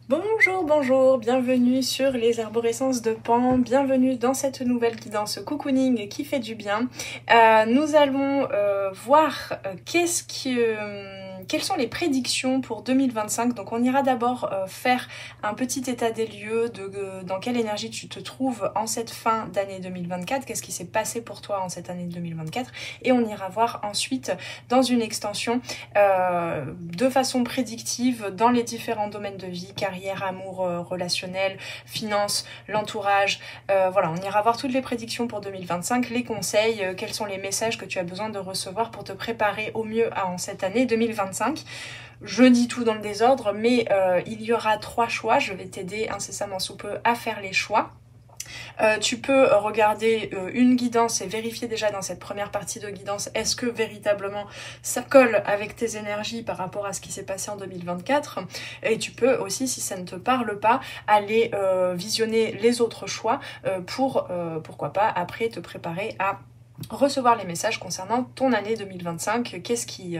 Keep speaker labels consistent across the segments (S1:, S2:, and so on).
S1: Bonjour, bonjour, bienvenue sur les arborescences de Pan, bienvenue dans cette nouvelle guidance cocooning qui fait du bien. Nous allons voir quelles sont les prédictions pour 2025. Donc on ira d'abord faire un petit état des lieux de dans quelle énergie tu te trouves en cette fin d'année 2024, qu'est-ce qui s'est passé pour toi en cette année 2024, et on ira voir ensuite dans une extension de façon prédictive dans les différents domaines de vie, carrière, amour, relationnel, finances, l'entourage. Voilà, on ira voir toutes les prédictions pour 2025, les conseils, quels sont les messages que tu as besoin de recevoir pour te préparer au mieux en cette année 2025. Je dis tout dans le désordre, mais il y aura 3 choix. Je vais t'aider incessamment sous peu à faire les choix. Tu peux regarder une guidance et vérifier déjà dans cette première partie de guidance, est-ce que véritablement ça colle avec tes énergies par rapport à ce qui s'est passé en 2024. Et tu peux aussi, si ça ne te parle pas, aller visionner les autres choix pour, pourquoi pas, après te préparer à recevoir les messages concernant ton année 2025, qu'est-ce qui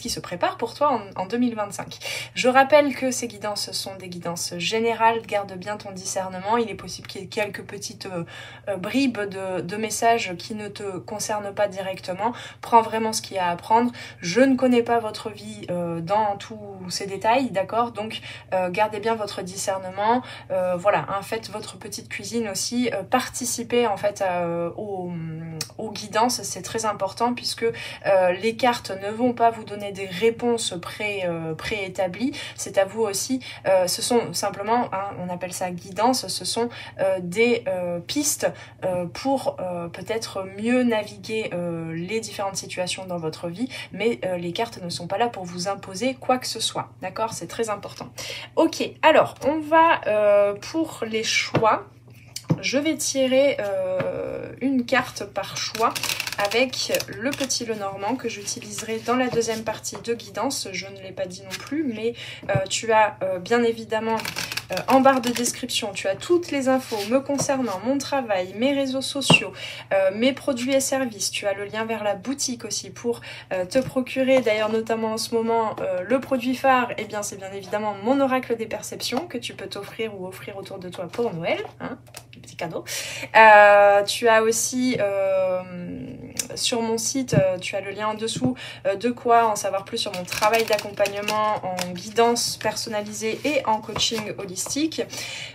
S1: se prépare pour toi en 2025. Je rappelle que ces guidances sont des guidances générales, garde bien ton discernement, il est possible qu'il y ait quelques petites bribes de messages qui ne te concernent pas directement, prends vraiment ce qu'il y a à prendre, je ne connais pas votre vie dans tous ces détails, d'accord, donc gardez bien votre discernement, voilà, hein, faites votre petite cuisine aussi, participez en fait aux guidances, c'est très important puisque les cartes ne vont pas vous donner des réponses préétablies, c'est à vous aussi, ce sont simplement, hein, on appelle ça guidance, ce sont des pistes pour peut-être mieux naviguer les différentes situations dans votre vie, mais les cartes ne sont pas là pour vous imposer quoi que ce soit, d'accord, c'est très important. Ok, alors on va pour les choix. Je vais tirer une carte par choix avec le petit Lenormand que j'utiliserai dans la deuxième partie de guidance. Je ne l'ai pas dit non plus, mais tu as bien évidemment en barre de description, tu as toutes les infos me concernant, mon travail, mes réseaux sociaux, mes produits et services. Tu as le lien vers la boutique aussi pour te procurer, d'ailleurs notamment en ce moment, le produit phare. Et bien c'est bien évidemment mon oracle des perceptions que tu peux t'offrir ou offrir autour de toi pour Noël, hein, petit cadeau. Tu as aussi sur mon site, tu as le lien en dessous, de quoi en savoir plus sur mon travail d'accompagnement en guidance personnalisée et en coaching holistique.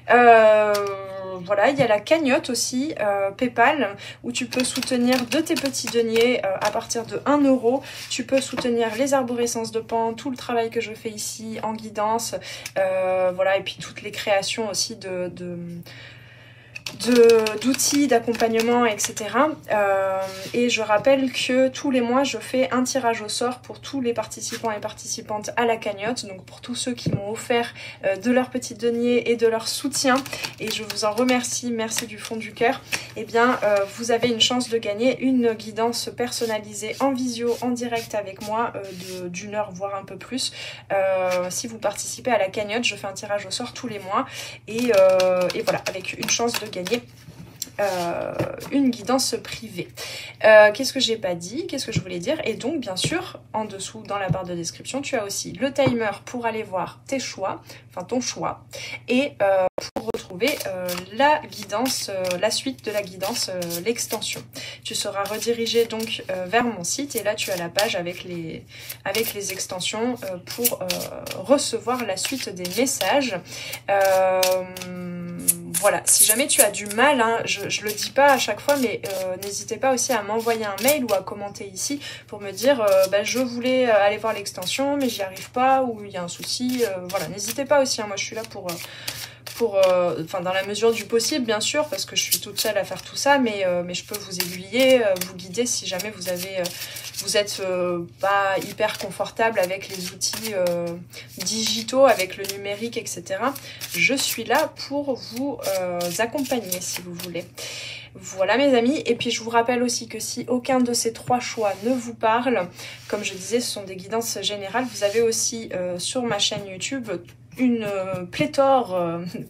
S1: Voilà, il y a la cagnotte aussi, PayPal, où tu peux soutenir de tes petits deniers à partir de 1 €. Tu peux soutenir les arborescences de Pan, tout le travail que je fais ici en guidance, voilà, et puis toutes les créations aussi d'outils, d'accompagnement, etc. Et je rappelle que tous les mois, je fais un tirage au sort pour tous les participants et participantes à la cagnotte, donc pour tous ceux qui m'ont offert de leur petit denier et de leur soutien, et je vous en remercie, merci du fond du cœur. Eh bien, vous avez une chance de gagner une guidance personnalisée en visio, en direct avec moi, d'une heure, voire un peu plus. Si vous participez à la cagnotte, je fais un tirage au sort tous les mois, et voilà, avec une chance de gagner une guidance privée. Qu'est-ce que j'ai pas dit? Qu'est-ce que je voulais dire? Et donc, bien sûr, en dessous, dans la barre de description, tu as aussi le timer pour aller voir tes choix, enfin ton choix, et pour retrouver la guidance, la suite de la guidance, l'extension. Tu seras redirigé donc vers mon site, et là tu as la page avec les extensions pour recevoir la suite des messages. Voilà, si jamais tu as du mal, hein, je le dis pas à chaque fois, mais n'hésitez pas aussi à m'envoyer un mail ou à commenter ici pour me dire je voulais aller voir l'extension mais j'y arrive pas, ou il y a un souci, voilà, n'hésitez pas aussi, hein, moi je suis là pour dans la mesure du possible bien sûr, parce que je suis toute seule à faire tout ça, mais je peux vous aiguiller, vous guider si jamais vous êtes pas hyper confortable avec les outils digitaux, avec le numérique, etc. Je suis là pour vous accompagner si vous voulez. Voilà mes amis, et puis je vous rappelle aussi que si aucun de ces 3 choix ne vous parle, comme je disais, ce sont des guidances générales, vous avez aussi sur ma chaîne YouTube une pléthore,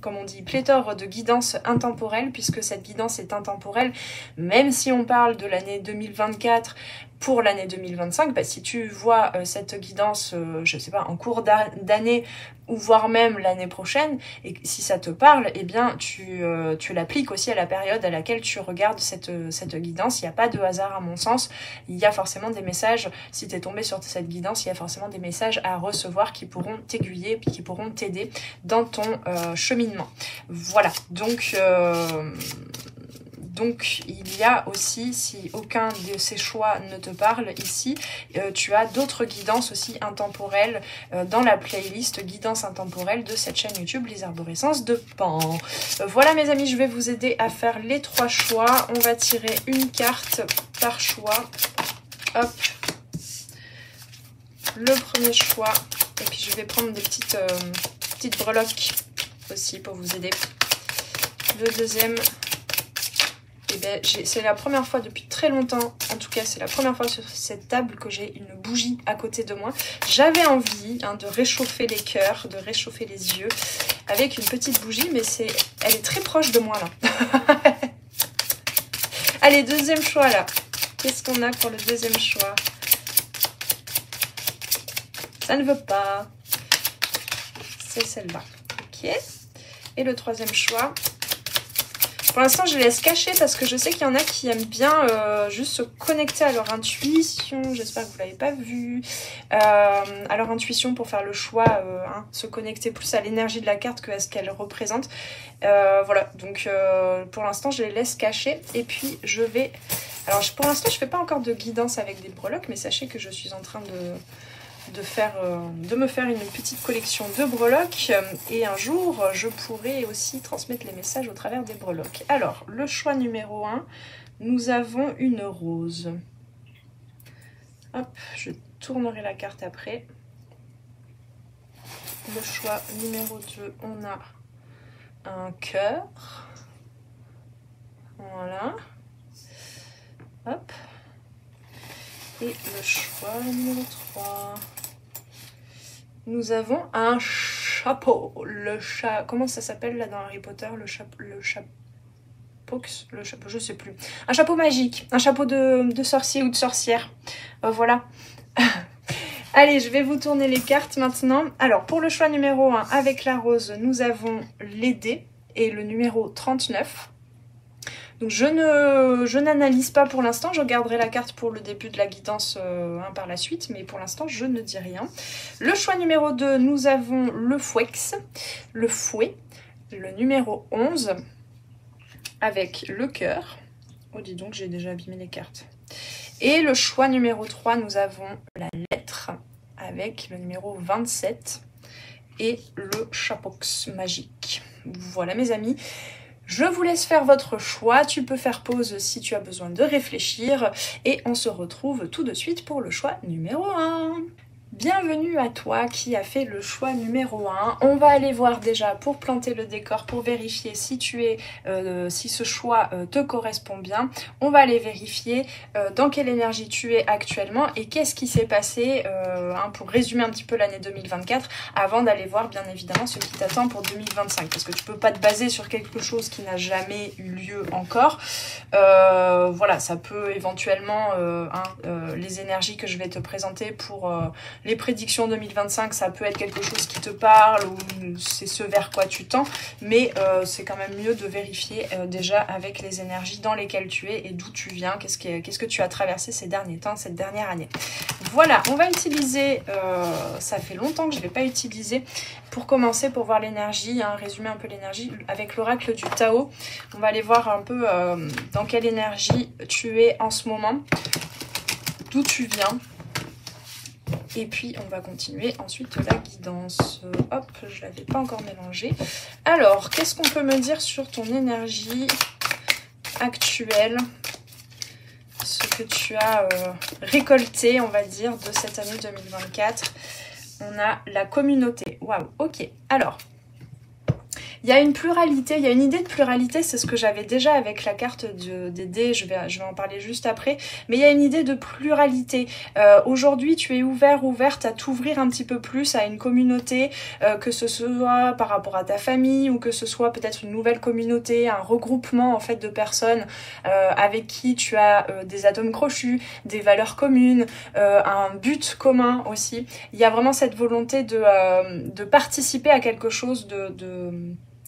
S1: comme on dit, pléthore de guidance intemporelle, puisque cette guidance est intemporelle, même si on parle de l'année 2024, pour l'année 2025, bah, si tu vois cette guidance, je sais pas, en cours d'année ou voire même l'année prochaine, et si ça te parle, eh bien tu l'appliques aussi à la période à laquelle tu regardes cette guidance. Il n'y a pas de hasard à mon sens, il y a forcément des messages, si tu es tombé sur cette guidance, il y a forcément des messages à recevoir qui pourront t'aiguiller, puis qui pourront t'aider dans ton cheminement. Voilà, donc il y a aussi, si aucun de ces choix ne te parle ici, tu as d'autres guidances aussi intemporelles dans la playlist guidance intemporelle de cette chaîne YouTube, les arborescences de Pan. Voilà mes amis, je vais vous aider à faire les 3 choix. On va tirer une carte par choix. Hop, le premier choix. Et puis je vais prendre des petites breloques aussi pour vous aider. Le deuxième. Eh bien, c'est la première fois depuis très longtemps, en tout cas c'est la première fois sur cette table que j'ai une bougie à côté de moi. J'avais envie de réchauffer les cœurs, de réchauffer les yeux avec une petite bougie, mais elle est très proche de moi là. Allez, deuxième choix là. Qu'est-ce qu'on a pour le deuxième choix? Ça ne veut pas. C'est celle-là. Ok. Et le troisième choix. Pour l'instant, je les laisse cacher parce que je sais qu'il y en a qui aiment bien juste se connecter à leur intuition. J'espère que vous ne l'avez pas vu. À leur intuition pour faire le choix, se connecter plus à l'énergie de la carte que à ce qu'elle représente. Voilà, donc pour l'instant, je les laisse cacher. Et puis, je vais... Alors, pour l'instant, je ne fais pas encore de guidance avec des breloques, mais sachez que je suis en train de me faire une petite collection de breloques et un jour je pourrai aussi transmettre les messages au travers des breloques. Alors le choix numéro 1, nous avons une rose. Hop, je tournerai la carte après. Le choix numéro 2, on a un cœur. Voilà. Hop. Et le choix numéro 3, nous avons un chapeau. Le chat, comment ça s'appelle là dans Harry Potter? Le chapeau, je sais plus. Un chapeau magique, un chapeau de sorcier ou de sorcière. Voilà. Allez, je vais vous tourner les cartes maintenant. Alors, pour le choix numéro 1, avec la rose, nous avons les dés et le numéro 39. Donc je n'analyse pas pour l'instant, je garderai la carte pour le début de la guidance par la suite, mais pour l'instant je ne dis rien. Le choix numéro 2, nous avons le fouet, le numéro 11 avec le cœur. Oh dis donc, j'ai déjà abîmé les cartes. Et le choix numéro 3, nous avons la lettre avec le numéro 27 et le chapeau magique. Voilà mes amis. Je vous laisse faire votre choix, tu peux faire pause si tu as besoin de réfléchir et on se retrouve tout de suite pour le choix numéro 1. Bienvenue à toi qui a fait le choix numéro 1. On va aller voir déjà pour planter le décor, pour vérifier si si ce choix te correspond bien. On va aller vérifier dans quelle énergie tu es actuellement et qu'est-ce qui s'est passé pour résumer un petit peu l'année 2024 avant d'aller voir bien évidemment ce qui t'attend pour 2025. Parce que tu peux pas te baser sur quelque chose qui n'a jamais eu lieu encore. Voilà, ça peut éventuellement, les énergies que je vais te présenter pour... les prédictions 2025, ça peut être quelque chose qui te parle ou c'est ce vers quoi tu tends, mais c'est quand même mieux de vérifier déjà avec les énergies dans lesquelles tu es et d'où tu viens, qu'est-ce que tu as traversé ces derniers temps, cette dernière année. Voilà, on va utiliser, ça fait longtemps que je ne l'ai pas utilisé, pour commencer, pour voir l'énergie, résumer un peu l'énergie, avec l'oracle du Tao. On va aller voir un peu dans quelle énergie tu es en ce moment, d'où tu viens. Et puis on va continuer ensuite la guidance. Hop, je ne l'avais pas encore mélangé. Alors, qu'est-ce qu'on peut me dire sur ton énergie actuelle? Ce que tu as récolté, on va dire, de cette année 2024. On a la communauté. Waouh, ok. Alors, Il y a une pluralité, il y a une idée de pluralité, c'est ce que j'avais déjà avec la carte des dés, je vais en parler juste après, mais il y a une idée de pluralité. Aujourd'hui, tu es ouverte à t'ouvrir un petit peu plus à une communauté, que ce soit par rapport à ta famille ou que ce soit peut-être une nouvelle communauté, un regroupement en fait de personnes avec qui tu as des atomes crochus, des valeurs communes, un but commun aussi. Il y a vraiment cette volonté de participer à quelque chose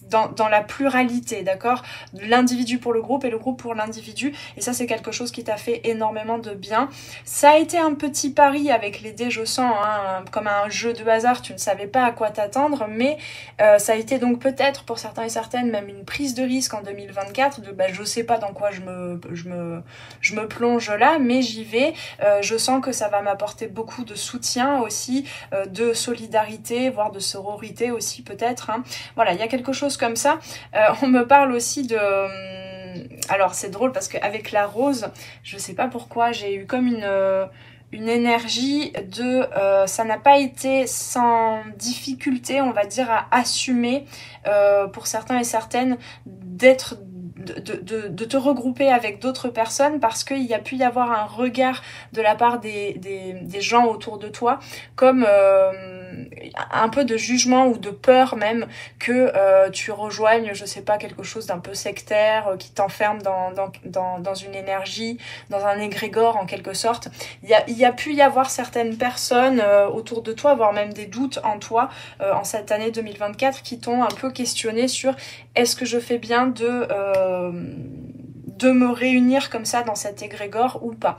S1: dans la pluralité, d'accord? L'individu pour le groupe et le groupe pour l'individu. Et ça, c'est quelque chose qui t'a fait énormément de bien. Ça a été un petit pari avec les dés, je sens, hein, comme un jeu de hasard. Tu ne savais pas à quoi t'attendre, mais ça a été donc peut-être pour certains et certaines même une prise de risque en 2024 de je sais pas dans quoi je me plonge là, mais j'y vais. Je sens que ça va m'apporter beaucoup de soutien aussi, de solidarité, voire de sororité aussi peut-être. Hein. Voilà, il y a quelque chose comme ça. On me parle aussi de... Alors c'est drôle parce qu'avec la rose, je sais pas pourquoi, j'ai eu comme une énergie de... ça n'a pas été sans difficulté, on va dire, à assumer pour certains et certaines d'être... De te regrouper avec d'autres personnes parce qu'il y a pu y avoir un regard de la part des gens autour de toi comme un peu de jugement ou de peur même que tu rejoignes, je sais pas, quelque chose d'un peu sectaire qui t'enferme dans une énergie, dans un égrégore en quelque sorte. Il y a pu y avoir certaines personnes autour de toi, voire même des doutes en toi en cette année 2024 qui t'ont un peu questionné sur est-ce que je fais bien de me réunir comme ça dans cet égrégore ou pas.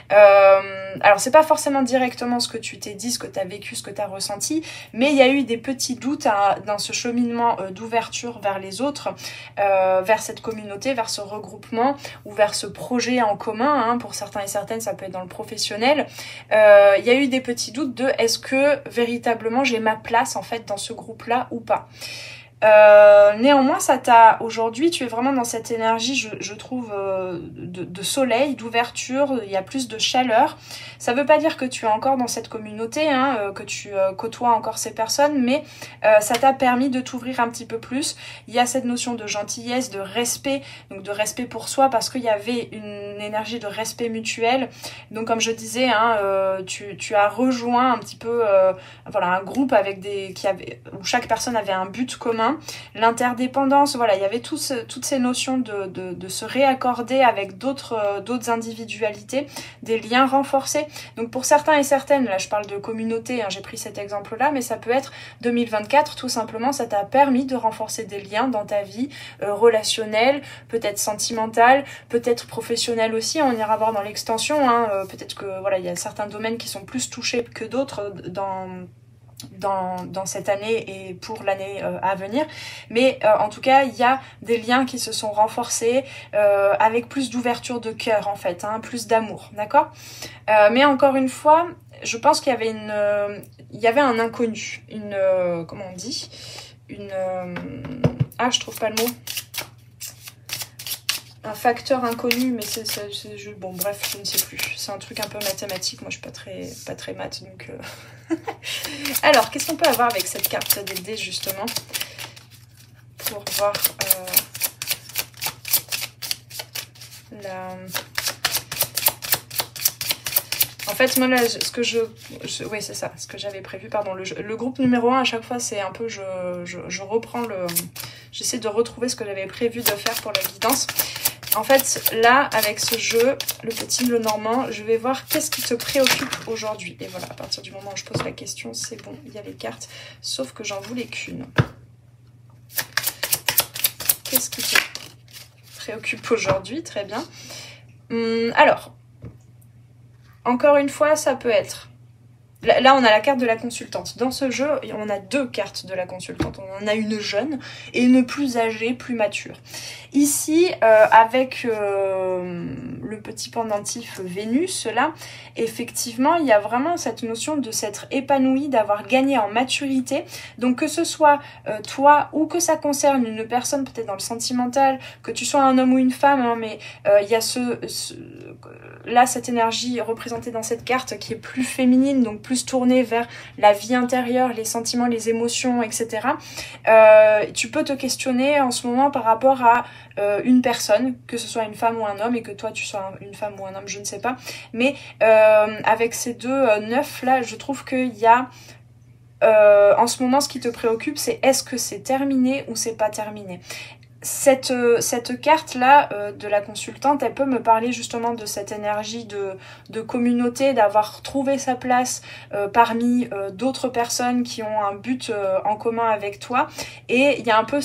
S1: Alors c'est pas forcément directement ce que tu t'es dit, ce que tu as vécu, ce que tu as ressenti, mais il y a eu des petits doutes dans ce cheminement d'ouverture vers les autres, vers cette communauté, vers ce regroupement ou vers ce projet en commun, hein, pour certains et certaines ça peut être dans le professionnel. Il y a eu des petits doutes de est-ce que véritablement j'ai ma place en fait dans ce groupe-là ou pas. Néanmoins, ça t'a aujourd'hui, tu es vraiment dans cette énergie, je trouve, de soleil, d'ouverture. Il y a plus de chaleur. Ça veut pas dire que tu es encore dans cette communauté, hein, que tu côtoies encore ces personnes, mais ça t'a permis de t'ouvrir un petit peu plus. Il y a cette notion de gentillesse, de respect, donc de respect pour soi, parce qu'il y avait une énergie de respect mutuel. Donc, comme je disais, hein, tu as rejoint un petit peu, voilà, un groupe avec où chaque personne avait un but commun. L'interdépendance, voilà, il y avait toutes ces notions de se réaccorder avec d'autres individualités, des liens renforcés. Donc pour certains et certaines, là je parle de communauté, hein, j'ai pris cet exemple-là, mais ça peut être 2024, tout simplement, ça t'a permis de renforcer des liens dans ta vie relationnelle, peut-être sentimentale, peut-être professionnelle aussi, on ira voir dans l'extension, hein, peut-être que voilà, il y a certains domaines qui sont plus touchés que d'autres dans cette année et pour l'année à venir, mais en tout cas il y a des liens qui se sont renforcés avec plus d'ouverture de cœur en fait, hein, plus d'amour, d'accord, mais encore une fois je pense qu'il y avait un inconnu, comment on dit, je trouve pas le mot, un facteur inconnu, mais c'est bon bref, je ne sais plus, c'est un truc un peu mathématique, moi je suis pas très maths, donc alors qu'est-ce qu'on peut avoir avec cette carte des dés justement pour voir en fait moi là oui c'est ça, ce que j'avais prévu, pardon, le groupe numéro 1 à chaque fois c'est un peu je reprends j'essaie de retrouver ce que j'avais prévu de faire pour la guidance. En fait, là, avec ce jeu, le petit le normand, je vais voir qu'est-ce qui te préoccupe aujourd'hui. Et voilà, à partir du moment où je pose la question, c'est bon, il y a les cartes, sauf que j'en voulais qu'une. Qu'est-ce qui te préoccupe aujourd'hui? Très bien. Alors, encore une fois, ça peut être... Là, on a la carte de la consultante. Dans ce jeu, on a deux cartes de la consultante. On en a une jeune et une plus âgée, plus mature. Ici, avec le petit pendentif Vénus là, effectivement il y a vraiment cette notion de s'être épanoui, d'avoir gagné en maturité. Donc que ce soit toi ou que ça concerne une personne peut-être dans le sentimental, que tu sois un homme ou une femme, hein, mais il y a là cette énergie représentée dans cette carte qui est plus féminine, donc plus tournée vers la vie intérieure, les sentiments, les émotions, etc. Tu peux te questionner en ce moment par rapport à une personne, que ce soit une femme ou un homme, et que toi tu sois une femme ou un homme, je ne sais pas, mais avec ces deux neufs là, je trouve qu'il y a en ce moment ce qui te préoccupe, c'est est-ce que c'est terminé ou c'est pas terminé. Cette carte là de la consultante, elle peut me parler justement de cette énergie de communauté, d'avoir trouvé sa place parmi d'autres personnes qui ont un but en commun avec toi, et il y a un peu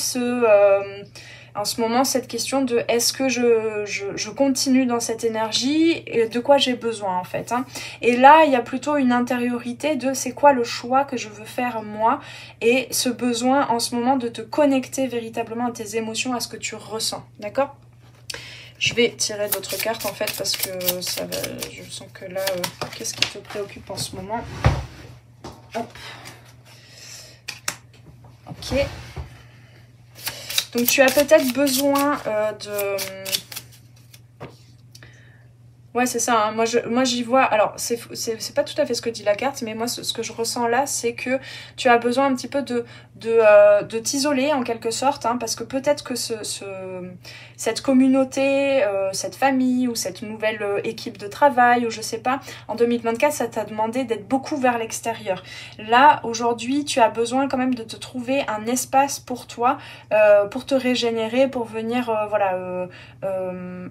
S1: en ce moment cette question de est-ce que je continue dans cette énergie et de quoi j'ai besoin en fait, hein. Et là il y a plutôt une intériorité de c'est quoi le choix que je veux faire moi, et ce besoin en ce moment de te connecter véritablement à tes émotions, à ce que tu ressens, d'accord? Je vais tirer d'autres cartes en fait parce que ça va, je sens que là qu'est-ce qui te préoccupe en ce moment? Hop. Ok. Donc tu as peut-être besoin de... Ouais, c'est ça, hein. Moi j'y vois... Alors, c'est pas tout à fait ce que dit la carte, mais moi, ce que je ressens là, c'est que tu as besoin un petit peu de t'isoler, en quelque sorte, hein, parce que peut-être que cette communauté, cette famille, ou cette nouvelle équipe de travail, ou je sais pas, en 2024, ça t'a demandé d'être beaucoup vers l'extérieur. Là, aujourd'hui, tu as besoin quand même de te trouver un espace pour toi, pour te régénérer, pour venir,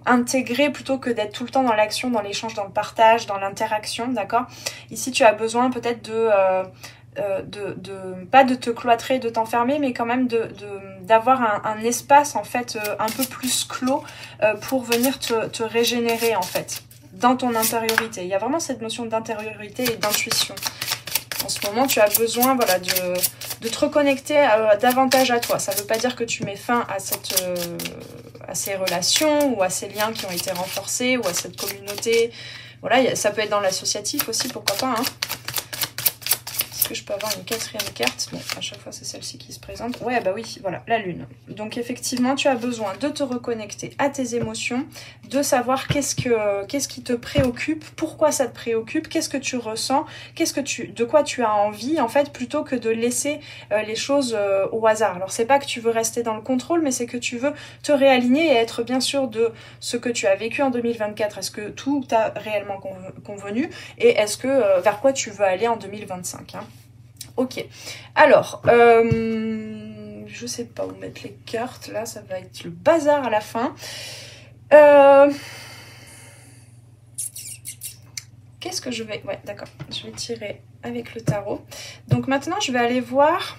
S1: intégrer, plutôt que d'être tout le temps dans l'action, dans l'échange, dans le partage, dans l'interaction, d'accord? Ici, tu as besoin peut-être pas de te cloîtrer, de t'enfermer, mais quand même d'avoir un espace en fait un peu plus clos pour venir te régénérer en fait dans ton intériorité. Il y a vraiment cette notion d'intériorité et d'intuition. En ce moment, tu as besoin, voilà, de te reconnecter davantage à toi. Ça ne veut pas dire que tu mets fin à ces relations ou à ces liens qui ont été renforcés ou à cette communauté. Voilà, ça peut être dans l'associatif aussi, pourquoi pas, hein. Est-ce que je peux avoir une quatrième carte? Non, à chaque fois c'est celle-ci qui se présente. Ouais, bah oui, voilà, la lune. Donc effectivement, tu as besoin de te reconnecter à tes émotions, de savoir qu'est-ce qui te préoccupe, pourquoi ça te préoccupe, qu'est-ce que tu ressens, de quoi tu as envie, en fait, plutôt que de laisser les choses au hasard. Alors c'est pas que tu veux rester dans le contrôle, mais c'est que tu veux te réaligner et être bien sûr de ce que tu as vécu en 2024. Est-ce que tout t'a réellement convenu, et est-ce que vers quoi tu veux aller en 2025, hein. Ok, alors, je sais pas où mettre les cartes, là ça va être le bazar à la fin. Qu'est-ce que je vais... Ouais, d'accord, je vais tirer avec le tarot. Donc maintenant je vais aller voir...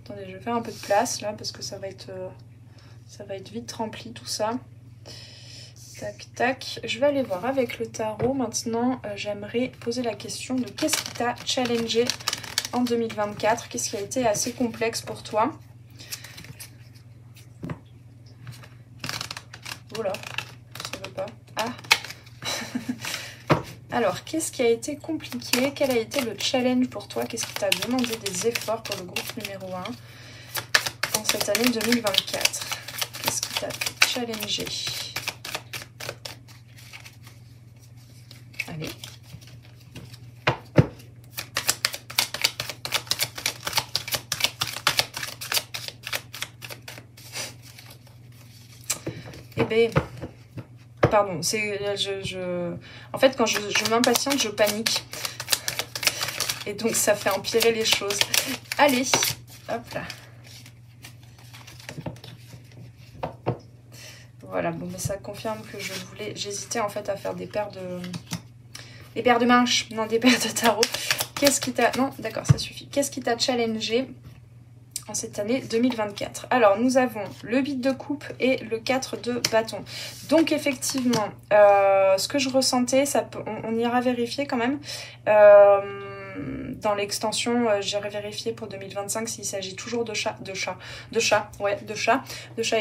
S1: Attendez, je vais faire un peu de place là, parce que ça va être vite rempli tout ça. Tac, tac. Je vais aller voir avec le tarot. Maintenant, j'aimerais poser la question de qu'est-ce qui t'a challengé en 2024, qu'est-ce qui a été assez complexe pour toi? Oula, ça veut pas. Ah. Alors, qu'est-ce qui a été compliqué? Quel a été le challenge pour toi? Qu'est-ce qui t'a demandé des efforts pour le groupe numéro 1 en cette année 2024? Qu'est-ce qui t'a challengé? Allez. Eh ben, pardon, c'est en fait quand je m'impatiente, je panique. Et donc ça fait empirer les choses. Allez, hop là. Voilà, bon, mais ça confirme que j'hésitais en fait à faire des paires de manches, non, des paires de tarot. Qu'est-ce qui t'a... Non, d'accord, ça suffit. Qu'est-ce qui t'a challengé en cette année 2024? Alors, nous avons le 8 de coupe et le 4 de bâton. Donc, effectivement, ce que je ressentais, on ira vérifier quand même. Dans l'extension, j'irai vérifier pour 2025 s'il s'agit toujours de chat et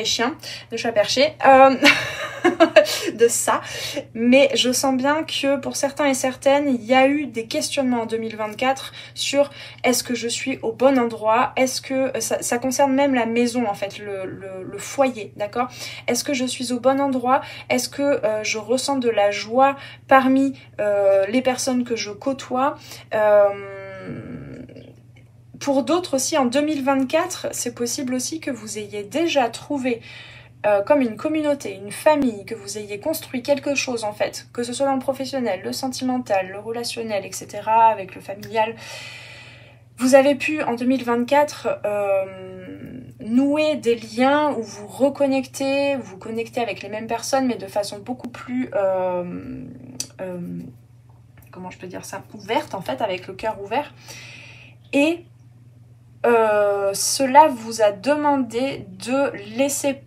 S1: chien, de chat perché. de ça. Mais je sens bien que pour certains et certaines, il y a eu des questionnements en 2024 sur est-ce que je suis au bon endroit, est-ce que ça concerne même la maison en fait, le foyer, d'accord? Est-ce que je suis au bon endroit? Est-ce que je ressens de la joie parmi les personnes que je côtoie? Pour d'autres aussi, en 2024, c'est possible aussi que vous ayez déjà trouvé comme une communauté, une famille, que vous ayez construit quelque chose en fait, que ce soit dans le professionnel, le sentimental, le relationnel, etc., avec le familial. Vous avez pu en 2024 nouer des liens où vous reconnectez, vous connectez avec les mêmes personnes, mais de façon beaucoup plus comment je peux dire ça, ouverte en fait, avec le cœur ouvert. Et cela vous a demandé de laisser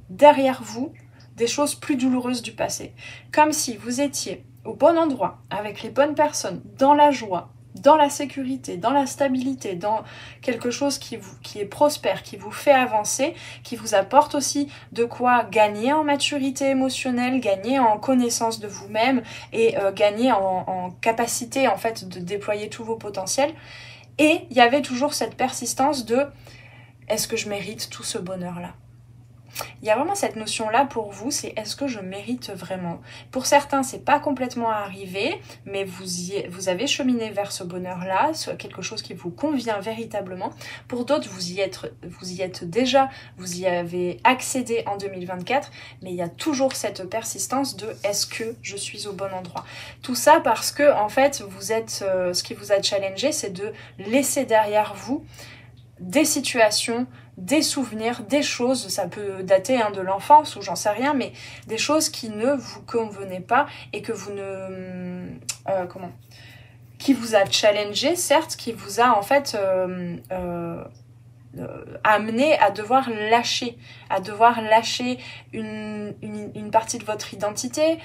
S1: derrière vous des choses plus douloureuses du passé. Comme si vous étiez au bon endroit, avec les bonnes personnes, dans la joie, dans la sécurité, dans la stabilité, dans quelque chose qui est prospère, qui vous fait avancer, qui vous apporte aussi de quoi gagner en maturité émotionnelle, gagner en connaissance de vous-même et gagner en capacité en fait de déployer tous vos potentiels. Et il y avait toujours cette persistance de « est-ce que je mérite tout ce bonheur-là » Il y a vraiment cette notion-là pour vous, c'est est-ce que je mérite vraiment? Pour certains, c'est pas complètement arrivé, mais vous avez cheminé vers ce bonheur-là, quelque chose qui vous convient véritablement. Pour d'autres, vous y êtes déjà, vous y avez accédé en 2024, mais il y a toujours cette persistance de est-ce que je suis au bon endroit? Tout ça parce que, en fait, ce qui vous a challengé, c'est de laisser derrière vous des situations, des souvenirs, des choses, ça peut dater de l'enfance ou j'en sais rien, mais des choses qui ne vous convenaient pas et que vous ne... qui vous a challengé, certes, qui vous a en fait amené à devoir lâcher une partie de votre identité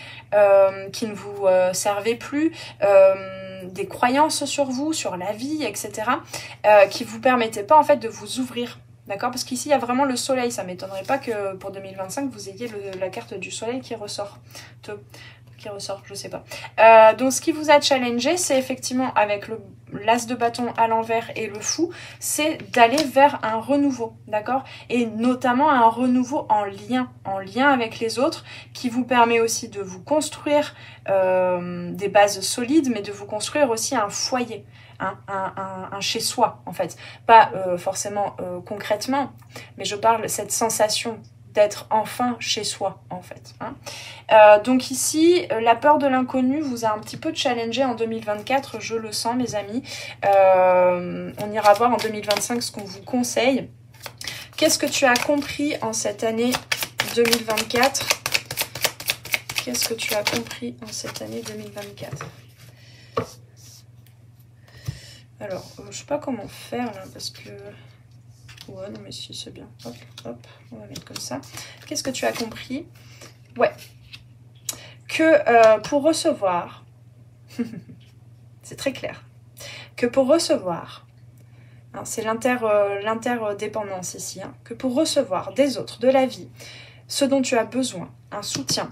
S1: qui ne vous servait plus, des croyances sur vous, sur la vie, etc., qui vous permettaient pas en fait de vous ouvrir. D'accord? Parce qu'ici, il y a vraiment le soleil. Ça m'étonnerait pas que pour 2025, vous ayez la carte du soleil qui ressort. Je sais pas. Donc, ce qui vous a challengé, c'est effectivement, avec l'as de bâton à l'envers et le fou, c'est d'aller vers un renouveau, d'accord? Et notamment un renouveau en lien avec les autres, qui vous permet aussi de vous construire des bases solides, mais de vous construire aussi un foyer. Un chez-soi en fait, pas forcément concrètement, mais je parle cette sensation d'être enfin chez soi en fait. Donc ici, la peur de l'inconnu vous a un petit peu challengé en 2024, je le sens mes amis. On ira voir en 2025 ce qu'on vous conseille. Qu'est-ce que tu as compris en cette année 2024? Qu'est-ce que tu as compris en cette année 2024? Alors, je sais pas comment faire là, parce que... Ouais, non mais si, c'est bien. Hop, hop, on va mettre comme ça. Qu'est-ce que tu as compris? Ouais. Que pour recevoir... c'est très clair. Que pour recevoir... c'est l'interdépendance ici. Que pour recevoir des autres, de la vie, ce dont tu as besoin, un soutien,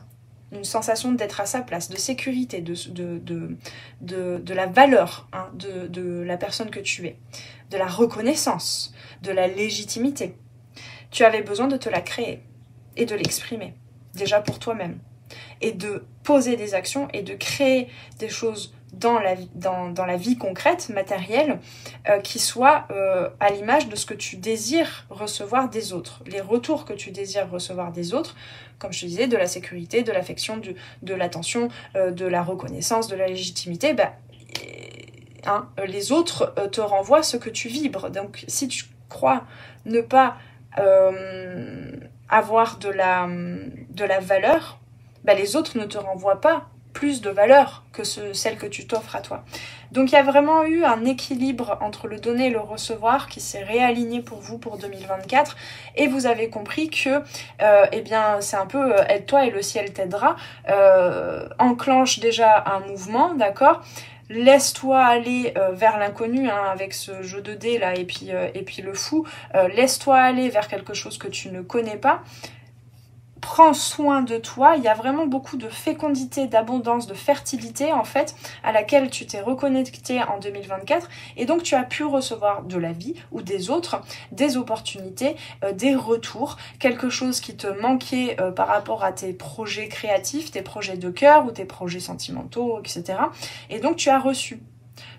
S1: une sensation d'être à sa place, de sécurité, de la valeur de la personne que tu es, de la reconnaissance, de la légitimité. Tu avais besoin de te la créer et de l'exprimer, déjà pour toi-même, et de poser des actions et de créer des choses dans la vie concrète, matérielle, qui soient à l'image de ce que tu désires recevoir des autres, les retours que tu désires recevoir des autres, comme je te disais, de la sécurité, de l'affection, de l'attention, de la reconnaissance, de la légitimité, les autres te renvoient ce que tu vibres. Donc si tu crois ne pas avoir de la valeur, les autres ne te renvoient pas plus de valeur que celle que tu t'offres à toi. Donc il y a vraiment eu un équilibre entre le donner et le recevoir qui s'est réaligné pour vous pour 2024 et vous avez compris que c'est un peu aide-toi et le ciel t'aidera, enclenche déjà un mouvement, d'accord? Laisse-toi aller vers l'inconnu avec ce jeu de dés là et puis le fou, laisse-toi aller vers quelque chose que tu ne connais pas. prends soin de toi. Il y a vraiment beaucoup de fécondité, d'abondance, de fertilité en fait, à laquelle tu t'es reconnecté en 2024. Et donc tu as pu recevoir de la vie ou des autres, des opportunités, des retours, quelque chose qui te manquait par rapport à tes projets créatifs, tes projets de cœur ou tes projets sentimentaux, etc. Et donc tu as reçu.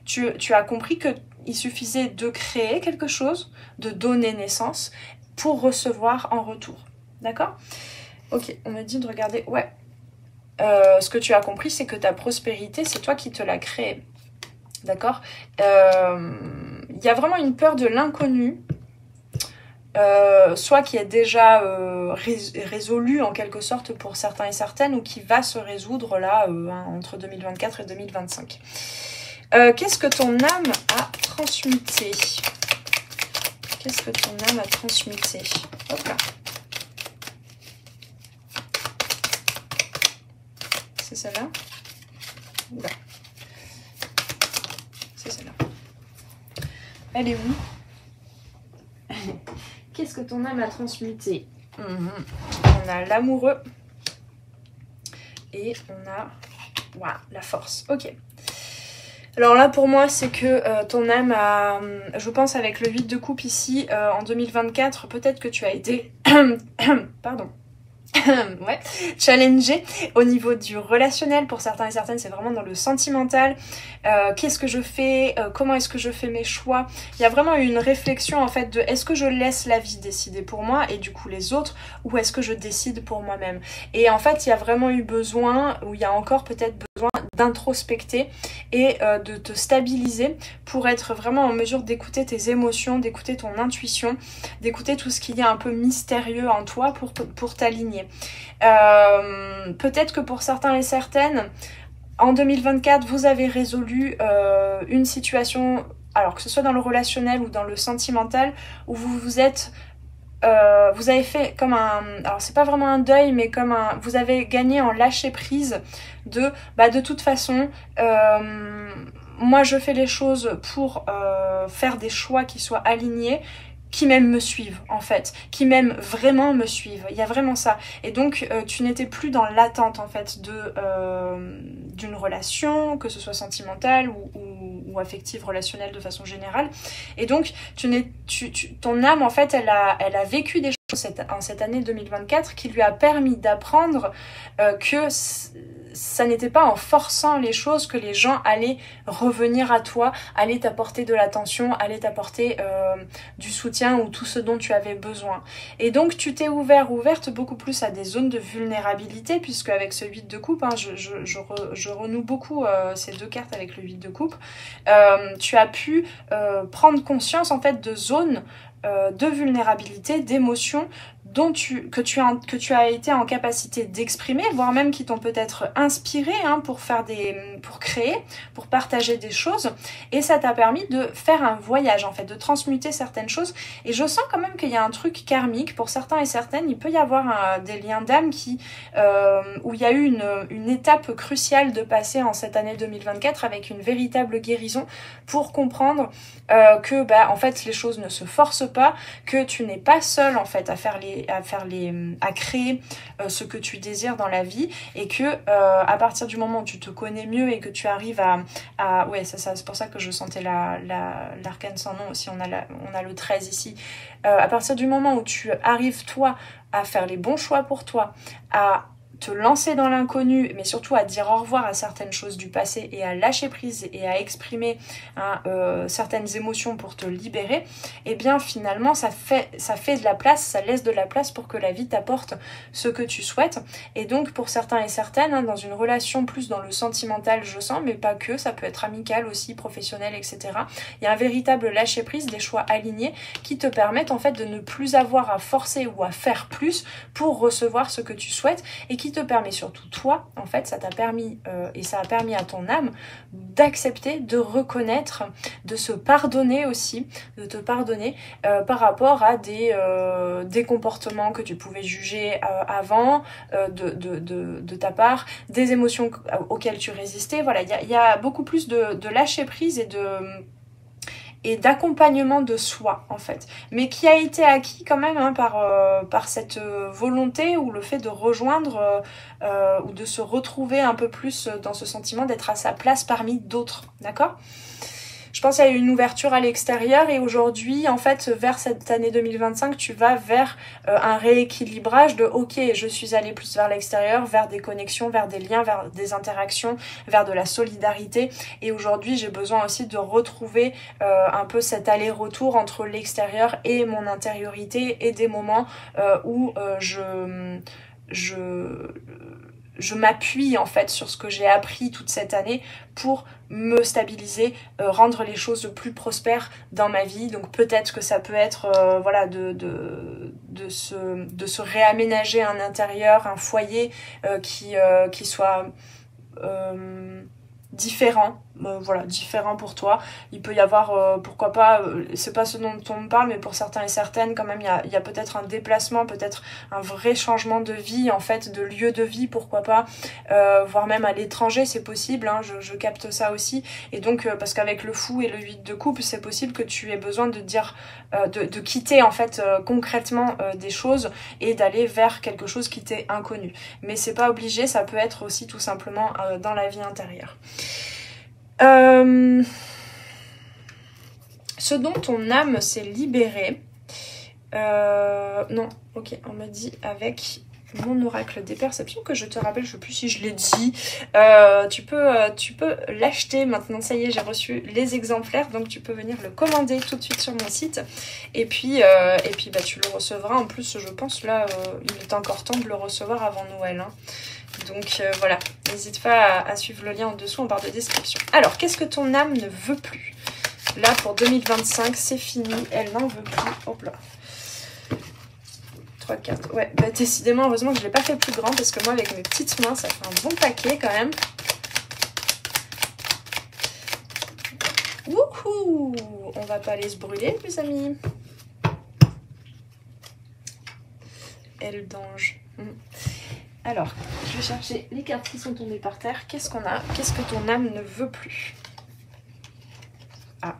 S1: Tu as compris qu'il suffisait de créer quelque chose, de donner naissance pour recevoir en retour. D'accord ? Ok, on me dit de regarder. Ouais. Ce que tu as compris, c'est que ta prospérité, c'est toi qui te l'as créée. D'accord ? Il y a vraiment une peur de l'inconnu, soit qui est déjà résolue en quelque sorte pour certains et certaines, ou qui va se résoudre là entre 2024 et 2025. Qu'est-ce que ton âme a transmuté ? Qu'est-ce que ton âme a transmuté ? Hop là. C'est celle-là ? Oula. C'est celle-là. Elle est où ? Qu'est-ce que ton âme a transmuté ? On a l'amoureux. Et on a la force. Ok. Alors là pour moi c'est que ton âme a, je pense avec le 8 de coupe ici, en 2024, peut-être que tu as été, pardon, ouais, challengé au niveau du relationnel. Pour certains et certaines c'est vraiment dans le sentimental. Qu'est-ce que je fais, comment est-ce que je fais mes choix. Il y a vraiment une réflexion en fait de est-ce que je laisse la vie décider pour moi et du coup les autres, ou est-ce que je décide pour moi-même. Et en fait il y a vraiment eu besoin, ou il y a encore peut-être besoin d'introspecter et de te stabiliser pour être vraiment en mesure d'écouter tes émotions, d'écouter ton intuition, d'écouter tout ce qui est un peu mystérieux en toi pour t'aligner. Peut-être que pour certains et certaines, en 2024, vous avez résolu une situation, alors que ce soit dans le relationnel ou dans le sentimental, où vous êtes... vous avez fait comme un... Alors c'est pas vraiment un deuil, mais comme un... Vous avez gagné en lâcher prise de toute façon, moi je fais les choses pour faire des choix qui soient alignés, qui même me suivent en fait, qui même vraiment me suivent. Il y a vraiment ça. Et donc tu n'étais plus dans l'attente en fait d'une relation, que ce soit sentimentale ou affective, relationnelle de façon générale. Et donc ton âme en fait elle a vécu des choses en cette année 2024 qui lui a permis d'apprendre que ça n'était pas en forçant les choses que les gens allaient revenir à toi, allaient t'apporter de l'attention, allaient t'apporter du soutien ou tout ce dont tu avais besoin. Et donc tu t'es ouverte beaucoup plus à des zones de vulnérabilité, puisque avec ce 8 de coupe, hein, je renoue beaucoup ces deux cartes avec le 8 de coupe, tu as pu prendre conscience en fait de zones de vulnérabilité, d'émotions que tu as été en capacité d'exprimer, voire même qui t'ont peut-être inspiré pour créer, pour partager des choses, et ça t'a permis de faire un voyage en fait, de transmuter certaines choses. Et je sens quand même qu'il y a un truc karmique pour certains et certaines. Il peut y avoir des liens d'âme où il y a eu une étape cruciale de passer en cette année 2024 avec une véritable guérison pour comprendre que en fait les choses ne se forcent pas, que tu n'es pas seul en fait à créer ce que tu désires dans la vie, et que à partir du moment où tu te connais mieux et que tu arrives ouais, c'est pour ça que je sentais l'arcane sans nom aussi. On a le 13 ici. À partir du moment où tu arrives toi à faire les bons choix pour toi, à te lancer dans l'inconnu, mais surtout à dire au revoir à certaines choses du passé et à lâcher prise et à exprimer certaines émotions pour te libérer, et bien finalement ça fait de la place, ça laisse de la place pour que la vie t'apporte ce que tu souhaites. Et donc pour certains et certaines, dans une relation plus dans le sentimental, je sens, mais pas que, ça peut être amical aussi, professionnel, etc. Il y a un véritable lâcher prise, des choix alignés qui te permettent en fait de ne plus avoir à forcer ou à faire plus pour recevoir ce que tu souhaites, et qui te permet surtout toi, en fait, ça t'a permis et ça a permis à ton âme d'accepter, de reconnaître, de se pardonner aussi, de te pardonner par rapport à des comportements que tu pouvais juger avant de ta part, des émotions auxquelles tu résistais. Voilà, il y a beaucoup plus de lâcher prise et d'accompagnement de soi en fait, mais qui a été acquis quand même hein, par cette volonté ou le fait de rejoindre ou de se retrouver un peu plus dans ce sentiment d'être à sa place parmi d'autres, d'accord ? Je pense qu'il y a eu une ouverture à l'extérieur et aujourd'hui, en fait, vers cette année 2025, tu vas vers un rééquilibrage de « Ok, je suis allée plus vers l'extérieur, vers des connexions, vers des liens, vers des interactions, vers de la solidarité. Et aujourd'hui, j'ai besoin aussi de retrouver un peu cet aller-retour entre l'extérieur et mon intériorité et des moments où je m'appuie en fait sur ce que j'ai appris toute cette année pour me stabiliser, rendre les choses plus prospères dans ma vie. Donc peut-être que ça peut être voilà de se réaménager un intérieur, un foyer qui soit différent, voilà, différent pour toi. Il peut y avoir, pourquoi pas, c'est pas ce dont on me parle, mais pour certains et certaines, quand même, il y a peut-être un déplacement, peut-être un vrai changement de vie, en fait, de lieu de vie, pourquoi pas, voire même à l'étranger, c'est possible, hein, je capte ça aussi. Et donc, parce qu'avec le fou et le 8 de coupe, c'est possible que tu aies besoin de dire, de quitter, en fait, concrètement des choses et d'aller vers quelque chose qui t'est inconnu. Mais c'est pas obligé, ça peut être aussi tout simplement dans la vie intérieure. Ce dont ton âme s'est libérée, non, ok, on m'a dit avec mon oracle des perceptions que je te rappelle, je sais plus si je l'ai dit, tu peux l'acheter maintenant, ça y est, j'ai reçu les exemplaires, donc tu peux venir le commander tout de suite sur mon site, et puis bah, tu le recevras, en plus je pense là, il est encore temps de le recevoir avant Noël, hein. Donc voilà, n'hésite pas à suivre le lien en dessous en barre de description. Alors, qu'est-ce que ton âme ne veut plus? Là, pour 2025, c'est fini, elle n'en veut plus. Hop là. 3, 4. Ouais, bah, décidément, heureusement que je ne l'ai pas fait plus grand parce que moi, avec mes petites mains, ça fait un bon paquet quand même. Wouhou! On va pas aller se brûler, mes amis. Elle dange. Alors, je vais chercher les cartes qui sont tombées par terre. Qu'est-ce qu'on a? Qu'est-ce que ton âme ne veut plus? Ah.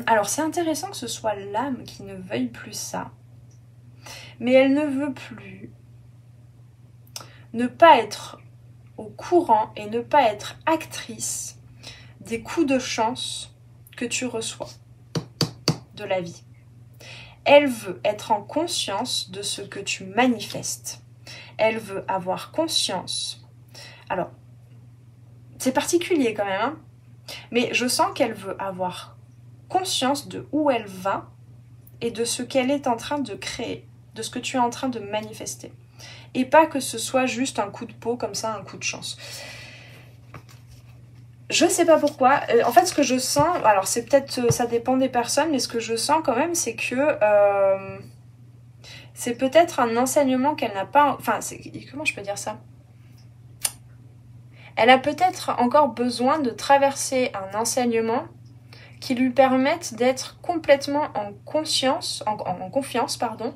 S1: Alors, c'est intéressant que ce soit l'âme qui ne veuille plus ça. Mais elle ne veut plus ne pas être au courant et ne pas être actrice des coups de chance que tu reçois de la vie. Elle veut être en conscience de ce que tu manifestes. Elle veut avoir conscience. Alors, c'est particulier quand même, hein, mais je sens qu'elle veut avoir conscience de où elle va et de ce qu'elle est en train de créer, de ce que tu es en train de manifester. Et pas que ce soit juste un coup de peau comme ça, un coup de chance. Je sais pas pourquoi. En fait, ce que je sens, alors c'est peut-être, ça dépend des personnes, mais ce que je sens quand même, c'est que c'est peut-être un enseignement qu'elle n'a pas... Enfin, comment je peux dire ça? Elle a peut-être encore besoin de traverser un enseignement qui lui permette d'être complètement en conscience, en confiance, pardon,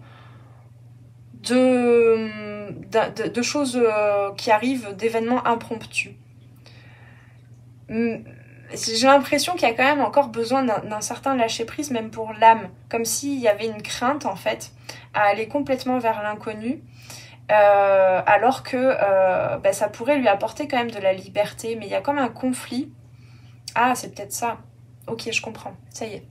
S1: de choses qui arrivent, d'événements impromptus. J'ai l'impression qu'il y a quand même encore besoin d'un certain lâcher-prise, même pour l'âme, comme s'il y avait une crainte en fait à aller complètement vers l'inconnu, alors que bah, ça pourrait lui apporter quand même de la liberté, mais il y a comme un conflit. Ah, c'est peut-être ça. Ok, je comprends, ça y est.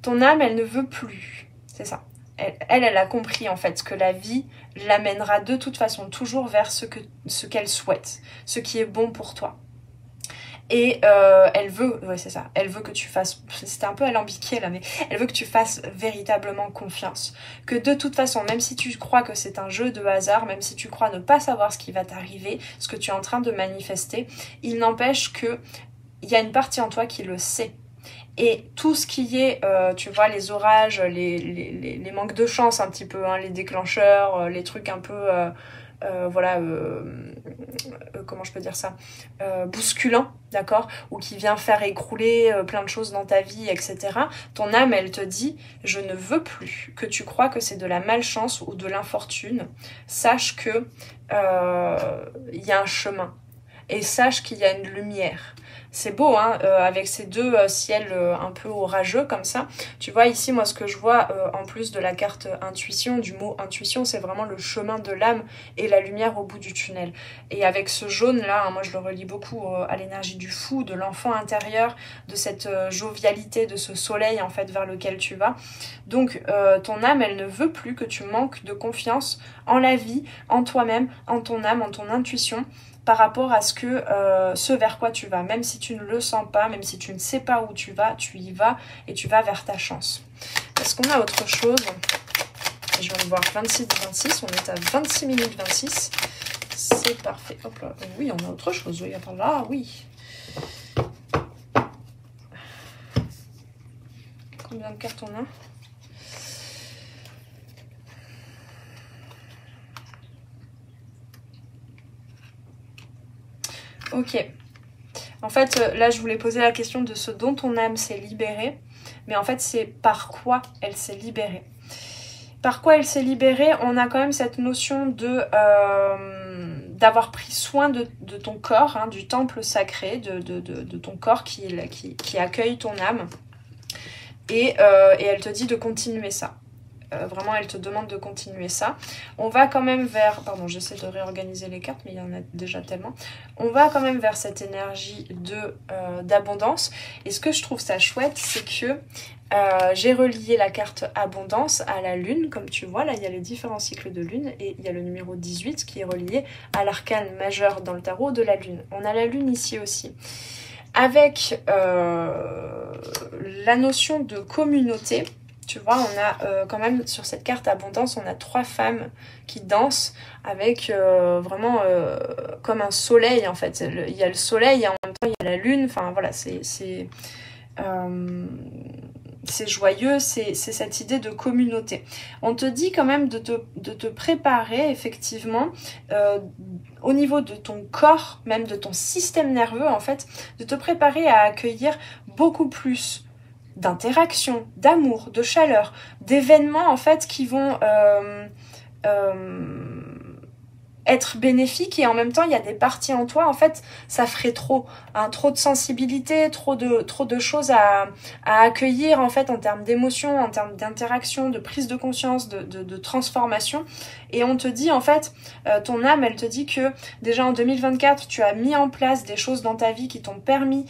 S1: Ton âme, elle ne veut plus, c'est ça. Elle a compris en fait que la vie l'amènera de toute façon toujours vers ce qu'elle souhaite, ce qui est bon pour toi. Et elle veut, ouais c'est ça, elle veut que tu fasses, c'était un peu alambiqué là, mais elle veut que tu fasses véritablement confiance. Que de toute façon, même si tu crois que c'est un jeu de hasard, même si tu crois ne pas savoir ce qui va t'arriver, ce que tu es en train de manifester, il n'empêche que il y a une partie en toi qui le sait. Et tout ce qui est, tu vois, les orages, les manques de chance un petit peu, hein, les déclencheurs, les trucs un peu voilà, comment je peux dire ça, bousculant, d'accord, ou qui vient faire écrouler plein de choses dans ta vie, etc. Ton âme, elle te dit, je ne veux plus que tu crois que c'est de la malchance ou de l'infortune. Sache que y a un chemin et sache qu'il y a une lumière. C'est beau, hein, avec ces deux ciels un peu orageux comme ça. Tu vois, ici, moi, ce que je vois, en plus de la carte intuition, du mot intuition, c'est vraiment le chemin de l'âme et la lumière au bout du tunnel. Et avec ce jaune-là, hein, moi, je le relie beaucoup à l'énergie du fou, de l'enfant intérieur, de cette jovialité, de ce soleil, en fait, vers lequel tu vas. Donc, ton âme, elle ne veut plus que tu manques de confiance en la vie, en toi-même, en ton âme, en ton intuition, par rapport à ce vers quoi tu vas. Même si tu ne le sens pas, même si tu ne sais pas où tu y vas et tu vas vers ta chance. Est-ce qu'on a autre chose? Je viens de voir 26-26, on est à 26 minutes 26. C'est parfait. Hop là. Oui, on a autre chose. Oui, attends, là, oui. Combien de cartes on a? Ok. En fait, là, je voulais poser la question de ce dont ton âme s'est libérée. Mais en fait, c'est par quoi elle s'est libérée. Par quoi elle s'est libérée? On a quand même cette notion d'avoir pris soin de ton corps, hein, du temple sacré, de ton corps qui accueille ton âme. Et elle te dit de continuer ça. Vraiment, elle te demande de continuer ça. On va quand même vers... Pardon, j'essaie de réorganiser les cartes, mais il y en a déjà tellement. On va quand même vers cette énergie d'abondance. Et ce que je trouve ça chouette, c'est que j'ai relié la carte abondance à la lune. Comme tu vois, là, il y a les différents cycles de lune. Et il y a le numéro 18 qui est relié à l'arcane majeur dans le tarot de la lune. On a la lune ici aussi. Avec la notion de communauté... Tu vois, on a quand même sur cette carte abondance, on a 3 femmes qui dansent avec vraiment comme un soleil en fait. Il y a le soleil et en même temps il y a la lune. Enfin voilà, c'est joyeux, c'est cette idée de communauté. On te dit quand même de te préparer effectivement au niveau de ton corps, même de ton système nerveux en fait, de te préparer à accueillir beaucoup plus d'interactions, d'amour, de chaleur, d'événements en fait qui vont être bénéfiques et en même temps il y a des parties en toi en fait ça ferait trop, hein, trop de sensibilité, trop de choses à accueillir en fait en termes d'émotions, en termes d'interaction, de prise de conscience, de transformation et on te dit en fait ton âme elle te dit que déjà en 2024 tu as mis en place des choses dans ta vie qui t'ont permis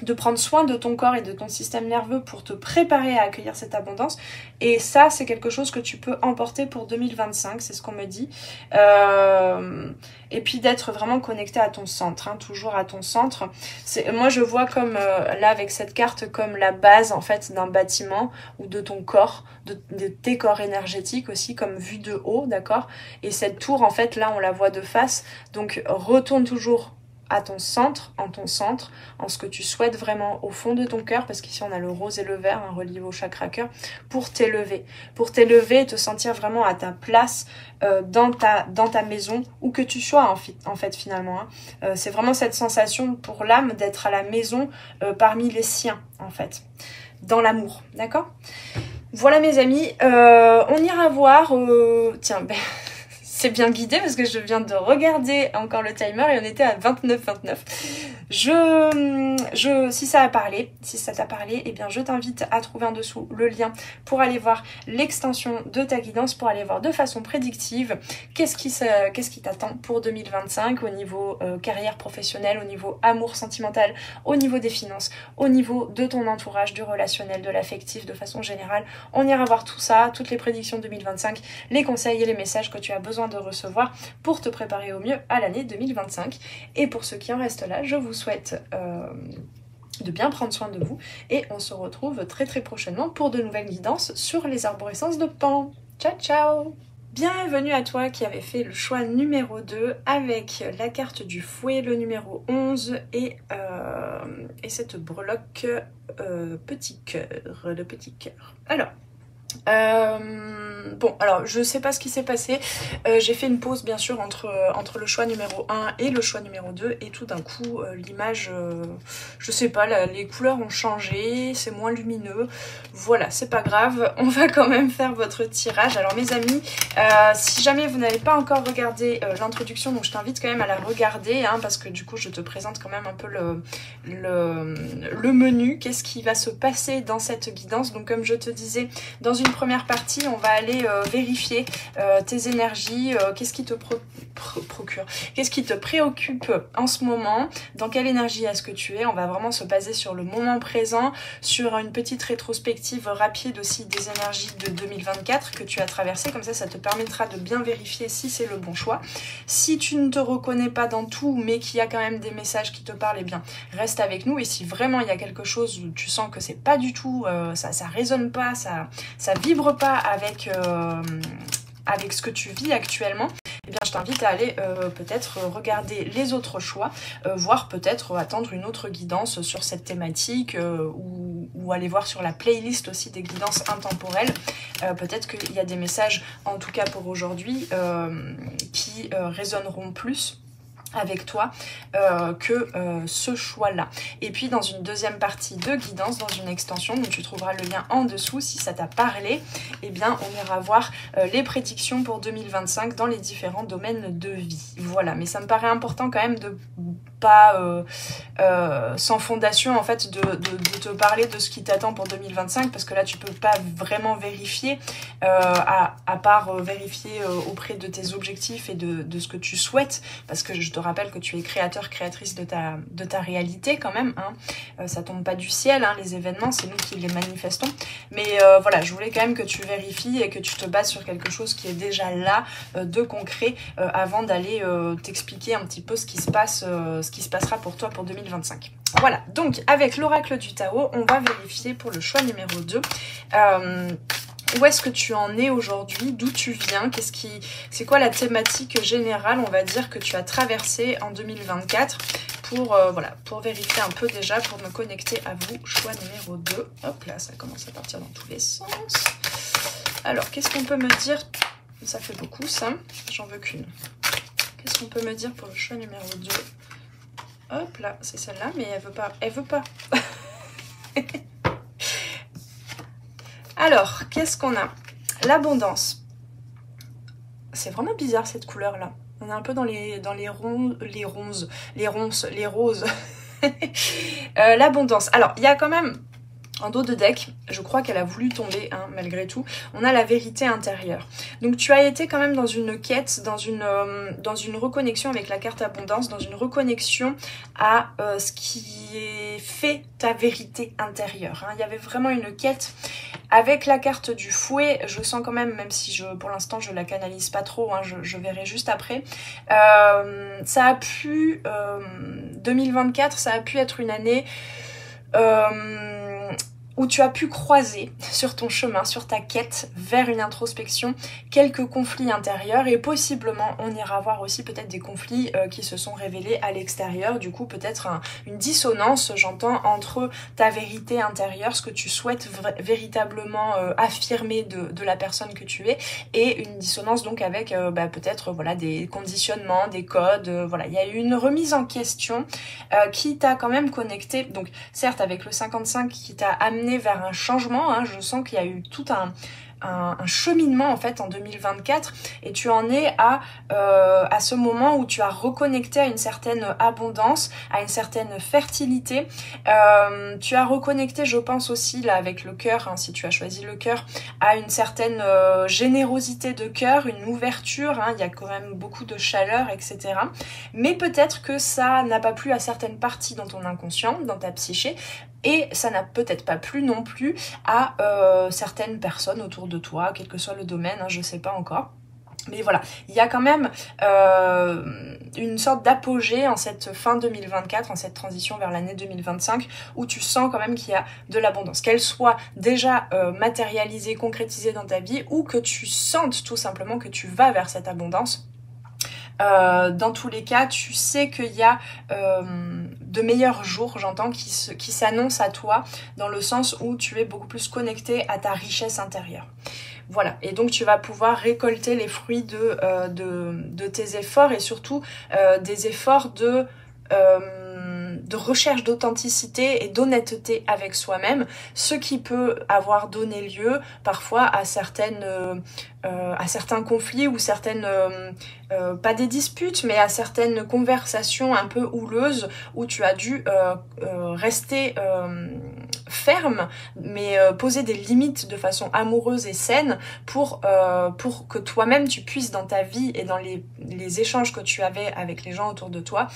S1: de prendre soin de ton corps et de ton système nerveux pour te préparer à accueillir cette abondance. Et ça, c'est quelque chose que tu peux emporter pour 2025, c'est ce qu'on me dit. Et puis d'être vraiment connecté à ton centre, hein, toujours à ton centre. Moi, je vois comme, là, avec cette carte, comme la base, en fait, d'un bâtiment ou de ton corps, de tes corps énergétiques aussi, comme vue de haut, d'accord? Et cette tour, en fait, là, on la voit de face. Donc, retourne toujours à ton centre, en ce que tu souhaites vraiment au fond de ton cœur, parce qu'ici on a le rose et le vert, hein, relié au chakra cœur, pour t'élever et te sentir vraiment à ta place dans ta maison, où que tu sois en fait finalement. Hein. C'est vraiment cette sensation pour l'âme d'être à la maison parmi les siens en fait, dans l'amour, d'accord? Voilà mes amis, on ira voir, tiens, ben... C'est bien guidé parce que je viens de regarder encore le timer et on était à 29-29. Si ça t'a parlé, eh bien je t'invite à trouver en dessous le lien pour aller voir l'extension de ta guidance, pour aller voir de façon prédictive qu'est-ce qui t'attend pour 2025 au niveau carrière professionnelle, au niveau amour sentimental, au niveau des finances, au niveau de ton entourage, du relationnel, de l'affectif de façon générale. On ira voir tout ça, toutes les prédictions 2025, les conseils et les messages que tu as besoin de recevoir pour te préparer au mieux à l'année 2025. Et pour ceux qui en restent là, je vous souhaite de bien prendre soin de vous et on se retrouve très très prochainement pour de nouvelles guidances sur les arborescences de Pan. Ciao ciao! Bienvenue à toi qui avait fait le choix numéro 2 avec la carte du fouet, le numéro 11 et cette breloque petit cœur, le petit cœur. Alors, Bon, alors je sais pas ce qui s'est passé, j'ai fait une pause bien sûr entre le choix numéro 1 et le choix numéro 2 et tout d'un coup l'image, je sais pas, les couleurs ont changé, c'est moins lumineux, voilà, c'est pas grave, on va quand même faire votre tirage. Alors mes amis, si jamais vous n'avez pas encore regardé l'introduction, donc je t'invite quand même à la regarder, hein, parce que du coup je te présente quand même un peu le menu, qu'est-ce qui va se passer dans cette guidance. Donc comme je te disais, dans une première partie, on va aller vérifier tes énergies, qu'est-ce qui te procure, qu'est-ce qui te préoccupe en ce moment, dans quelle énergie est-ce que tu es. On va vraiment se baser sur le moment présent, sur une petite rétrospective rapide aussi des énergies de 2024 que tu as traversées. Comme ça te permettra de bien vérifier si c'est le bon choix. Si tu ne te reconnais pas dans tout, mais qu'il y a quand même des messages qui te parlent, eh bien reste avec nous. Et si vraiment il y a quelque chose où tu sens que c'est pas du tout, ça résonne pas, ça vibre pas avec ce que tu vis actuellement, eh bien je t'invite à aller peut-être regarder les autres choix, voire peut-être attendre une autre guidance sur cette thématique, ou aller voir sur la playlist aussi des guidances intemporelles. Peut-être qu'il y a des messages, en tout cas pour aujourd'hui, qui résonneront plus avec toi que ce choix-là. Et puis dans une deuxième partie de guidance, dans une extension, donc tu trouveras le lien en dessous, si ça t'a parlé, eh bien on ira voir les prédictions pour 2025 dans les différents domaines de vie. Voilà, mais ça me paraît important quand même de pas sans fondation en fait de te parler de ce qui t'attend pour 2025, parce que là tu peux pas vraiment vérifier à part vérifier auprès de tes objectifs et de ce que tu souhaites, parce que je te rappelle que tu es créateur, créatrice de ta réalité quand même, hein. Ça tombe pas du ciel, hein, les événements, c'est nous qui les manifestons, mais voilà, je voulais quand même que tu vérifies et que tu te bases sur quelque chose qui est déjà là, de concret, avant d'aller t'expliquer un petit peu ce qui se passera pour toi pour 2025. Voilà, donc avec l'oracle du Tao, on va vérifier pour le choix numéro 2. Où est-ce que tu en es aujourd'hui? D'où tu viens? C'est quoi la thématique générale, on va dire, que tu as traversée en 2024 pour vérifier un peu déjà, pour me connecter à vous. Choix numéro 2. Hop là, ça commence à partir dans tous les sens. Alors, qu'est-ce qu'on peut me dire? Ça fait beaucoup, ça. J'en veux qu'une. Qu'est-ce qu'on peut me dire pour le choix numéro 2? Hop là, c'est celle-là, mais elle veut pas. Elle veut pas. Alors, qu'est-ce qu'on a? L'abondance. C'est vraiment bizarre cette couleur-là. On est un peu dans les ronces. L'abondance. Alors, il y a quand même, en dos de deck, je crois qu'elle a voulu tomber, hein, malgré tout, on a la vérité intérieure. Donc tu as été quand même dans une quête, dans une reconnexion avec la carte abondance, dans une reconnexion à ce qui est fait ta vérité intérieure, hein. Il y avait vraiment une quête. Avec la carte du fouet, je sens quand même si pour l'instant je la canalise pas trop, hein, je verrai juste après, ça a pu, 2024, ça a pu être une année où tu as pu croiser sur ton chemin, sur ta quête vers une introspection, quelques conflits intérieurs, et possiblement on ira voir aussi peut-être des conflits qui se sont révélés à l'extérieur, du coup peut-être une dissonance, j'entends, entre ta vérité intérieure, ce que tu souhaites véritablement affirmer de la personne que tu es, et une dissonance donc avec peut-être voilà, des conditionnements, des codes, voilà, il y a eu une remise en question qui t'a quand même connecté, donc certes avec le 55 qui t'a amené vers un changement, hein, je sens qu'il y a eu tout un cheminement en fait en 2024, et tu en es à ce moment où tu as reconnecté à une certaine abondance, à une certaine fertilité, tu as reconnecté, je pense aussi là avec le cœur, hein, si tu as choisi le cœur, à une certaine générosité de cœur, une ouverture, hein, il y a quand même beaucoup de chaleur, etc. Mais peut-être que ça n'a pas plu à certaines parties dans ton inconscient, dans ta psyché, et ça n'a peut-être pas plu non plus à certaines personnes autour de toi, quel que soit le domaine, hein, je sais pas encore. Mais voilà, il y a quand même une sorte d'apogée en cette fin 2024, en cette transition vers l'année 2025, où tu sens quand même qu'il y a de l'abondance, qu'elle soit déjà matérialisée, concrétisée dans ta vie, ou que tu sentes tout simplement que tu vas vers cette abondance. dans tous les cas, tu sais qu'il y a de meilleurs jours, j'entends, qui s'annoncent à toi, dans le sens où tu es beaucoup plus connecté à ta richesse intérieure. Voilà, et donc tu vas pouvoir récolter les fruits de tes efforts et surtout des efforts de recherche d'authenticité et d'honnêteté avec soi-même, ce qui peut avoir donné lieu parfois à certains conflits ou certaines, pas des disputes, mais à certaines conversations un peu houleuses où tu as dû rester ferme, mais poser des limites de façon amoureuse et saine pour que toi-même tu puisses dans ta vie et dans les échanges que tu avais avec les gens autour de toi,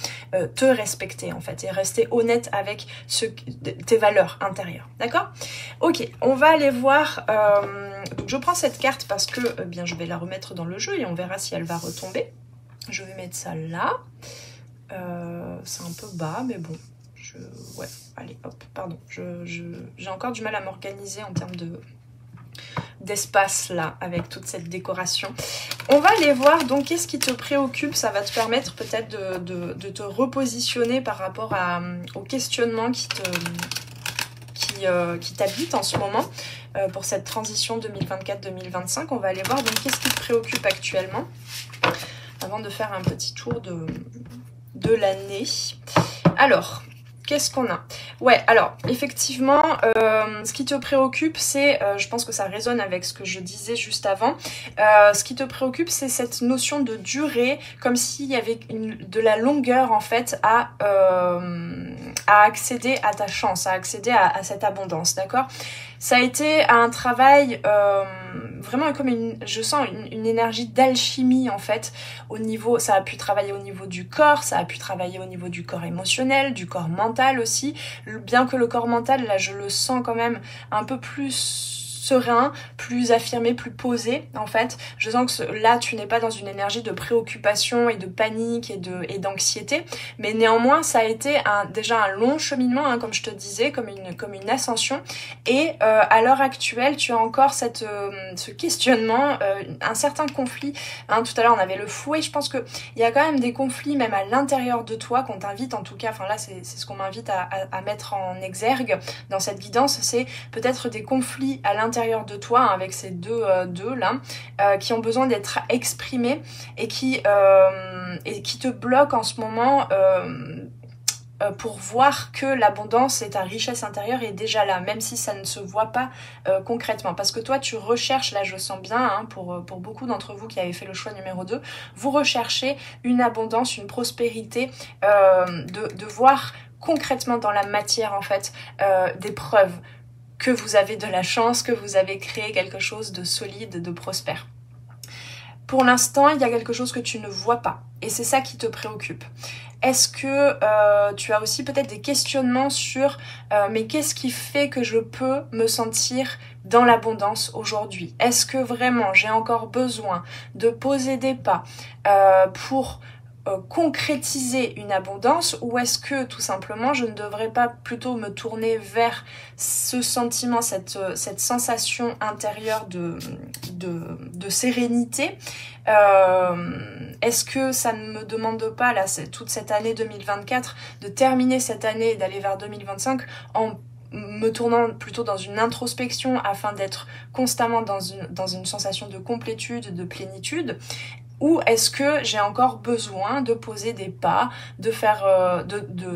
S1: te respecter en fait et rester honnête avec tes valeurs intérieures, d'accord? Ok, on va aller voir, donc je prends cette carte parce que bien je vais la remettre dans le jeu et on verra si elle va retomber. Je vais mettre ça là, c'est un peu bas mais bon. Ouais, allez, hop, pardon. J'ai encore du mal à m'organiser en termes d'espace là, avec toute cette décoration. On va aller voir, donc, qu'est-ce qui te préoccupe. Ça va te permettre peut-être de te repositionner par rapport au questionnement qui t'habite en ce moment pour cette transition 2024-2025. On va aller voir, donc, qu'est-ce qui te préoccupe actuellement avant de faire un petit tour de l'année. Alors... qu'est-ce qu'on a? Ouais, alors, effectivement, ce qui te préoccupe, c'est, je pense que ça résonne avec ce que je disais juste avant, ce qui te préoccupe, c'est cette notion de durée, comme s'il y avait de la longueur, en fait, à accéder à ta chance, à accéder à cette abondance, d'accord? Ça a été un travail vraiment comme je sens une énergie d'alchimie en fait au niveau, ça a pu travailler au niveau du corps, ça a pu travailler au niveau du corps émotionnel, du corps mental aussi, bien que le corps mental là je le sens quand même un peu plus serein, plus affirmé, plus posé en fait. Je sens que là tu n'es pas dans une énergie de préoccupation et de panique et d'anxiété, mais néanmoins ça a été déjà un long cheminement hein, comme je te disais, comme une ascension et à l'heure actuelle tu as encore ce questionnement, un certain conflit hein, tout à l'heure on avait le fouet, je pense que il y a quand même des conflits même à l'intérieur de toi qu'on t'invite en tout cas, enfin là c'est ce qu'on m'invite à mettre en exergue dans cette guidance, c'est peut-être des conflits à l'intérieur de toi hein, avec ces deux là qui ont besoin d'être exprimés et qui te bloquent en ce moment pour voir que l'abondance et ta richesse intérieure est déjà là, même si ça ne se voit pas concrètement. Parce que toi, tu recherches, là je sens bien, hein, pour beaucoup d'entre vous qui avez fait le choix numéro 2, vous recherchez une abondance, une prospérité, de voir concrètement dans la matière en fait des preuves que vous avez de la chance, que vous avez créé quelque chose de solide, de prospère. Pour l'instant, il y a quelque chose que tu ne vois pas. Et c'est ça qui te préoccupe. Est-ce que tu as aussi peut-être des questionnements sur mais qu'est-ce qui fait que je peux me sentir dans l'abondance aujourd'hui? Est-ce que vraiment j'ai encore besoin de poser des pas pour concrétiser une abondance, ou est-ce que tout simplement je ne devrais pas plutôt me tourner vers ce sentiment, cette sensation intérieure de sérénité? Est-ce que ça ne me demande pas là toute cette année 2024 de terminer cette année et d'aller vers 2025 en me tournant plutôt dans une introspection afin d'être constamment dans une sensation de complétude, de plénitude? Ou est-ce que j'ai encore besoin de poser des pas, de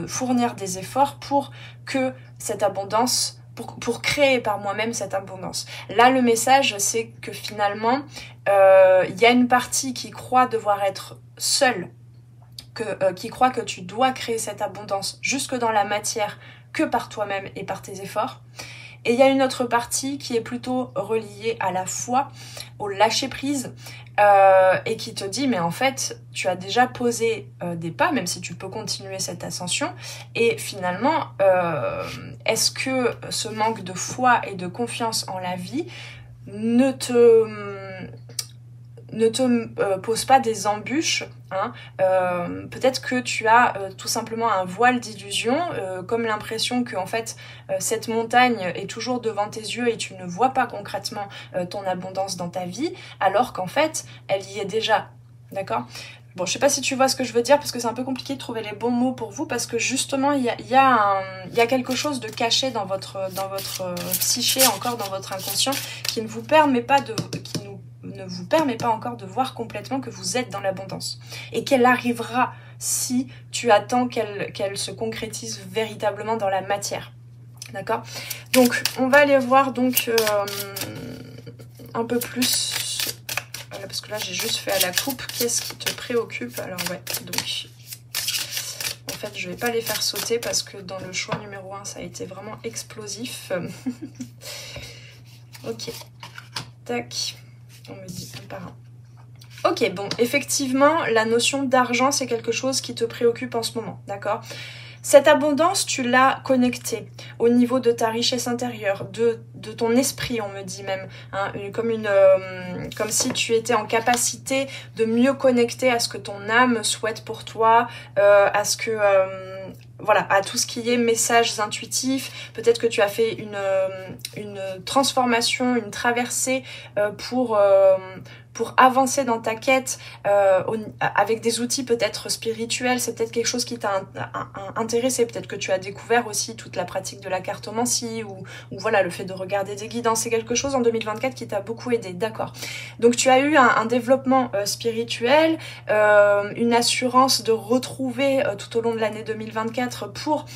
S1: fournir des efforts pour que cette abondance, pour créer par moi-même cette abondance? Là, le message, c'est que finalement, il y a une partie qui croit devoir être seule, qui croit que tu dois créer cette abondance jusque dans la matière que par toi-même et par tes efforts. Et il y a une autre partie qui est plutôt reliée à la foi, au lâcher-prise, et qui te dit, mais en fait, tu as déjà posé des pas, même si tu peux continuer cette ascension, et finalement, est-ce que ce manque de foi et de confiance en la vie ne te pose pas des embûches, hein. Peut-être que tu as tout simplement un voile d'illusion, comme l'impression que en fait cette montagne est toujours devant tes yeux et tu ne vois pas concrètement ton abondance dans ta vie, alors qu'en fait elle y est déjà, d'accord? Bon, je sais pas si tu vois ce que je veux dire, parce que c'est un peu compliqué de trouver les bons mots pour vous, parce que justement, il y a quelque chose de caché dans votre psyché, encore dans votre inconscient, qui ne vous permet pas ne vous permet pas encore de voir complètement que vous êtes dans l'abondance. Et qu'elle arrivera si tu attends qu'elle se concrétise véritablement dans la matière. D'accord? Donc, on va aller voir donc un peu plus... Voilà, parce que là, j'ai juste fait à la coupe. Qu'est-ce qui te préoccupe? Alors, ouais, donc... En fait, je vais pas les faire sauter parce que dans le choix numéro 1, ça a été vraiment explosif. Ok. Tac. On me dit un par un. Ok, bon, effectivement, la notion d'argent, c'est quelque chose qui te préoccupe en ce moment, d'accord? Cette abondance, tu l'as connectée au niveau de ta richesse intérieure, de ton esprit, on me dit même, hein, comme si tu étais en capacité de mieux connecter à ce que ton âme souhaite pour toi, à ce que... voilà, à tout ce qui est messages intuitifs. Peut-être que tu as fait une transformation, une traversée pour avancer dans ta quête avec des outils peut-être spirituels. C'est peut-être quelque chose qui t'a intéressé. Peut-être que tu as découvert aussi toute la pratique de la cartomancie ou voilà, le fait de regarder des guidances. C'est quelque chose en 2024 qui t'a beaucoup aidé, d'accord. Donc tu as eu un développement spirituel, une assurance de retrouver tout au long de l'année 2024 pour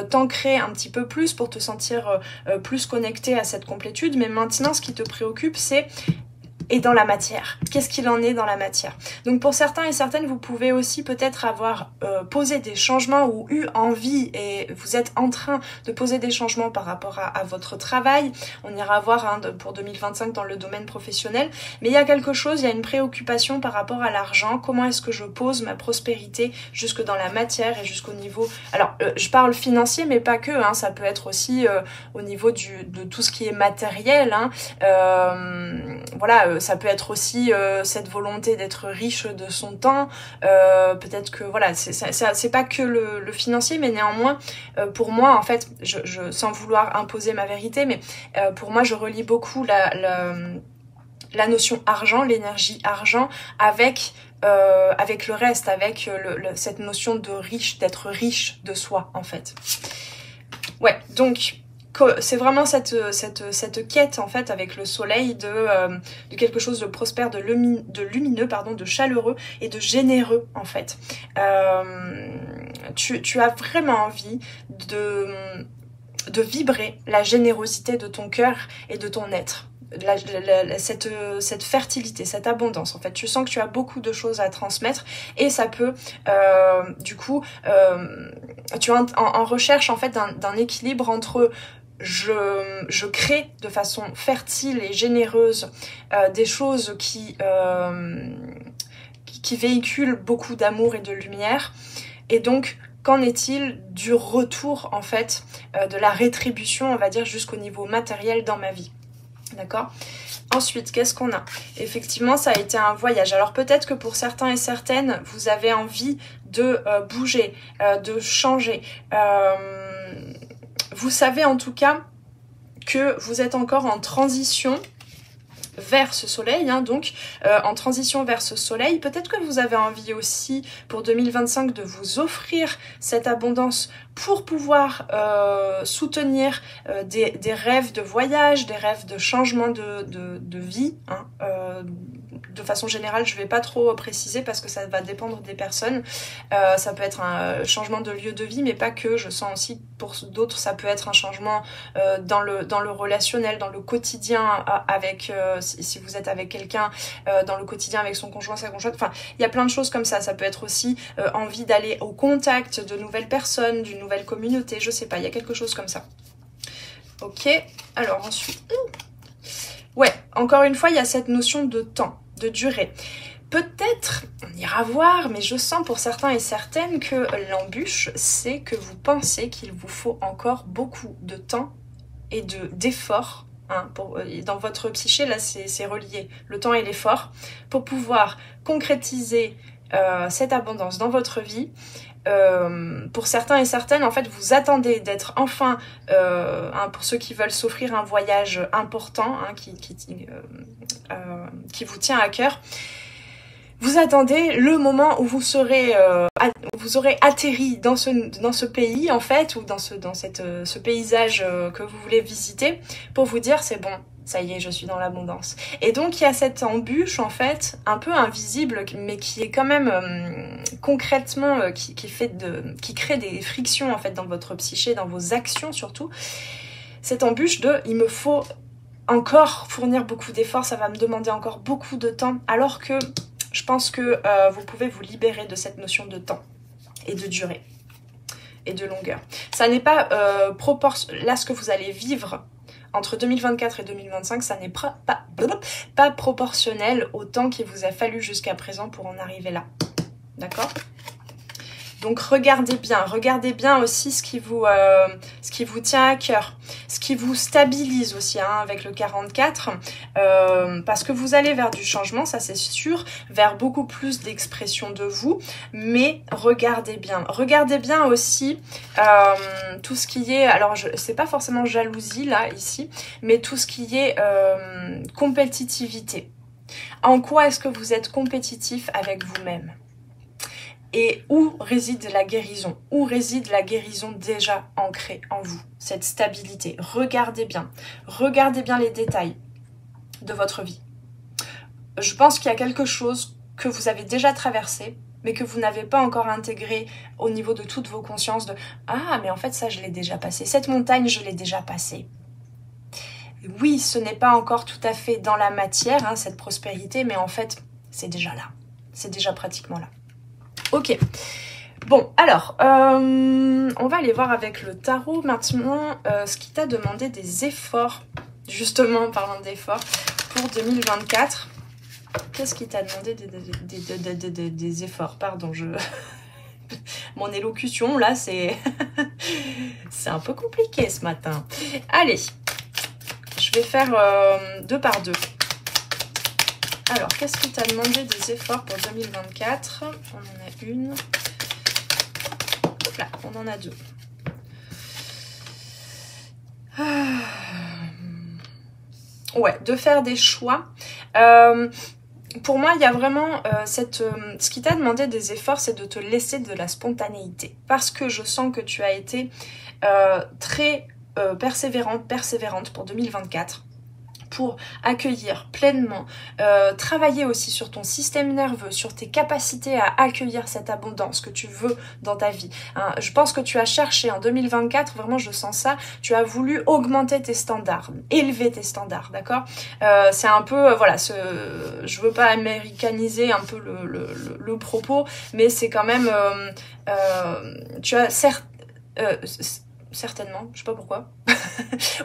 S1: t'ancrer un petit peu plus, pour te sentir plus connecté à cette complétude. Mais maintenant, ce qui te préoccupe, c'est et dans la matière. Qu'est-ce qu'il en est dans la matière? Donc pour certains et certaines, vous pouvez aussi peut-être avoir posé des changements ou eu envie et vous êtes en train de poser des changements par rapport à votre travail. On ira voir hein, pour 2025 dans le domaine professionnel. Mais il y a quelque chose, il y a une préoccupation par rapport à l'argent. Comment est-ce que je pose ma prospérité jusque dans la matière et jusqu'au niveau... Alors, je parle financier, mais pas que. Hein, ça peut être aussi au niveau de tout ce qui est matériel. Hein, voilà, ça peut être aussi cette volonté d'être riche de son temps. Peut-être que voilà, c'est pas que le financier, mais néanmoins, pour moi, en fait, sans vouloir imposer ma vérité, mais pour moi, je relie beaucoup la notion argent, l'énergie argent, avec le reste, avec cette notion de riche, d'être riche de soi, en fait. Ouais, donc... c'est vraiment cette quête en fait avec le soleil de quelque chose de prospère, de lumineux, pardon, de chaleureux et de généreux en fait. Tu as vraiment envie de vibrer la générosité de ton cœur et de ton être. Cette fertilité, cette abondance en fait, tu sens que tu as beaucoup de choses à transmettre et ça peut du coup tu es en recherche en fait d'un équilibre entre je crée de façon fertile et généreuse des choses qui véhiculent beaucoup d'amour et de lumière. Et donc, qu'en est-il du retour, en fait, de la rétribution, on va dire, jusqu'au niveau matériel dans ma vie? D'accord ? Ensuite, qu'est-ce qu'on a? Effectivement, ça a été un voyage. Alors peut-être que pour certains et certaines, vous avez envie de bouger, de changer. Vous savez en tout cas que vous êtes encore en transition vers ce soleil, hein, donc en transition vers ce soleil. Peut-être que vous avez envie aussi pour 2025 de vous offrir cette abondance pour pouvoir soutenir des rêves de voyage, des rêves de changement de vie. Hein, de façon générale, je ne vais pas trop préciser parce que ça va dépendre des personnes. Ça peut être un changement de lieu de vie, mais pas que. Je sens aussi pour d'autres, ça peut être un changement dans le relationnel, dans le quotidien avec, si vous êtes avec quelqu'un, dans le quotidien avec son conjoint, sa conjointe. Enfin, il y a plein de choses comme ça. Ça peut être aussi envie d'aller au contact de nouvelles personnes, d'une nouvelle communauté. Je sais pas, il y a quelque chose comme ça. Ok, alors ensuite... Ouais, encore une fois, il y a cette notion de temps, de durée. Peut-être, on ira voir, mais je sens pour certains et certaines que l'embûche, c'est que vous pensez qu'il vous faut encore beaucoup de temps et d'efforts. Hein, dans votre psyché, là, c'est relié, le temps et l'effort, pour pouvoir concrétiser cette abondance dans votre vie. Pour certains et certaines, en fait, vous attendez d'être enfin, hein, pour ceux qui veulent s'offrir un voyage important, hein, qui vous tient à cœur. Vous attendez le moment où vous serez, vous aurez atterri dans ce pays en fait, ou dans ce paysage que vous voulez visiter, pour vous dire c'est bon, ça y est, je suis dans l'abondance. Et donc il y a cette embûche en fait, un peu invisible, mais qui est quand même concrètement, qui crée des frictions en fait dans votre psyché, dans vos actions surtout. Cette embûche de il me faut encore fournir beaucoup d'efforts, ça va me demander encore beaucoup de temps, alors que je pense que vous pouvez vous libérer de cette notion de temps et de durée et de longueur. Ça n'est pas là ce que vous allez vivre entre 2024 et 2025, ça n'est pas proportionnel au temps qu'il vous a fallu jusqu'à présent pour en arriver là. D'accord ? Donc regardez bien aussi ce qui vous tient à cœur, ce qui vous stabilise aussi hein, avec le 44, parce que vous allez vers du changement, ça c'est sûr, vers beaucoup plus d'expression de vous, mais regardez bien aussi tout ce qui est, alors c'est pas forcément jalousie là ici, mais tout ce qui est compétitivité. En quoi est-ce que vous êtes compétitif avec vous-même ? Et où réside la guérison? Où réside la guérison déjà ancrée en vous? Cette stabilité. Regardez bien les détails de votre vie. Je pense qu'il y a quelque chose que vous avez déjà traversé, mais que vous n'avez pas encore intégré au niveau de toutes vos consciences de « Ah, mais en fait, ça, je l'ai déjà passé. Cette montagne, je l'ai déjà passée. » Oui, ce n'est pas encore tout à fait dans la matière, hein, cette prospérité, mais en fait, c'est déjà là. C'est déjà pratiquement là. Ok, bon alors, on va aller voir avec le tarot maintenant ce qui t'a demandé des efforts, justement en parlant d'efforts, pour 2024. Qu'est-ce qui t'a demandé des efforts? Pardon, mon élocution là c'est c'est un peu compliqué ce matin. Allez, je vais faire 2 par 2. Alors, qu'est-ce qui t'a demandé des efforts pour 2024? On en a une. Hop là, on en a 2. Ouais, de faire des choix. Pour moi, il y a vraiment ce qui t'a demandé des efforts, c'est de te laisser de la spontanéité. Parce que je sens que tu as été très persévérante pour 2024. Pour accueillir pleinement, travailler aussi sur ton système nerveux, sur tes capacités à accueillir cette abondance que tu veux dans ta vie. Hein, je pense que tu as cherché en 2024, vraiment je sens ça, tu as voulu augmenter tes standards, élever tes standards, d'accord? C'est un peu, voilà, je veux pas américaniser un peu le propos, mais c'est quand même, tu as certainement, je sais pas pourquoi.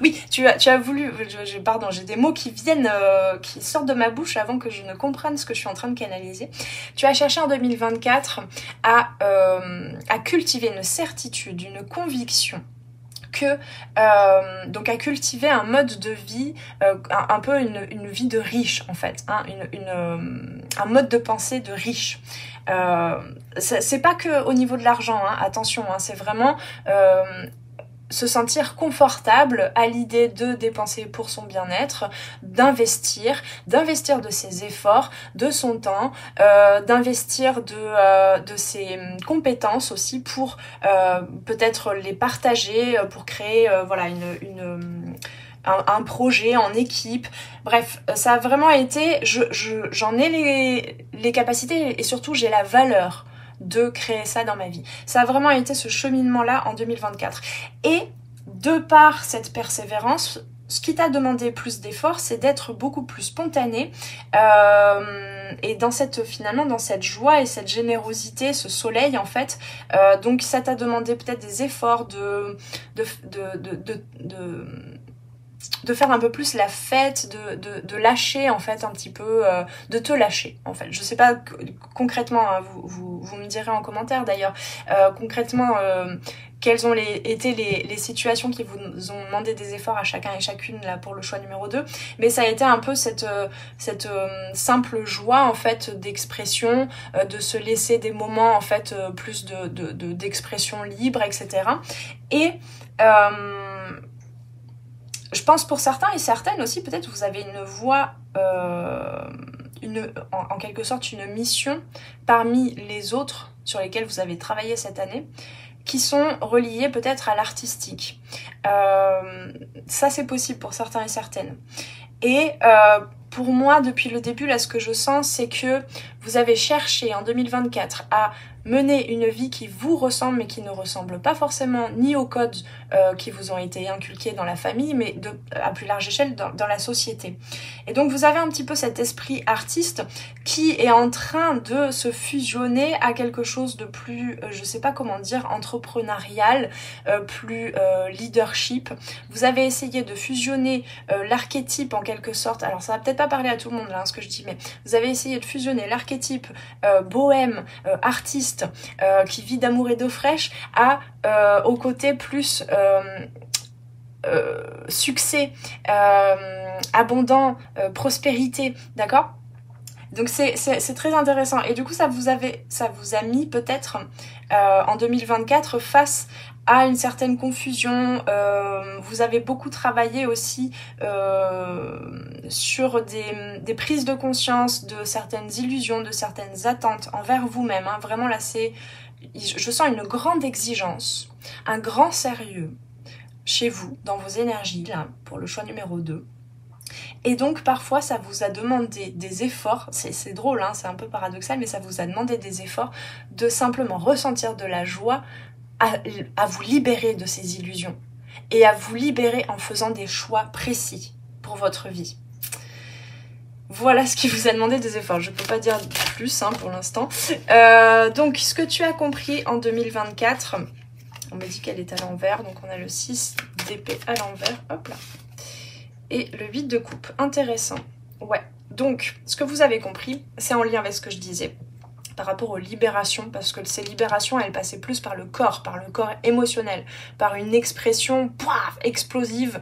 S1: Oui, tu as voulu, pardon, j'ai des mots qui viennent, qui sortent de ma bouche avant que je ne comprenne ce que je suis en train de canaliser. Tu as cherché en 2024 à cultiver une certitude, une conviction que donc à cultiver un mode de vie, un peu une vie de riche en fait, hein, un mode de pensée de riche. C'est pas que au niveau de l'argent, hein, attention, hein, c'est vraiment se sentir confortable à l'idée de dépenser pour son bien-être, d'investir de ses efforts, de son temps, d'investir de ses compétences aussi pour peut-être les partager, pour créer voilà un projet en équipe. Bref, ça a vraiment été, j'en ai les capacités et surtout j'ai la valeur de créer ça dans ma vie. Ça a vraiment été ce cheminement-là en 2024. Et de par cette persévérance, ce qui t'a demandé plus d'efforts, c'est d'être beaucoup plus spontané et finalement dans cette joie et cette générosité, ce soleil en fait. Donc ça t'a demandé peut-être des efforts de faire un peu plus la fête, de lâcher en fait un petit peu, de te lâcher en fait. Je sais pas concrètement, hein, vous me direz en commentaire d'ailleurs, concrètement quelles ont été les situations qui vous ont demandé des efforts à chacun et chacune là pour le choix numéro 2, mais ça a été un peu cette simple joie en fait d'expression, de se laisser des moments en fait plus d'expression libre, etc. Et je pense pour certains et certaines aussi, peut-être vous avez une voix en quelque sorte une mission parmi les autres sur lesquels vous avez travaillé cette année, qui sont reliés peut-être à l'artistique. Ça c'est possible pour certains et certaines. Et pour moi, depuis le début, là, ce que je sens, c'est que vous avez cherché en 2024 à mener une vie qui vous ressemble, mais qui ne ressemble pas forcément ni aux codes qui vous ont été inculqués dans la famille, mais à plus large échelle dans la société. Et donc, vous avez un petit peu cet esprit artiste qui est en train de se fusionner à quelque chose de plus, je sais pas comment dire, entrepreneurial, plus leadership. Vous avez essayé de fusionner l'archétype en quelque sorte, alors ça va peut-être pas parler à tout le monde là, ce que je dis, mais vous avez essayé de fusionner l'archétype bohème, artiste, qui vit d'amour et d'eau fraîche, au côté plus succès, abondant, prospérité, d'accord? Donc c'est très intéressant. Et du coup, ça vous a mis peut-être en 2024 face à une certaine confusion. Vous avez beaucoup travaillé aussi sur des prises de conscience de certaines illusions, de certaines attentes envers vous-même. Hein. Vraiment là, je sens une grande exigence, un grand sérieux chez vous, dans vos énergies, là, pour le choix numéro 2. Et donc parfois ça vous a demandé des efforts, c'est drôle, hein, c'est un peu paradoxal, mais ça vous a demandé des efforts de simplement ressentir de la joie à vous libérer de ces illusions et à vous libérer en faisant des choix précis pour votre vie. Voilà ce qui vous a demandé des efforts, je ne peux pas dire plus hein, pour l'instant. Donc ce que tu as compris en 2024, on me dit qu'elle est à l'envers, donc on a le 6 d'épée à l'envers, hop là. Et le 8 de coupe, intéressant. Ouais, donc ce que vous avez compris, c'est en lien avec ce que je disais par rapport aux libérations, parce que ces libérations, elles passaient plus par le corps émotionnel, par une expression explosive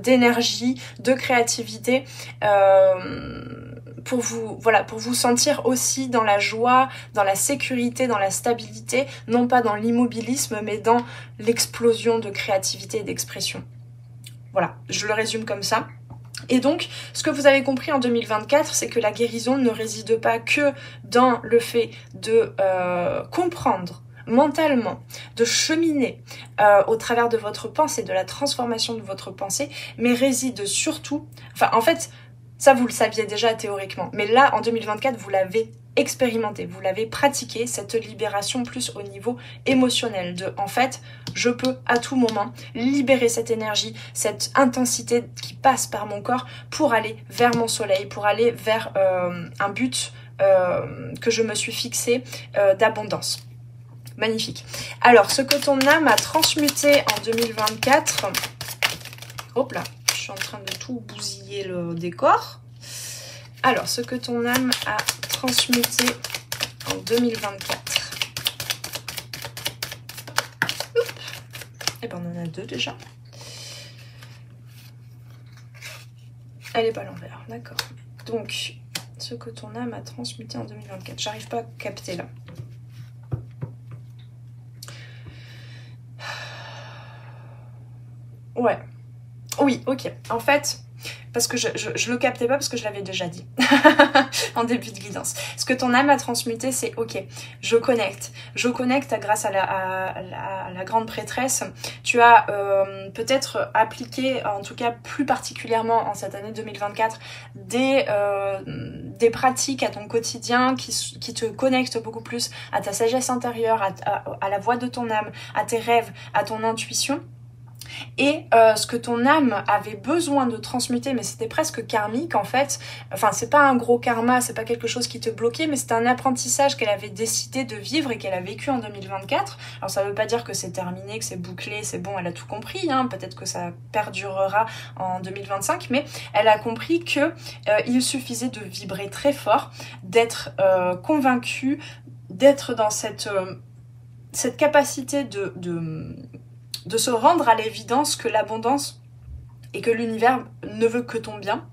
S1: d'énergie, de créativité, pour vous sentir aussi dans la joie, dans la sécurité, dans la stabilité, non pas dans l'immobilisme, mais dans l'explosion de créativité et d'expression. Voilà, je le résume comme ça. Et donc, ce que vous avez compris en 2024, c'est que la guérison ne réside pas que dans le fait de comprendre mentalement, de cheminer au travers de votre pensée, de la transformation de votre pensée, mais réside surtout, enfin en fait, ça vous le saviez déjà théoriquement, mais là en 2024 vous l'avez expérimenté, vous l'avez pratiqué, cette libération plus au niveau émotionnel de en fait je peux à tout moment libérer cette énergie, cette intensité qui passe par mon corps pour aller vers mon soleil, pour aller vers un but que je me suis fixé d'abondance. Magnifique. Alors ce que ton âme a transmuté en 2024, hop là, je suis en train de tout bousiller le décor. Alors ce que ton âme a transmuté en 2024. Et ben on en a 2 déjà. Elle est pas à l'envers, d'accord. Donc, ce que ton âme a transmuté en 2024. J'arrive pas à capter là. Ouais. Oui, ok. En fait, parce que je le captais pas parce que je l'avais déjà dit en début de guidance. Ce que ton âme a transmuté, c'est ok, je connecte grâce à la grande prêtresse. Tu as peut-être appliqué, en tout cas plus particulièrement en cette année 2024, des pratiques à ton quotidien qui te connectent beaucoup plus à ta sagesse intérieure, à la voix de ton âme, à tes rêves, à ton intuition. Et ce que ton âme avait besoin de transmuter, mais c'était presque karmique en fait, enfin c'est pas un gros karma, c'est pas quelque chose qui te bloquait, mais c'était un apprentissage qu'elle avait décidé de vivre et qu'elle a vécu en 2024. Alors ça veut pas dire que c'est terminé, que c'est bouclé, c'est bon, elle a tout compris, hein. Peut-être que ça perdurera en 2025, mais elle a compris que il suffisait de vibrer très fort, d'être convaincue, d'être dans cette capacité de se rendre à l'évidence que l'abondance et que l'univers ne veut que ton bien.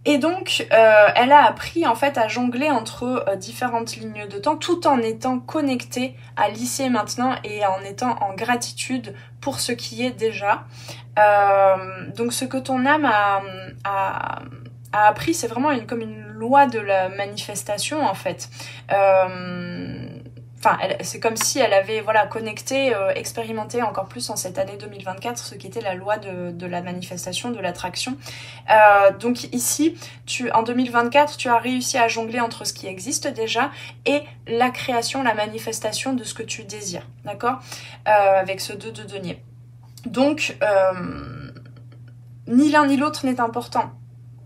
S1: Et donc, elle a appris en fait à jongler entre différentes lignes de temps tout en étant connectée à l'ici et maintenant et en étant en gratitude pour ce qui est déjà. Donc ce que ton âme a appris, c'est vraiment comme une loi de la manifestation en fait. Enfin, c'est comme si elle avait voilà, connecté, expérimenté encore plus en cette année 2024 ce qui était la loi de la manifestation, de l'attraction. Donc ici, en 2024, tu as réussi à jongler entre ce qui existe déjà et la création, la manifestation de ce que tu désires, d'accord, avec ce 2 de denier. Donc, ni l'un ni l'autre n'est important,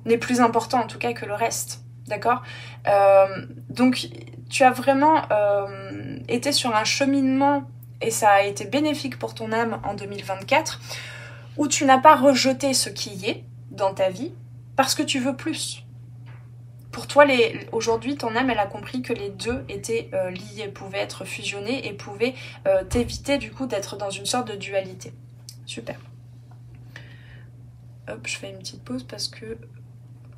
S1: n'est plus important en tout cas que le reste, d'accord. Donc, tu as vraiment été sur un cheminement et ça a été bénéfique pour ton âme en 2024 où tu n'as pas rejeté ce qui y est dans ta vie parce que tu veux plus. Pour toi, aujourd'hui, ton âme, elle a compris que les deux étaient liés, pouvaient être fusionnés et pouvaient t'éviter du coup d'être dans une sorte de dualité. Super. Hop, je fais une petite pause parce que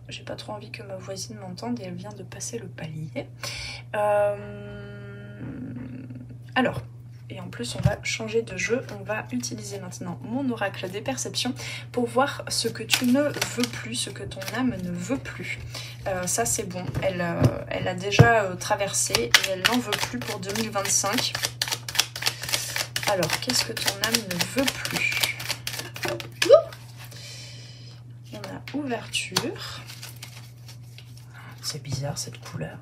S1: j'ai pas trop envie que ma voisine m'entende et elle vient de passer le palier. Alors, et en plus on va changer de jeu, on va utiliser maintenant mon oracle des perceptions pour voir ce que tu ne veux plus, ce que ton âme ne veut plus. Ça c'est bon, elle a déjà traversé et elle n'en veut plus pour 2025. Alors, qu'est-ce que ton âme ne veut plus? On a ouverture. C'est bizarre cette couleur.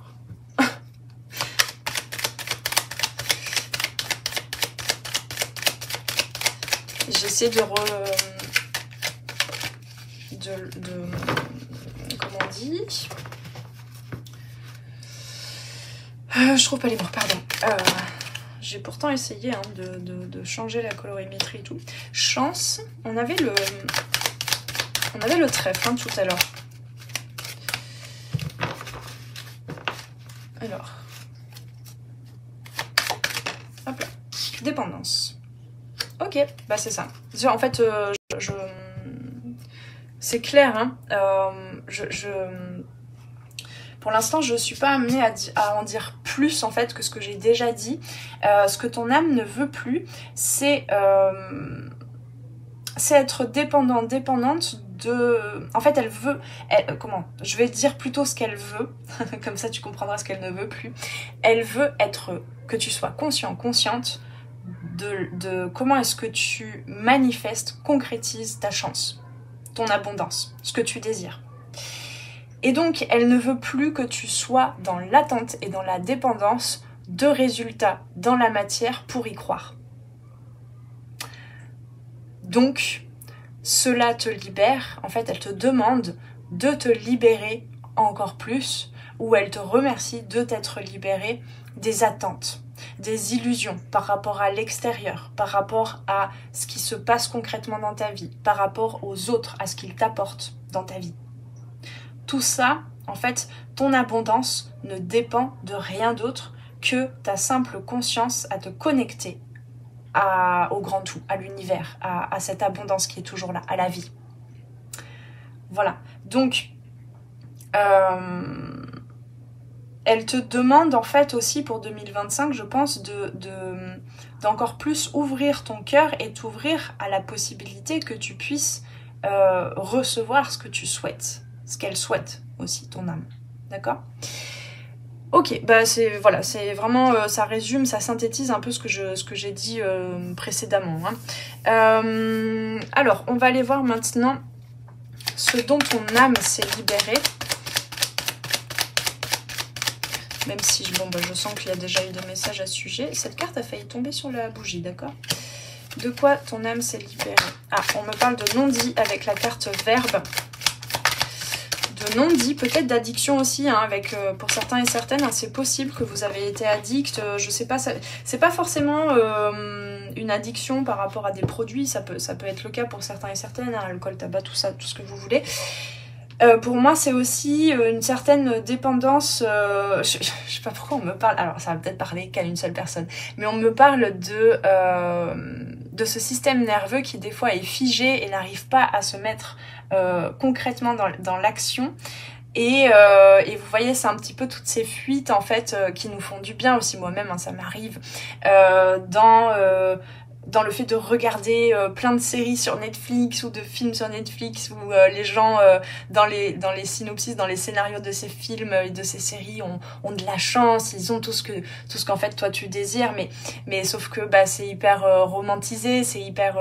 S1: J'essaie comment on dit, je trouve pas les mots, pardon. J'ai pourtant essayé hein, de changer la colorimétrie et tout. Chance, on avait le trèfle hein, tout à l'heure. Alors, hop là, dépendance. Ok, bah c'est ça. En fait, c'est clair. Hein, pour l'instant, je ne suis pas amenée à en dire plus en fait que ce que j'ai déjà dit. Ce que ton âme ne veut plus, c'est être dépendante de... En fait, elle veut... comment? Je vais dire plutôt ce qu'elle veut. Comme ça, tu comprendras ce qu'elle ne veut plus. Elle veut être... Que tu sois conscient, consciente de comment est-ce que tu manifestes, concrétises ta chance, ton abondance, ce que tu désires. Et donc, elle ne veut plus que tu sois dans l'attente et dans la dépendance de résultats dans la matière pour y croire. Donc, cela te libère. En fait, elle te demande de te libérer encore plus, ou elle te remercie de t'être libéré des attentes, des illusions par rapport à l'extérieur, par rapport à ce qui se passe concrètement dans ta vie, par rapport aux autres, à ce qu'ils t'apportent dans ta vie. Tout ça, en fait, ton abondance ne dépend de rien d'autre que ta simple conscience à te connecter au grand tout, à l'univers, à cette abondance qui est toujours là, à la vie. Voilà. Donc, elle te demande en fait aussi pour 2025, je pense, d'encore plus ouvrir ton cœur et t'ouvrir à la possibilité que tu puisses recevoir ce que tu souhaites, ce qu'elle souhaite aussi, ton âme. D'accord ? Ok, bah c'est vraiment, ça résume, ça synthétise un peu ce que j'ai dit précédemment. Hein. Alors, on va aller voir maintenant ce dont ton âme s'est libérée. Même si je sens qu'il y a déjà eu des messages à ce sujet. Cette carte a failli tomber sur la bougie, d'accord? De quoi ton âme s'est libérée? Ah, on me parle de non-dit avec la carte verbe. De non-dit, peut-être d'addiction aussi, hein, avec pour certains et certaines, hein, c'est possible que vous avez été addict, je sais pas, c'est pas forcément une addiction par rapport à des produits, ça peut être le cas pour certains et certaines, hein, alcool, tabac, tout ça, tout ce que vous voulez. Pour moi, c'est aussi une certaine dépendance, je sais pas pourquoi on me parle, alors ça va peut-être parler qu'à une seule personne, mais on me parle de ce système nerveux qui des fois est figé et n'arrive pas à se mettre concrètement dans l'action. Et vous voyez, c'est un petit peu toutes ces fuites en fait qui nous font du bien aussi, moi-même, hein, ça m'arrive, dans dans le fait de regarder plein de séries sur Netflix ou de films sur Netflix où les gens dans les synopsis, dans les scénarios de ces films et de ces séries ont de la chance, ils ont tout ce qu'en fait toi tu désires, mais sauf que bah c'est hyper romantisé, c'est hyper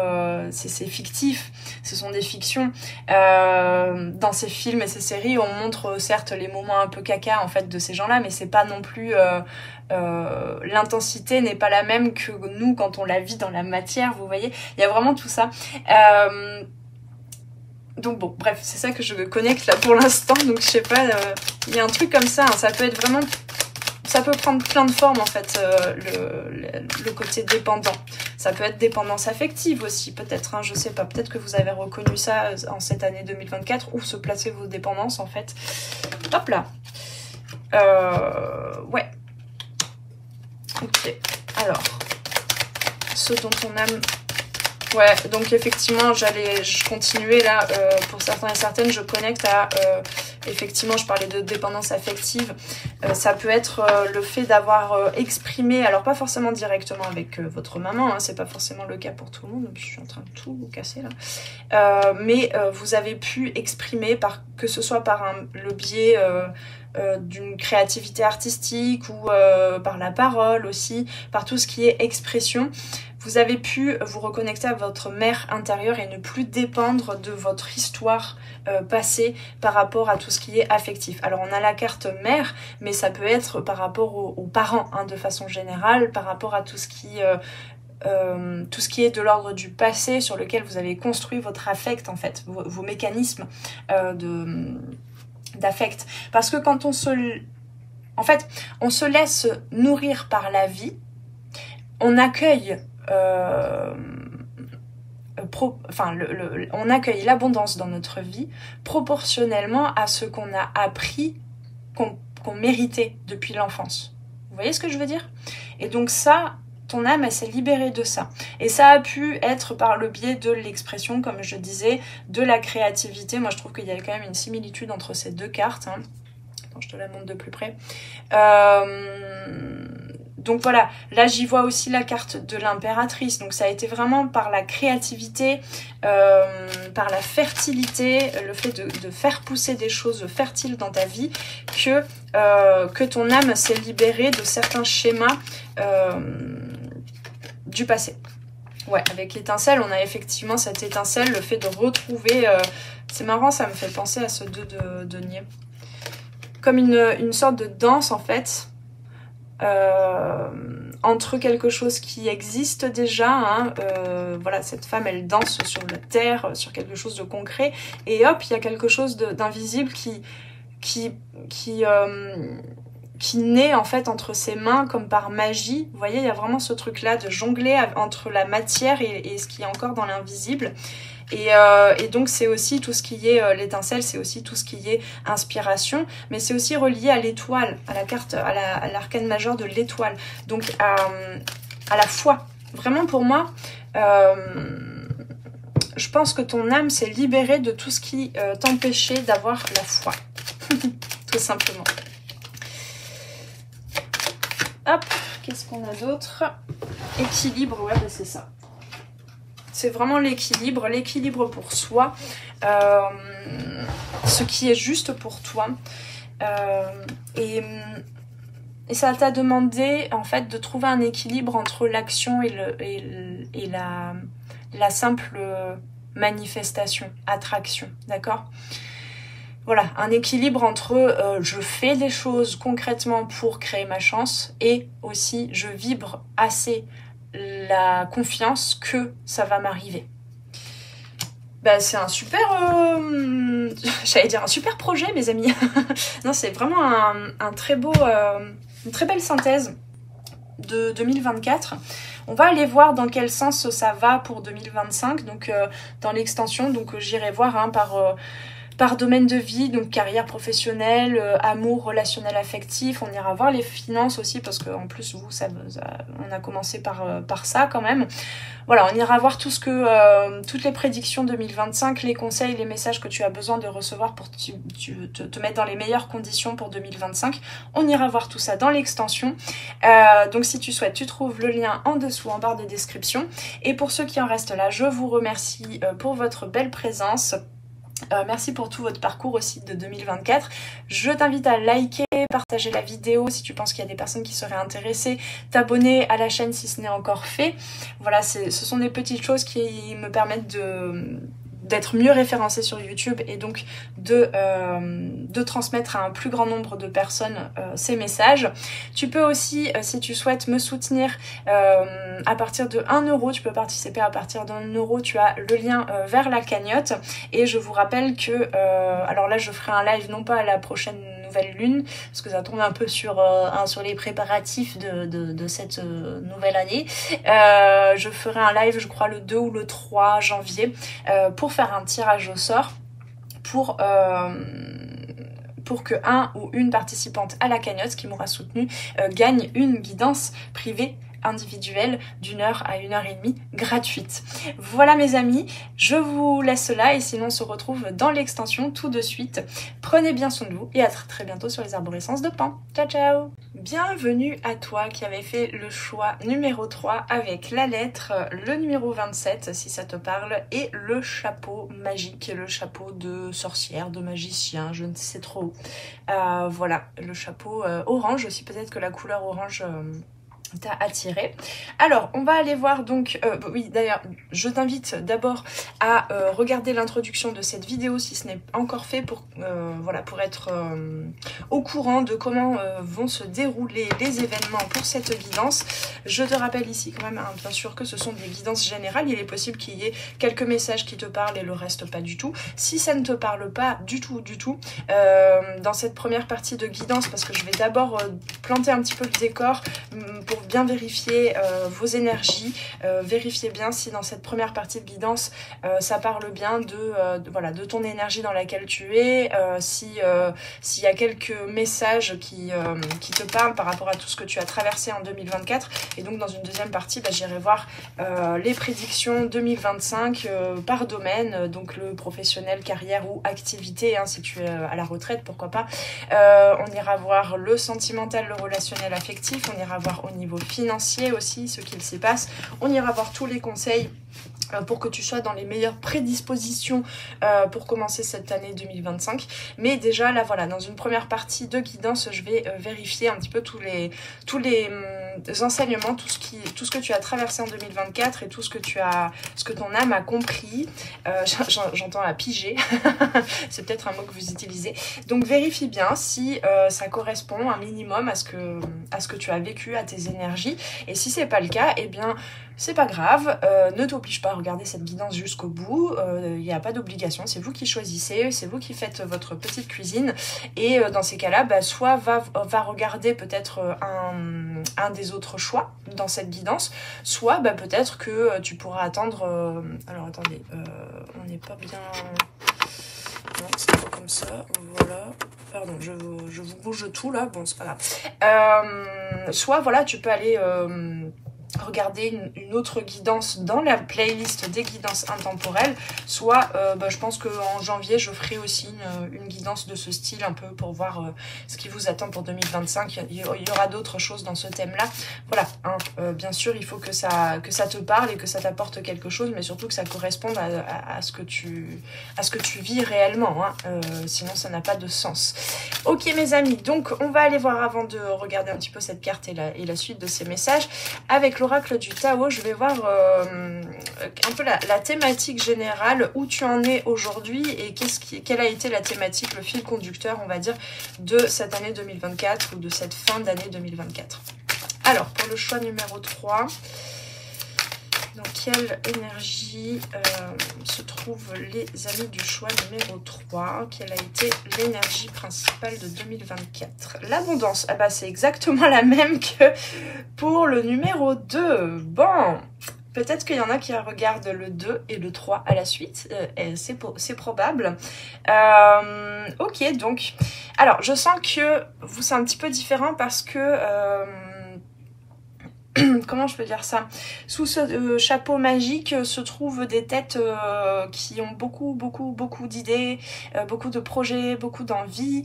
S1: c'est fictif, ce sont des fictions. Dans ces films et ces séries, on montre certes les moments un peu caca en fait de ces gens-là, mais c'est pas non plus l'intensité n'est pas la même que nous quand on la vit dans la matière, vous voyez, il y a vraiment tout ça. Donc bon, bref, c'est ça que je connecte là pour l'instant, donc je sais pas, il y a un truc comme ça, hein, ça peut être vraiment, ça peut prendre plein de formes en fait, le côté dépendant. Ça peut être dépendance affective aussi, peut-être, hein, je sais pas, peut-être que vous avez reconnu ça en cette année 2024, où se placer vos dépendances en fait. Hop là. Ouais. Ok, alors, ce dont on aime... Ouais, donc effectivement, je continuais là, pour certains et certaines, je connecte à... effectivement, je parlais de dépendance affective. Ça peut être le fait d'avoir exprimé, alors pas forcément directement avec votre maman, hein, c'est pas forcément le cas pour tout le monde, je suis en train de tout vous casser là. Mais vous avez pu exprimer, que ce soit par le biais... d'une créativité artistique ou par la parole aussi, par tout ce qui est expression, vous avez pu vous reconnecter à votre mère intérieure et ne plus dépendre de votre histoire passée par rapport à tout ce qui est affectif. Alors on a la carte mère, mais ça peut être par rapport aux parents, hein, de façon générale, par rapport à tout ce qui est de l'ordre du passé sur lequel vous avez construit votre affect en fait, vos mécanismes d'affect. Parce que quand on se laisse nourrir par la vie, on accueille on accueille l'abondance dans notre vie proportionnellement à ce qu'on a appris qu'on méritait depuis l'enfance. Vous voyez ce que je veux dire? Et donc ça, ton âme, elle s'est libérée de ça. Et ça a pu être par le biais de l'expression, comme je disais, de la créativité. Moi, je trouve qu'il y a quand même une similitude entre ces deux cartes. Hein. Attends, je te la montre de plus près. Donc voilà, là j'y vois aussi la carte de l'impératrice. Donc ça a été vraiment par la créativité, par la fertilité, le fait de faire pousser des choses fertiles dans ta vie, que ton âme s'est libérée de certains schémas du passé. Ouais, avec l'étincelle, on a effectivement cette étincelle, le fait de retrouver... c'est marrant, ça me fait penser à ce 2 de denier. Comme une sorte de danse en fait, entre quelque chose qui existe déjà, hein, voilà, cette femme elle danse sur la terre, sur quelque chose de concret, et hop, il y a quelque chose d'invisible qui naît en fait entre ses mains comme par magie. Vous voyez, il y a vraiment ce truc là de jongler entre la matière et ce qui est encore dans l'invisible. Et donc c'est aussi tout ce qui est l'étincelle, c'est aussi tout ce qui est inspiration, mais c'est aussi relié à l'étoile, à la carte, à l'arcane majeur de l'étoile, donc à la foi. Vraiment pour moi, je pense que ton âme s'est libérée de tout ce qui t'empêchait d'avoir la foi, tout simplement. Hop, qu'est-ce qu'on a d'autre? Équilibre, ouais, bah c'est ça. C'est vraiment l'équilibre pour soi, ce qui est juste pour toi. Et ça t'a demandé en fait de trouver un équilibre entre l'action et la simple manifestation, attraction, d'accord ? Voilà, un équilibre entre je fais des choses concrètement pour créer ma chance et aussi je vibre assez la confiance que ça va m'arriver. Bah, c'est un super... j'allais dire un super projet, mes amis. Non, c'est vraiment un très beau... une très belle synthèse de 2024. On va aller voir dans quel sens ça va pour 2025. Donc, dans l'extension, donc j'irai voir hein, par domaine de vie, donc carrière professionnelle, amour, relationnel affectif. On ira voir les finances aussi parce qu'en plus vous, on a commencé par ça quand même. Voilà, on ira voir tout ce que toutes les prédictions 2025, les conseils, les messages que tu as besoin de recevoir pour te mettre dans les meilleures conditions pour 2025. On ira voir tout ça dans l'extension. Donc si tu souhaites, tu trouves le lien en dessous en barre de description. Et pour ceux qui en restent là, je vous remercie pour votre belle présence. Merci pour tout votre parcours aussi de 2024. Je t'invite à liker, partager la vidéo si tu penses qu'il y a des personnes qui seraient intéressées, t'abonner à la chaîne si ce n'est encore fait. Voilà, ce sont des petites choses qui me permettent d'être mieux référencée sur YouTube et donc de transmettre à un plus grand nombre de personnes ces messages. Tu peux aussi, si tu souhaites me soutenir à partir de 1 €, tu peux participer à partir d'1 €, tu as le lien vers la cagnotte. Et je vous rappelle que, alors là je ferai un live non pas à la prochaine nouvelle lune, parce que ça tombe un peu sur les préparatifs de cette nouvelle année. Je ferai un live, je crois, le 2 ou le 3 janvier pour faire un tirage au sort pour que un ou une participante à la cagnotte qui m'aura soutenue gagne une guidance privée individuelle d'1 heure à 1 heure et demie gratuite. Voilà mes amis, je vous laisse là et sinon on se retrouve dans l'extension tout de suite. Prenez bien soin de vous et à très bientôt sur les arborescences de Pan. Ciao ciao. Bienvenue à toi qui avais fait le choix numéro 3 avec la lettre, le numéro 27 si ça te parle et le chapeau magique, le chapeau de sorcière, de magicien, je ne sais trop. Voilà, le chapeau orange aussi, peut-être que la couleur orange t'a attiré. Alors on va aller voir donc oui d'ailleurs je t'invite d'abord à regarder l'introduction de cette vidéo si ce n'est encore fait pour voilà, pour être au courant de comment vont se dérouler les événements pour cette guidance. Je te rappelle ici quand même, hein, bien sûr que ce sont des guidances générales, il est possible qu'il y ait quelques messages qui te parlent et le reste pas du tout. Si ça ne te parle pas du tout dans cette première partie de guidance, parce que je vais d'abord planter un petit peu le décor pour bien vérifier vos énergies, vérifiez bien si dans cette première partie de guidance ça parle bien voilà, de ton énergie dans laquelle tu es, s'il y a quelques messages qui te parlent par rapport à tout ce que tu as traversé en 2024. Et donc dans une deuxième partie, j'irai voir les prédictions 2025 par domaine, donc le professionnel, carrière ou activité, hein, si tu es à la retraite, pourquoi pas. On ira voir le sentimental, le relationnel affectif, on ira voir au niveau financier aussi ce qu'il s'y passe, on ira voir tous les conseils pour que tu sois dans les meilleures prédispositions pour commencer cette année 2025. Mais déjà là voilà, dans une première partie de guidance, je vais vérifier un petit peu tous les enseignements, tout ce que tu as traversé en 2024 et tout ce que ton âme a compris. J'entends à piger, c'est peut-être un mot que vous utilisez. Donc vérifie bien si ça correspond un minimum à ce que tu as vécu, à tes énergies. Et si c'est pas le cas, eh bien c'est pas grave, ne t'oblige pas à regarder cette guidance jusqu'au bout, il n'y a pas d'obligation, c'est vous qui choisissez, c'est vous qui faites votre petite cuisine. Et dans ces cas-là, soit va regarder peut-être un des autres choix dans cette guidance, soit peut-être que tu pourras attendre... alors attendez, on n'est pas bien... Non, c'est pas comme ça, voilà... Pardon, je vous bouge tout là, bon c'est pas grave. Soit voilà, tu peux aller... regarder une autre guidance dans la playlist des guidances intemporelles, soit je pense qu'en janvier je ferai aussi une guidance de ce style un peu pour voir ce qui vous attend pour 2025. Il y aura d'autres choses dans ce thème là, voilà, hein, bien sûr il faut que ça te parle et que ça t'apporte quelque chose, mais surtout que ça corresponde à ce que tu vis réellement, hein, sinon ça n'a pas de sens. Ok mes amis, donc on va aller voir, avant de regarder un petit peu cette carte et la suite de ces messages, avec l'oracle du Tao, je vais voir un peu la thématique générale, où tu en es aujourd'hui et quelle a été la thématique, le fil conducteur, on va dire, de cette année 2024 ou de cette fin d'année 2024. Alors, pour le choix numéro 3, dans quelle énergie se trouvent les amis du choix numéro 3? Quelle a été l'énergie principale de 2024? L'abondance, c'est exactement la même que pour le numéro 2. Bon, Peut-être qu'il y en a qui regardent le 2 et le 3 à la suite, c'est probable. Ok, donc, alors je sens que vous c'est un petit peu différent parce que, comment je peux dire ça? Sous ce chapeau magique se trouvent des têtes qui ont beaucoup d'idées, beaucoup de projets, beaucoup d'envies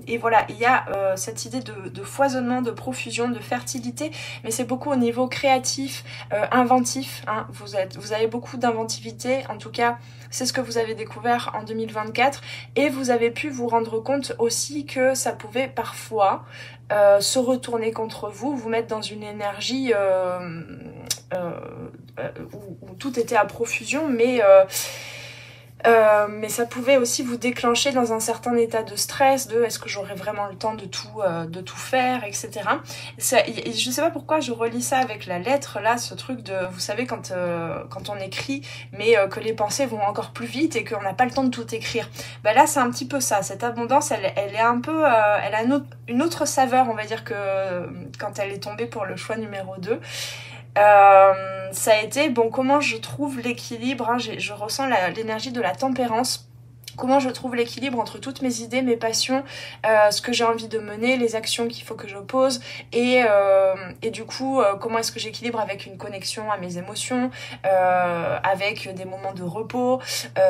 S1: et voilà, il y a cette idée de foisonnement, de profusion, de fertilité, mais c'est beaucoup au niveau créatif, inventif. Hein. Vous avez beaucoup d'inventivité, en tout cas, c'est ce que vous avez découvert en 2024, et vous avez pu vous rendre compte aussi que ça pouvait parfois se retourner contre vous, vous mettre dans une énergie où tout était à profusion, mais ça pouvait aussi vous déclencher dans un certain état de stress, de est-ce que j'aurai vraiment le temps de tout faire, etc. Je sais pas pourquoi je relis ça avec la lettre, là, ce truc de, vous savez, quand on écrit, mais que les pensées vont encore plus vite et qu'on n'a pas le temps de tout écrire. Bah là, c'est un petit peu ça. Cette abondance, elle est un peu, elle a une autre saveur, on va dire, que quand elle est tombée pour le choix numéro 2. Ça a été, bon, comment je trouve l'équilibre, hein, je ressens l'énergie de la tempérance. Comment je trouve l'équilibre entre toutes mes idées, mes passions, ce que j'ai envie de mener, les actions qu'il faut que je pose et du coup comment est-ce que j'équilibre avec une connexion à mes émotions, avec des moments de repos,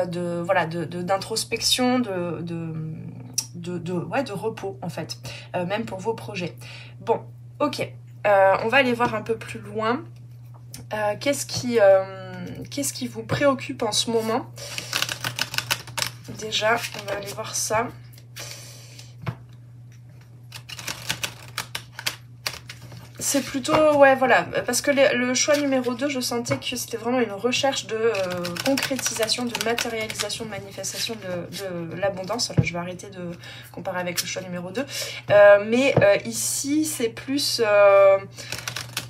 S1: d'introspection, de repos en fait, même pour vos projets. Bon, ok, on va aller voir un peu plus loin. Qu'est-ce qui vous préoccupe en ce moment? Déjà, on va aller voir ça. C'est plutôt, ouais, voilà, parce que le choix numéro 2, je sentais que c'était vraiment une recherche de concrétisation, de matérialisation, de manifestation de l'abondance. Alors, je vais arrêter de comparer avec le choix numéro 2. Mais ici, c'est plus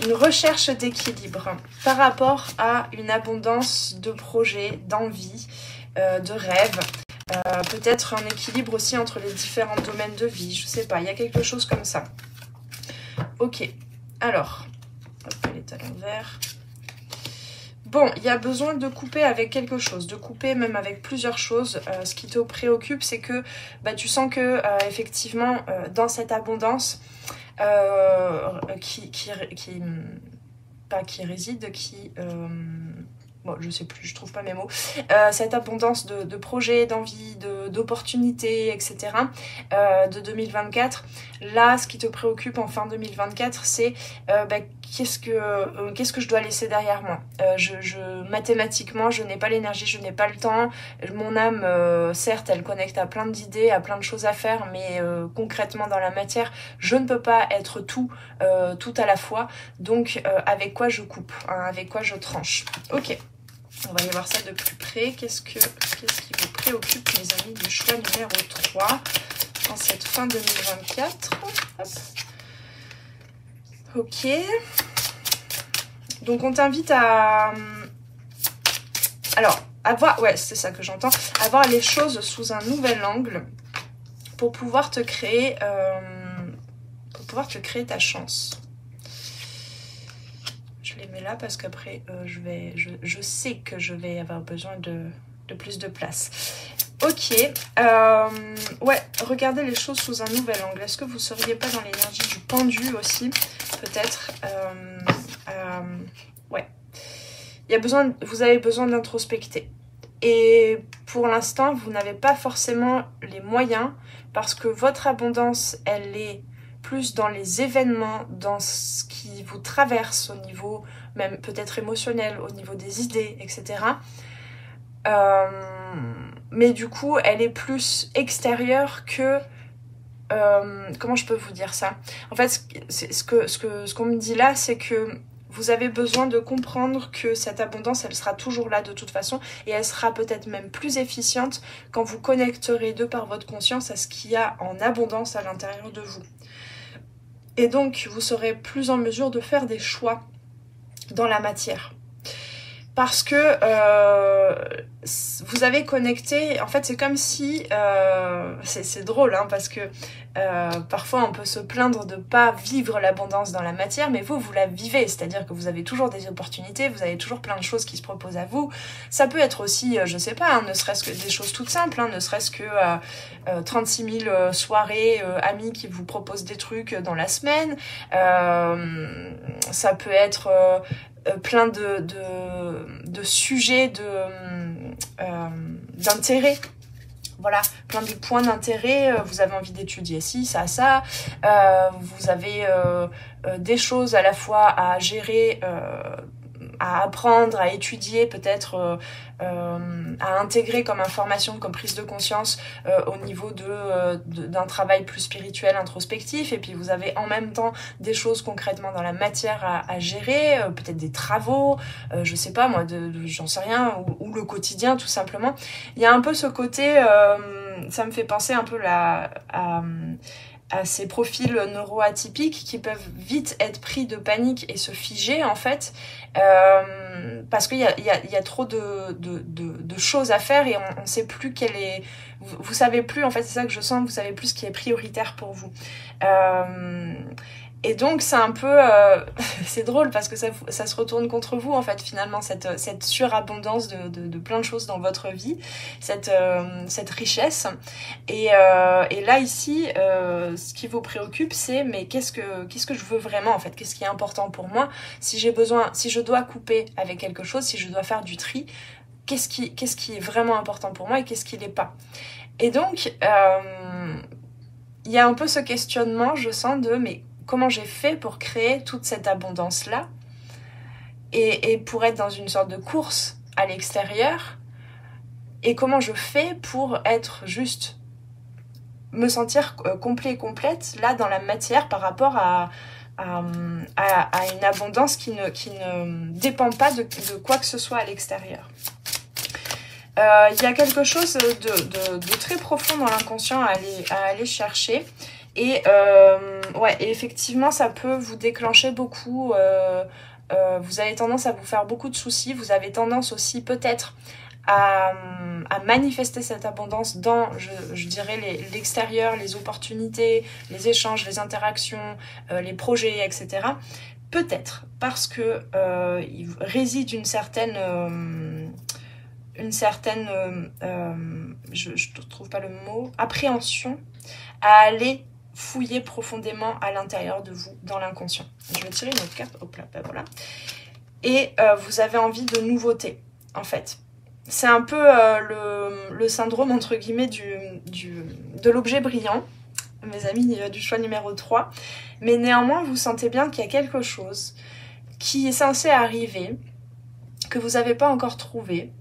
S1: une recherche d'équilibre par rapport à une abondance de projets, d'envies, de rêves. Peut-être un équilibre aussi entre les différents domaines de vie, je sais pas, il y a quelque chose comme ça. Ok, alors, hop, elle est à l'envers. Bon, il y a besoin de couper avec quelque chose, de couper même avec plusieurs choses. Ce qui te préoccupe, c'est que tu sens que effectivement, dans cette abondance bon, je sais plus, je trouve pas mes mots. Cette abondance de projets, d'envies, d'opportunités, etc. De 2024. Là, ce qui te préoccupe en fin 2024, c'est qu'est-ce que je dois laisser derrière moi. Mathématiquement, je n'ai pas l'énergie, je n'ai pas le temps. Mon âme, certes, elle connecte à plein d'idées, à plein de choses à faire, mais concrètement dans la matière, je ne peux pas être tout à la fois. Donc, avec quoi je coupe, hein, avec quoi je tranche. Ok. On va aller voir ça de plus près. Qu'est-ce qui vous préoccupe, mes amis, du choix numéro 3 en cette fin 2024? Hop. Ok. Donc, on t'invite à voir, ouais, c'est ça que j'entends, à voir les choses sous un nouvel angle pour pouvoir te créer ta chance. Je les mets là parce qu'après je sais que je vais avoir besoin de plus de place. Ok, ouais, regardez les choses sous un nouvel angle. Est-ce que vous ne seriez pas dans l'énergie du pendu aussi? Peut-être. Ouais. Vous avez besoin d'introspecter. Et pour l'instant, vous n'avez pas forcément les moyens parce que votre abondance, elle est plus dans les événements, dans ce qui vous traverse au niveau même peut-être émotionnel, au niveau des idées, etc. Mais du coup, elle est plus extérieure que... comment je peux vous dire ça? En fait, ce qu'on me dit là, c'est que vous avez besoin de comprendre que cette abondance, elle sera toujours là de toute façon et elle sera peut-être même plus efficiente quand vous connecterez de par votre conscience à ce qu'il y a en abondance à l'intérieur de vous. Et donc, vous serez plus en mesure de faire des choix dans la matière. parce que vous avez connecté, en fait c'est comme si, c'est drôle hein, parce que parfois on peut se plaindre de pas vivre l'abondance dans la matière, mais vous la vivez, c'est-à-dire que vous avez toujours des opportunités, vous avez toujours plein de choses qui se proposent à vous. Ça peut être aussi, je sais pas, hein, ne serait-ce que des choses toutes simples, hein, ne serait-ce que 36 000 soirées amis qui vous proposent des trucs dans la semaine, ça peut être plein de sujets d'intérêt. Voilà, plein de points d'intérêt, vous avez envie d'étudier ci, ça, vous avez des choses à la fois à gérer, à apprendre, à étudier, peut-être à intégrer comme information, comme prise de conscience au niveau d'un travail plus spirituel, introspectif, et puis vous avez en même temps des choses concrètement dans la matière à gérer, peut-être des travaux, je sais pas moi, j'en sais rien, ou le quotidien tout simplement. Il y a un peu ce côté, ça me fait penser un peu à ces profils neuroatypiques qui peuvent vite être pris de panique et se figer en fait, parce qu'il y a trop de choses à faire et on sait plus quelle est, vous savez plus en fait, c'est ça que je sens, vous savez plus ce qui est prioritaire pour vous. Et donc c'est un peu, c'est drôle parce que ça se retourne contre vous en fait finalement, cette surabondance de plein de choses dans votre vie, cette richesse. Et là ici, ce qui vous préoccupe, c'est mais qu'est-ce que je veux vraiment en fait, qu'est-ce qui est important pour moi, si je dois couper avec quelque chose, si je dois faire du tri, qu'est-ce qui est vraiment important pour moi et qu'est-ce qui l'est pas. Et donc il y a un peu ce questionnement, je sens, de mais comment j'ai fait pour créer toute cette abondance-là et pour être dans une sorte de course à l'extérieur, et comment je fais pour être juste, me sentir complet et complète là dans la matière par rapport à une abondance qui ne dépend pas de quoi que ce soit à l'extérieur. Il y a quelque chose de très profond dans l'inconscient à aller chercher. Et effectivement, ça peut vous déclencher beaucoup. Vous avez tendance à vous faire beaucoup de soucis. Vous avez tendance aussi peut-être à manifester cette abondance dans, je dirais, l'extérieur, les opportunités, les échanges, les interactions, les projets, etc. Peut-être parce que il réside une certaine je ne trouve pas le mot, appréhension à aller fouiller profondément à l'intérieur de vous, dans l'inconscient. Je vais tirer une autre carte, hop là, ben voilà. Et vous avez envie de nouveauté, en fait. C'est un peu le syndrome, entre guillemets, de l'objet brillant, mes amis du choix numéro 3. Mais néanmoins, vous sentez bien qu'il y a quelque chose qui est censé arriver, que vous n'avez pas encore trouvé.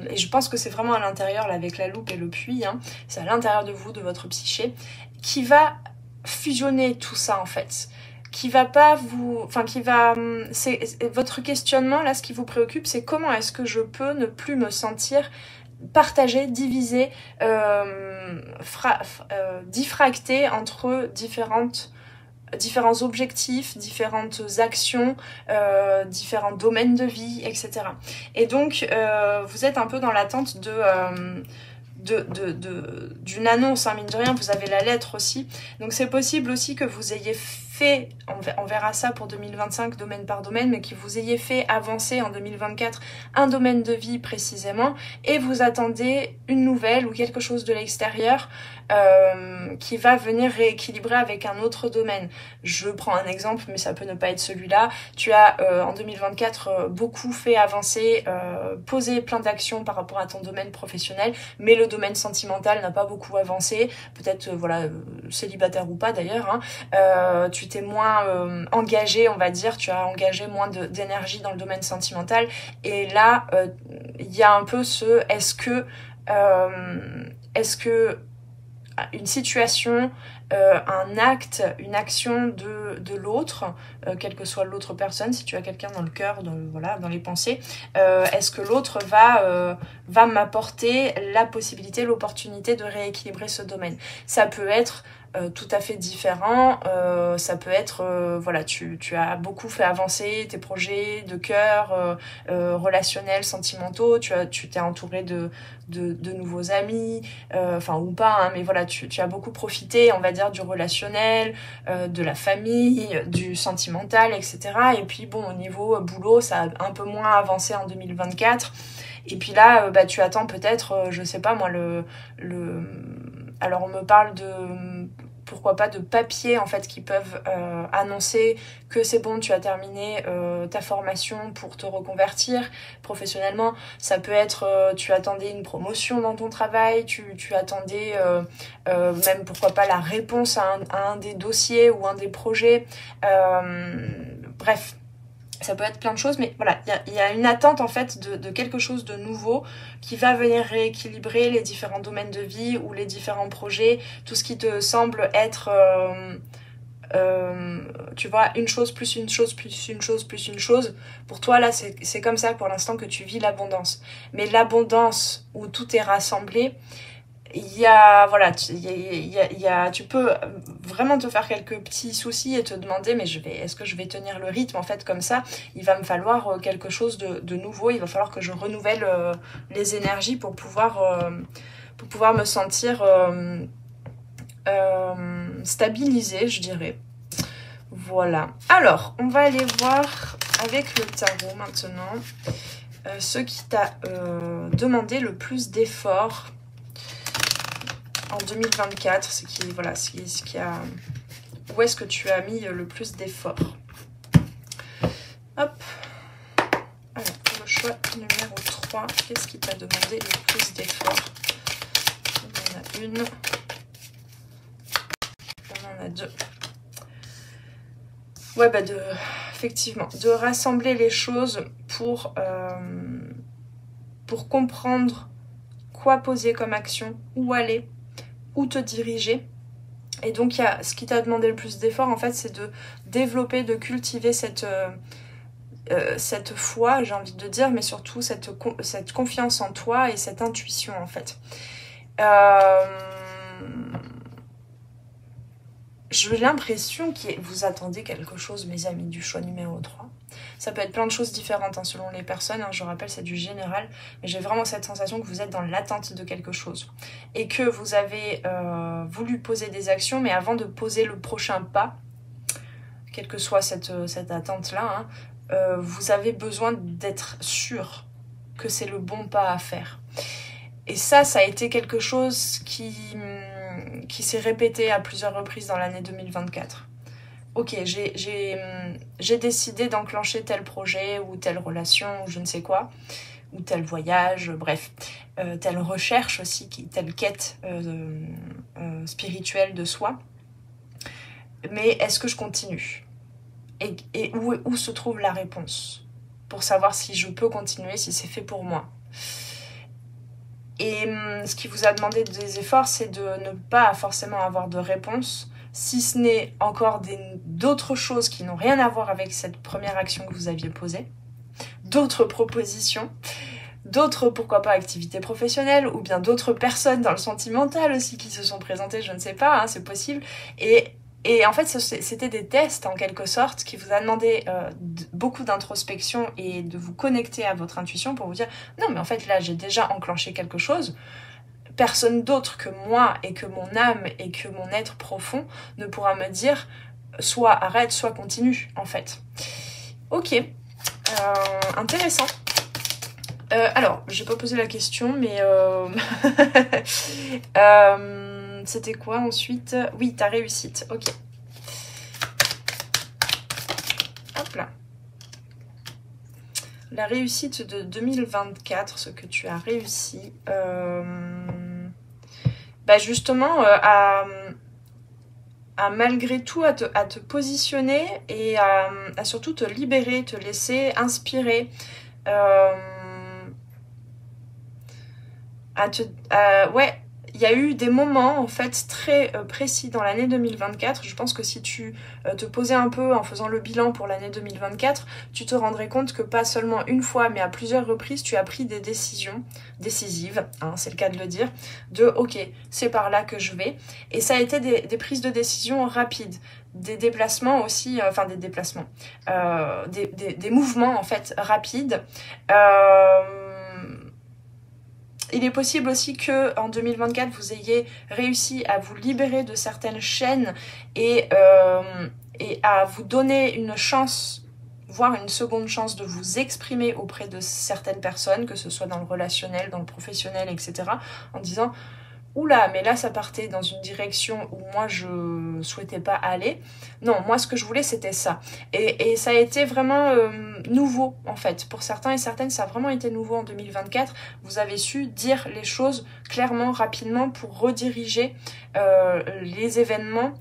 S1: Et je pense que c'est vraiment à l'intérieur, là, avec la loupe et le puits, hein, c'est à l'intérieur de vous, de votre psyché, qui va fusionner tout ça en fait, qui va pas vous, enfin c'est votre questionnement là, ce qui vous préoccupe, c'est comment est-ce que je peux ne plus me sentir partagé, divisé, diffracté entre différents objectifs, différentes actions, différents domaines de vie, etc. Et donc, vous êtes un peu dans l'attente d'une annonce, hein, mine de rien, vous avez la lettre aussi. Donc c'est possible aussi que vous ayez fait, on verra ça pour 2025 domaine par domaine, mais que vous ayez fait avancer en 2024 un domaine de vie précisément, et vous attendez une nouvelle ou quelque chose de l'extérieur qui va venir rééquilibrer avec un autre domaine. Je prends un exemple, mais ça peut ne pas être celui-là. Tu as en 2024 beaucoup fait avancer, posé plein d'actions par rapport à ton domaine professionnel, mais le domaine sentimental n'a pas beaucoup avancé. Peut-être voilà, célibataire ou pas d'ailleurs, hein. Tu t'es moins engagé, on va dire, tu as engagé moins d'énergie dans le domaine sentimental. Et là, il y a un peu ce est-ce que une situation, un acte, une action de l'autre, quelle que soit l'autre personne, si tu as quelqu'un dans le cœur, dans les pensées, est-ce que l'autre va m'apporter la possibilité, l'opportunité de rééquilibrer ce domaine. Ça peut être tout à fait différents. Ça peut être, voilà, tu as beaucoup fait avancer tes projets de cœur, relationnels, sentimentaux, tu t'es entouré de nouveaux amis, enfin ou pas, hein, mais voilà, tu as beaucoup profité, on va dire, du relationnel, de la famille, du sentimental, etc. Et puis bon, au niveau boulot, ça a un peu moins avancé en 2024. Et puis là, bah, tu attends peut-être, je sais pas moi, alors on me parle de, pourquoi pas, de papiers en fait qui peuvent annoncer que c'est bon, tu as terminé ta formation pour te reconvertir professionnellement. Ça peut être, tu attendais une promotion dans ton travail, tu attendais même pourquoi pas la réponse à un des dossiers ou un des projets. Bref. Ça peut être plein de choses, mais voilà, il y a une attente en fait de quelque chose de nouveau qui va venir rééquilibrer les différents domaines de vie ou les différents projets, tout ce qui te semble être, tu vois, une chose plus une chose plus une chose plus une chose. Pour toi, là, c'est comme ça pour l'instant que tu vis l'abondance. Mais l'abondance où tout est rassemblé, il y a, voilà, tu peux vraiment te faire quelques petits soucis et te demander, mais est-ce que je vais tenir le rythme en fait comme ça? Il va me falloir quelque chose de nouveau, il va falloir que je renouvelle les énergies pour pouvoir me sentir stabilisée, je dirais. Voilà. Alors, on va aller voir avec le tarot maintenant ce qui t'a demandé le plus d'efforts en 2024, où est-ce que tu as mis le plus d'efforts? Hop. Alors, pour le choix numéro 3, qu'est-ce qui t'a demandé le plus d'efforts? On en a une. On en a deux. Ouais, bah effectivement, de rassembler les choses pour comprendre quoi poser comme action, où aller, où te diriger. Et donc, ce qui t'a demandé le plus d'efforts, en fait, c'est de développer, de cultiver cette foi, j'ai envie de dire, mais surtout cette confiance en toi et cette intuition, en fait. J'ai l'impression que vous attendez quelque chose, mes amis, du choix numéro 3. Ça peut être plein de choses différentes hein, selon les personnes, hein, je rappelle c'est du général, mais j'ai vraiment cette sensation que vous êtes dans l'attente de quelque chose. Et que vous avez voulu poser des actions, mais avant de poser le prochain pas, quelle que soit cette attente-là, hein, vous avez besoin d'être sûr que c'est le bon pas à faire. Et ça a été quelque chose qui s'est répété à plusieurs reprises dans l'année 2024. Ok, j'ai décidé d'enclencher tel projet ou telle relation ou je ne sais quoi, ou tel voyage, bref, telle recherche aussi, telle quête spirituelle de soi. Mais est-ce que je continue? Et où se trouve la réponse? Pour savoir si je peux continuer, si c'est fait pour moi. Et ce qui vous a demandé des efforts, c'est de ne pas forcément avoir de réponse, si ce n'est encore d'autres choses qui n'ont rien à voir avec cette première action que vous aviez posée, d'autres propositions, d'autres, pourquoi pas, activités professionnelles, ou bien d'autres personnes dans le sentimental aussi qui se sont présentées, je ne sais pas, hein, c'est possible. Et en fait, c'était des tests en quelque sorte qui vous a demandé beaucoup d'introspection et de vous connecter à votre intuition pour vous dire non mais en fait là j'ai déjà enclenché quelque chose, personne d'autre que moi et que mon âme et que mon être profond ne pourra me dire soit arrête, soit continue en fait. Ok, intéressant. Alors, j'ai pas posé la question mais c'était quoi ensuite? Oui, ta réussite, ok. Hop là. La réussite de 2024, ce que tu as réussi, bah justement à malgré tout à te positionner et à surtout te libérer, te laisser inspirer, ouais, il y a eu des moments en fait très précis dans l'année 2024. Je pense que si tu te posais un peu en faisant le bilan pour l'année 2024, tu te rendrais compte que pas seulement une fois mais à plusieurs reprises tu as pris des décisions décisives, hein, c'est le cas de le dire, de ok, c'est par là que je vais. Et ça a été des prises de décision rapides, des déplacements aussi, enfin des déplacements, des mouvements en fait rapides. Il est possible aussi que en 2024 vous ayez réussi à vous libérer de certaines chaînes et à vous donner une chance, voire une seconde chance de vous exprimer auprès de certaines personnes, que ce soit dans le relationnel, dans le professionnel, etc. En disant oula, mais là ça partait dans une direction où moi je souhaitais pas aller. Non, moi ce que je voulais c'était ça. Et ça a été vraiment nouveau en fait. Pour certains et certaines, ça a vraiment été nouveau en 2024. Vous avez su dire les choses clairement, rapidement pour rediriger les événements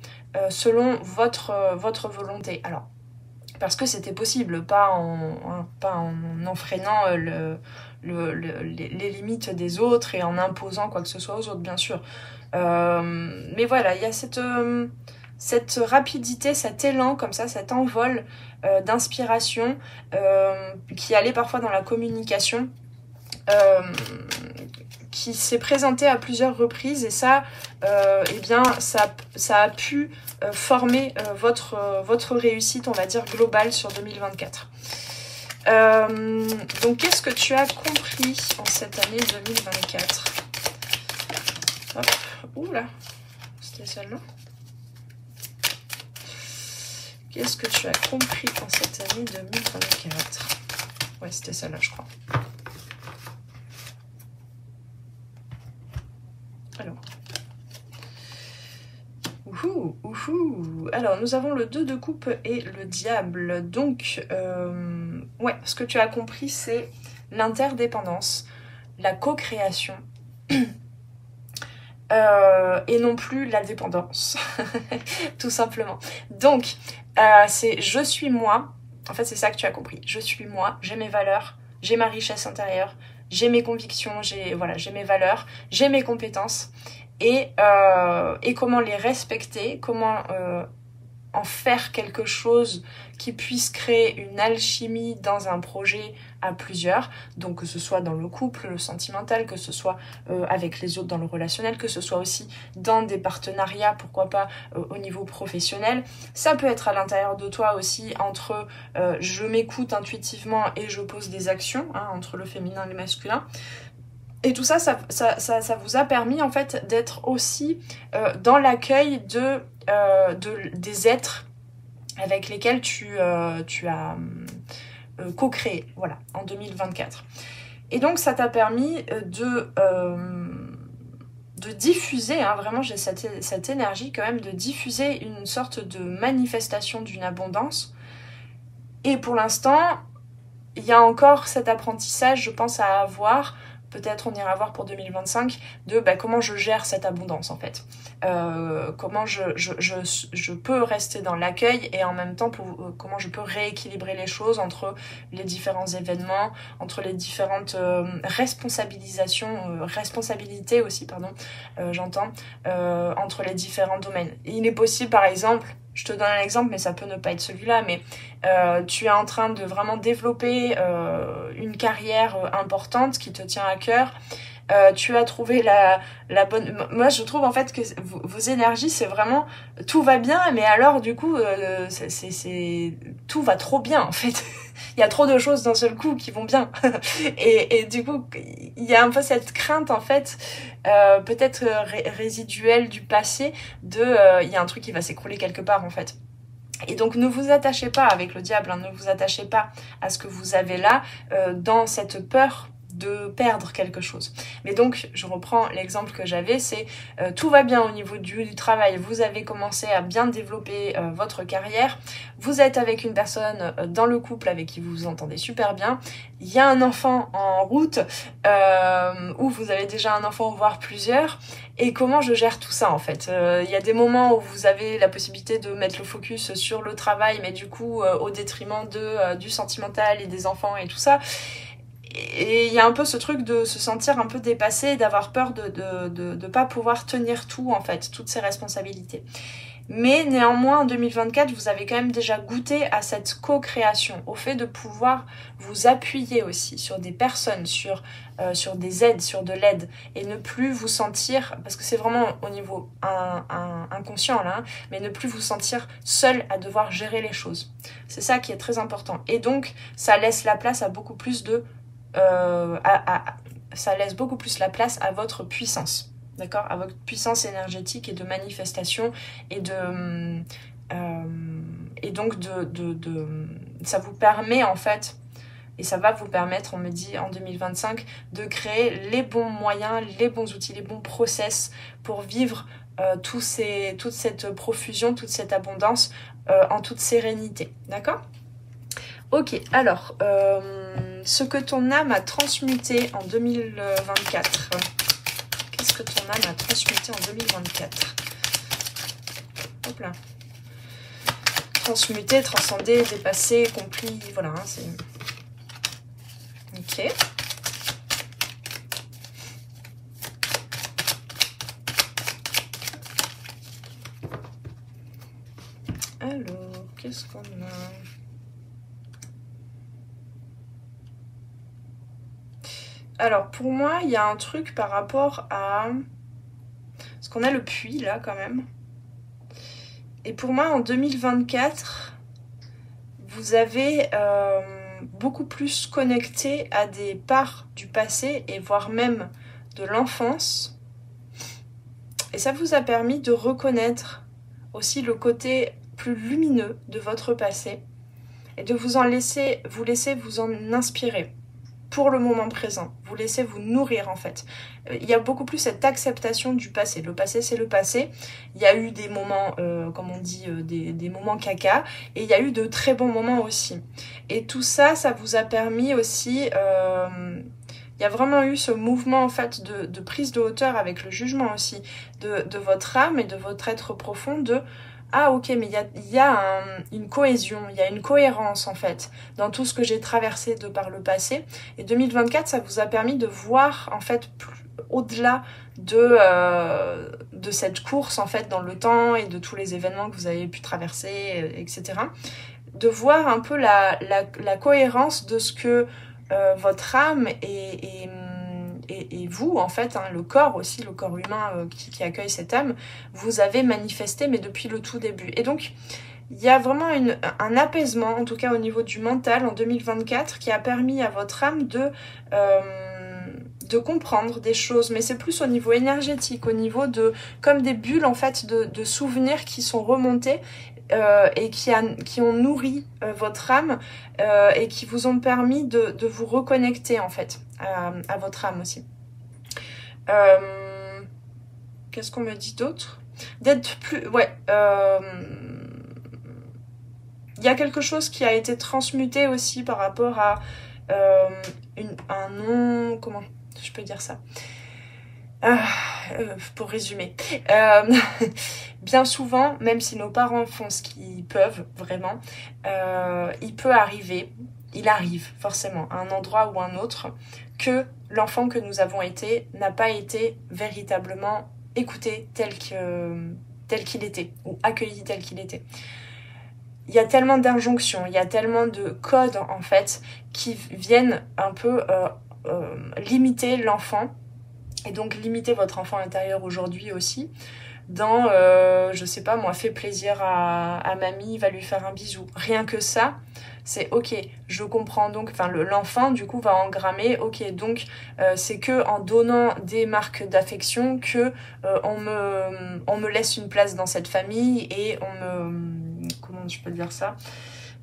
S1: selon votre volonté. Alors, parce que c'était possible, pas en enfreignant les limites des autres et en imposant quoi que ce soit aux autres, bien sûr. Mais voilà, il y a cette rapidité, cet élan comme ça, cet envol d'inspiration qui allait parfois dans la communication, qui s'est présenté à plusieurs reprises, et ça, eh bien, ça a pu former votre réussite, on va dire, globale sur 2024. Donc, qu'est-ce que tu as compris en cette année 2024? Hop, oula, c'était celle-là. Qu'est-ce que tu as compris en cette année 2024? Ouais, c'était celle-là, je crois. Alors. Alors, nous avons le 2 de coupe et le diable. Donc, ouais, ce que tu as compris, c'est l'interdépendance, la co-création, et non plus la dépendance, tout simplement. Donc, c'est je suis moi. En fait, c'est ça que tu as compris. Je suis moi, j'ai mes valeurs, j'ai ma richesse intérieure, j'ai mes convictions, j'ai mes valeurs, j'ai mes compétences. Et comment les respecter, comment en faire quelque chose qui puisse créer une alchimie dans un projet à plusieurs, donc que ce soit dans le couple, le sentimental, que ce soit avec les autres dans le relationnel, que ce soit aussi dans des partenariats, pourquoi pas au niveau professionnel. Ça peut être à l'intérieur de toi aussi, entre je m'écoute intuitivement et je pose des actions, hein, entre le féminin et le masculin. Et tout ça, ça vous a permis en fait d'être aussi dans l'accueil des êtres avec lesquels tu as co-créé, voilà, en 2024. Et donc ça t'a permis de diffuser, hein, vraiment j'ai cette énergie quand même, de diffuser une sorte de manifestation d'une abondance. Et pour l'instant, il y a encore cet apprentissage, je pense, à avoir. Peut-être on ira voir pour 2025 de comment je gère cette abondance en fait. Comment je peux rester dans l'accueil et en même temps comment je peux rééquilibrer les choses entre les différents événements, entre les différentes responsabilités aussi, pardon, j'entends, entre les différents domaines. Et il est possible par exemple, je te donne un exemple, mais ça peut ne pas être celui-là, mais tu es en train de vraiment développer une carrière importante qui te tient à cœur. Tu as trouvé la bonne... Moi, je trouve en fait que vos énergies, c'est vraiment... Tout va bien, mais alors, du coup, tout va trop bien, en fait. Il y a trop de choses d'un seul coup qui vont bien. et du coup, il y a un peu cette crainte, en fait, peut-être résiduelle du passé, il y a un truc qui va s'écrouler quelque part, en fait. Et donc ne vous attachez pas avec le diable, hein, ne vous attachez pas à ce que vous avez là dans cette peur de perdre quelque chose. Mais donc, je reprends l'exemple que j'avais, c'est tout va bien au niveau du travail, vous avez commencé à bien développer votre carrière, vous êtes avec une personne dans le couple avec qui vous vous entendez super bien, il y a un enfant en route, ou vous avez déjà un enfant, voire plusieurs, et comment je gère tout ça en fait. Il y a des moments où vous avez la possibilité de mettre le focus sur le travail, mais du coup au détriment du sentimental et des enfants et tout ça. et il y a un peu ce truc de se sentir un peu dépassé, d'avoir peur de pas pouvoir tenir tout, en fait, toutes ces responsabilités. Mais néanmoins, en 2024, vous avez quand même déjà goûté à cette co-création, au fait de pouvoir vous appuyer aussi sur des personnes, sur des aides, sur de l'aide, et ne plus vous sentir, parce que c'est vraiment au niveau inconscient là, mais ne plus vous sentir seul à devoir gérer les choses. C'est ça qui est très important. Et donc, ça laisse la place à beaucoup plus ça laisse beaucoup plus la place à votre puissance. D'accord, à votre puissance énergétique et de manifestation et donc ça vous permet en fait, et ça va vous permettre, on me dit en 2025, de créer les bons moyens, les bons outils, les bons process pour vivre toute cette profusion, toute cette abondance en toute sérénité. D'accord ? Ok, alors, ce que ton âme a transmuté en 2024. Qu'est-ce que ton âme a transmuté en 2024? Hop là. Transmuté, transcendé, dépassé, accompli, voilà, hein, c'est... Ok. Alors, qu'est-ce qu'on a? Alors, pour moi, il y a un truc par rapport à... Parce qu'on a le puits, là, quand même. Et pour moi, en 2024, vous avez beaucoup plus connecté à des parts du passé, et voire même de l'enfance. Et ça vous a permis de reconnaître aussi le côté plus lumineux de votre passé, et de vous laisser vous en inspirer. Pour le moment présent, vous laissez vous nourrir en fait. Il y a beaucoup plus cette acceptation du passé. Le passé, c'est le passé. Il y a eu des moments, comme on dit, des moments caca, et il y a eu de très bons moments aussi. Et tout ça, ça vous a permis aussi... il y a vraiment eu ce mouvement en fait de prise de hauteur avec le jugement aussi de votre âme et de votre être profond de... Ah ok, mais il y a une cohésion, il y a une cohérence en fait dans tout ce que j'ai traversé de par le passé. Et 2024, ça vous a permis de voir en fait au-delà de cette course en fait dans le temps et de tous les événements que vous avez pu traverser, etc. De voir un peu la cohérence de ce que votre âme et vous, en fait, hein, le corps aussi, le corps humain qui accueille cette âme, vous avez manifesté, mais depuis le tout début. Et donc, il y a vraiment un apaisement, en tout cas au niveau du mental, en 2024, qui a permis à votre âme de comprendre des choses, mais c'est plus au niveau énergétique, au niveau de, comme des bulles, en fait, de souvenirs qui sont remontés, et qui ont nourri votre âme et qui vous ont permis de vous reconnecter en fait à votre âme aussi. Qu'est-ce qu'on me dit d'autre? D'être plus... Ouais. Il y a quelque chose qui a été transmuté aussi par rapport à un nom... Comment je peux dire ça? Pour résumer, bien souvent, même si nos parents font ce qu'ils peuvent vraiment, il arrive forcément à un endroit ou un autre que l'enfant que nous avons été n'a pas été véritablement écouté tel qu'il était ou accueilli tel qu'il était. Il y a tellement d'injonctions, il y a tellement de codes en fait qui viennent un peu limiter l'enfant. Et donc limiter votre enfant intérieur aujourd'hui aussi dans, je sais pas moi, fait plaisir à mamie, va lui faire un bisou. Rien que ça, c'est ok, je comprends donc, enfin l'enfant du coup va engrammer, ok, donc c'est que en donnant des marques d'affection que on me laisse une place dans cette famille et comment je peux dire ça,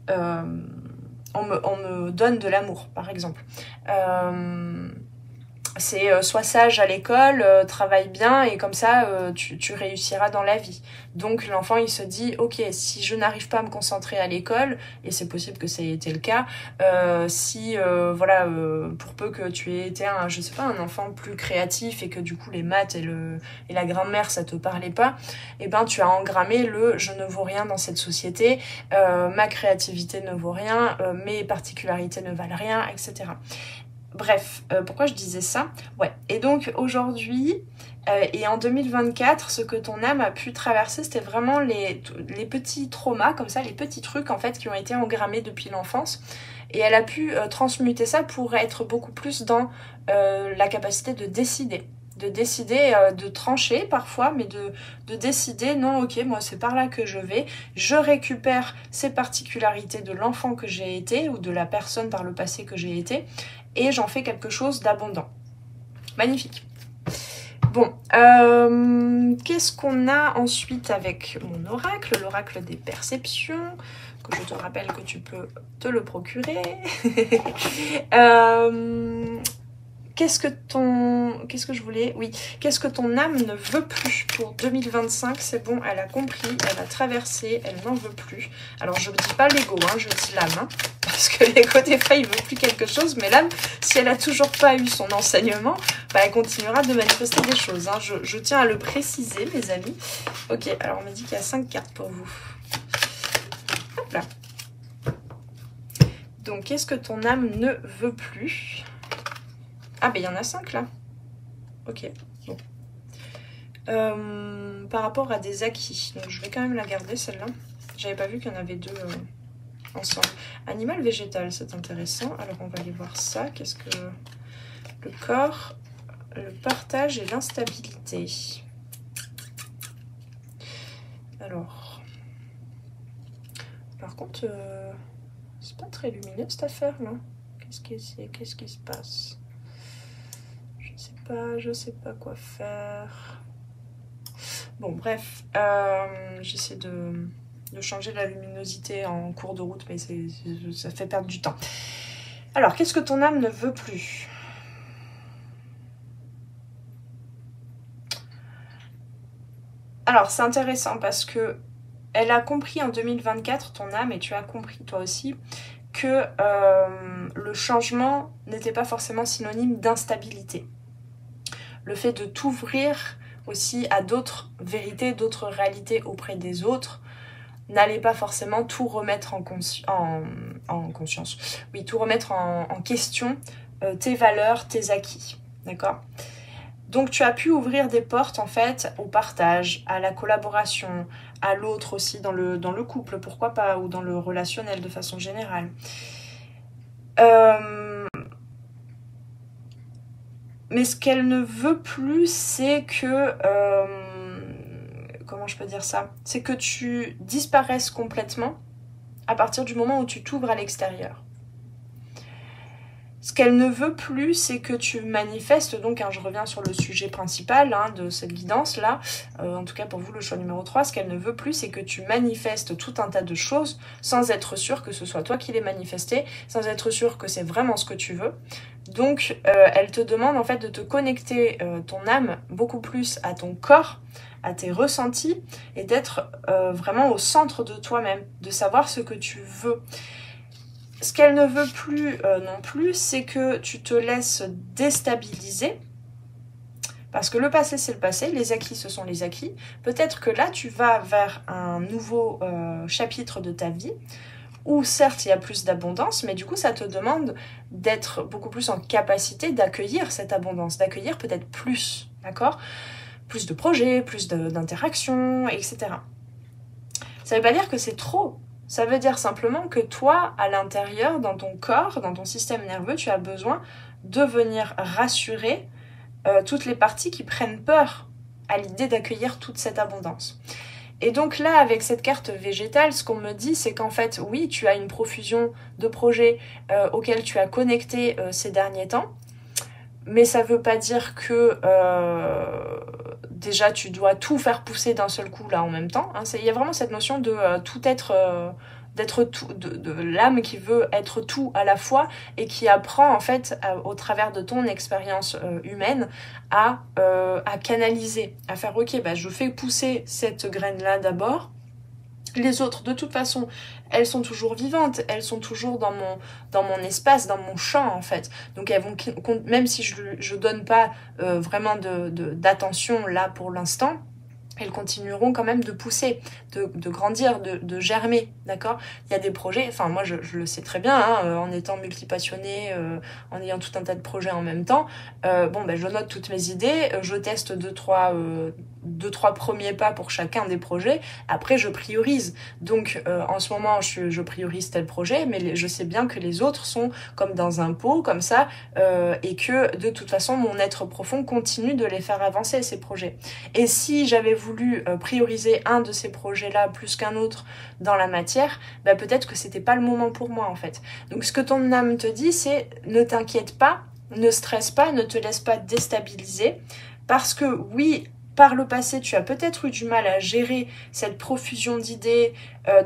S1: on me donne de l'amour par exemple. C'est sois sage à l'école, travaille bien et comme ça tu réussiras dans la vie. Donc l'enfant il se dit ok, si je n'arrive pas à me concentrer à l'école, et c'est possible que ça ait été le cas, pour peu que tu aies été un enfant plus créatif et que du coup les maths et la grammaire ça te parlait pas, et ben tu as engrammé le je ne vaux rien dans cette société, ma créativité ne vaut rien, mes particularités ne valent rien, etc. Bref, pourquoi je disais ça? Ouais, et donc aujourd'hui et en 2024, ce que ton âme a pu traverser, c'était vraiment les petits traumas, comme ça, les petits trucs en fait qui ont été engrammés depuis l'enfance. Et elle a pu transmuter ça pour être beaucoup plus dans la capacité de décider. De trancher parfois, mais de décider, non, ok, moi c'est par là que je récupère ces particularités de l'enfant que j'ai été, ou de la personne par le passé que j'ai été, et j'en fais quelque chose d'abondant. Magnifique. Bon, qu'est-ce qu'on a ensuite avec mon oracle, l'oracle des perceptions, que je te rappelle que tu peux te le procurer. Qu'est-ce que je voulais? Oui, qu'est-ce que ton âme ne veut plus pour 2025? C'est bon, elle a compris, elle a traversé, elle n'en veut plus. Alors, je ne dis pas l'ego, hein, je dis l'âme. Hein, parce que l'ego, des fois, il veut plus quelque chose. Mais l'âme, si elle a toujours pas eu son enseignement, bah, elle continuera de manifester des choses. Hein. Je tiens à le préciser, mes amis. Ok, alors on m'a dit qu'il y a 5 cartes pour vous. Hop là. Donc, qu'est-ce que ton âme ne veut plus? Ah, ben il y en a 5 là. Ok. Bon. Par rapport à des acquis. Donc je vais quand même la garder celle-là. J'avais pas vu qu'il y en avait 2 ensemble. Animal, végétal, c'est intéressant. Alors on va aller voir ça. Qu'est-ce que... Le corps, le partage et l'instabilité. Alors... Par contre, c'est pas très lumineux cette affaire là. Qu'est-ce qui se passe? Je sais pas quoi faire. Bon, bref, j'essaie de changer la luminosité en cours de route, mais ça fait perdre du temps. Alors, qu'est-ce que ton âme ne veut plus? Alors, c'est intéressant parce que elle a compris en 2024, ton âme, et tu as compris toi aussi, que le changement n'était pas forcément synonyme d'instabilité. Le fait de t'ouvrir aussi à d'autres vérités, d'autres réalités auprès des autres, n'allait pas forcément tout remettre en conscience. Oui, tout remettre en question, tes valeurs, tes acquis. D'accord ? Donc tu as pu ouvrir des portes en fait au partage, à la collaboration, à l'autre aussi dans le couple, pourquoi pas, ou dans le relationnel de façon générale. Mais ce qu'elle ne veut plus, c'est que... comment je peux dire ça? C'est que tu disparaisses complètement à partir du moment où tu t'ouvres à l'extérieur. Ce qu'elle ne veut plus, c'est que tu manifestes, donc hein, je reviens sur le sujet principal hein, de cette guidance-là, en tout cas pour vous le choix numéro 3, ce qu'elle ne veut plus, c'est que tu manifestes tout un tas de choses sans être sûr que ce soit toi qui les manifesté, sans être sûr que c'est vraiment ce que tu veux. Donc elle te demande en fait de te connecter ton âme beaucoup plus à ton corps, à tes ressentis, et d'être vraiment au centre de toi-même, de savoir ce que tu veux. Ce qu'elle ne veut plus non plus, c'est que tu te laisses déstabiliser. Parce que le passé, c'est le passé. Les acquis, ce sont les acquis. Peut-être que là, tu vas vers un nouveau chapitre de ta vie où, certes, il y a plus d'abondance, mais du coup, ça te demande d'être beaucoup plus en capacité d'accueillir cette abondance, d'accueillir peut-être plus, d'accord ? Plus de projets, plus d'interactions, etc. Ça ne veut pas dire que c'est trop. Ça veut dire simplement que toi, à l'intérieur, dans ton corps, dans ton système nerveux, tu as besoin de venir rassurer toutes les parties qui prennent peur à l'idée d'accueillir toute cette abondance. Et donc là, avec cette carte végétale, ce qu'on me dit, c'est qu'en fait, oui, tu as une profusion de projets auxquels tu as connecté ces derniers temps, mais ça ne veut pas dire que déjà tu dois tout faire pousser d'un seul coup là en même temps. Hein. Il y a vraiment cette notion de tout être, d'être tout, de l'âme qui veut être tout à la fois et qui apprend en fait au travers de ton expérience humaine à canaliser, à faire ok, bah, je fais pousser cette graine là d'abord. Les autres, de toute façon, elles sont toujours vivantes, elles sont toujours dans mon espace, dans mon champ en fait. Donc elles vont, même si je donne pas vraiment d'attention là pour l'instant, elles continueront quand même de pousser, de grandir, de germer, d'accord? Il y a des projets, enfin moi je le sais très bien, hein, en étant multipassionnée, en ayant tout un tas de projets en même temps, bon ben je note toutes mes idées, je teste deux, trois premiers pas pour chacun des projets, après je priorise. Donc en ce moment je priorise tel projet, mais je sais bien que les autres sont comme dans un pot, comme ça, et que de toute façon mon être profond continue de les faire avancer, ces projets. Et si j'avais voulu prioriser un de ces projets-là plus qu'un autre dans la matière, bah peut-être que c'était pas le moment pour moi en fait. Donc ce que ton âme te dit, c'est ne t'inquiète pas, ne stresse pas, ne te laisse pas déstabiliser, parce que oui, par le passé, tu as peut-être eu du mal à gérer cette profusion d'idées,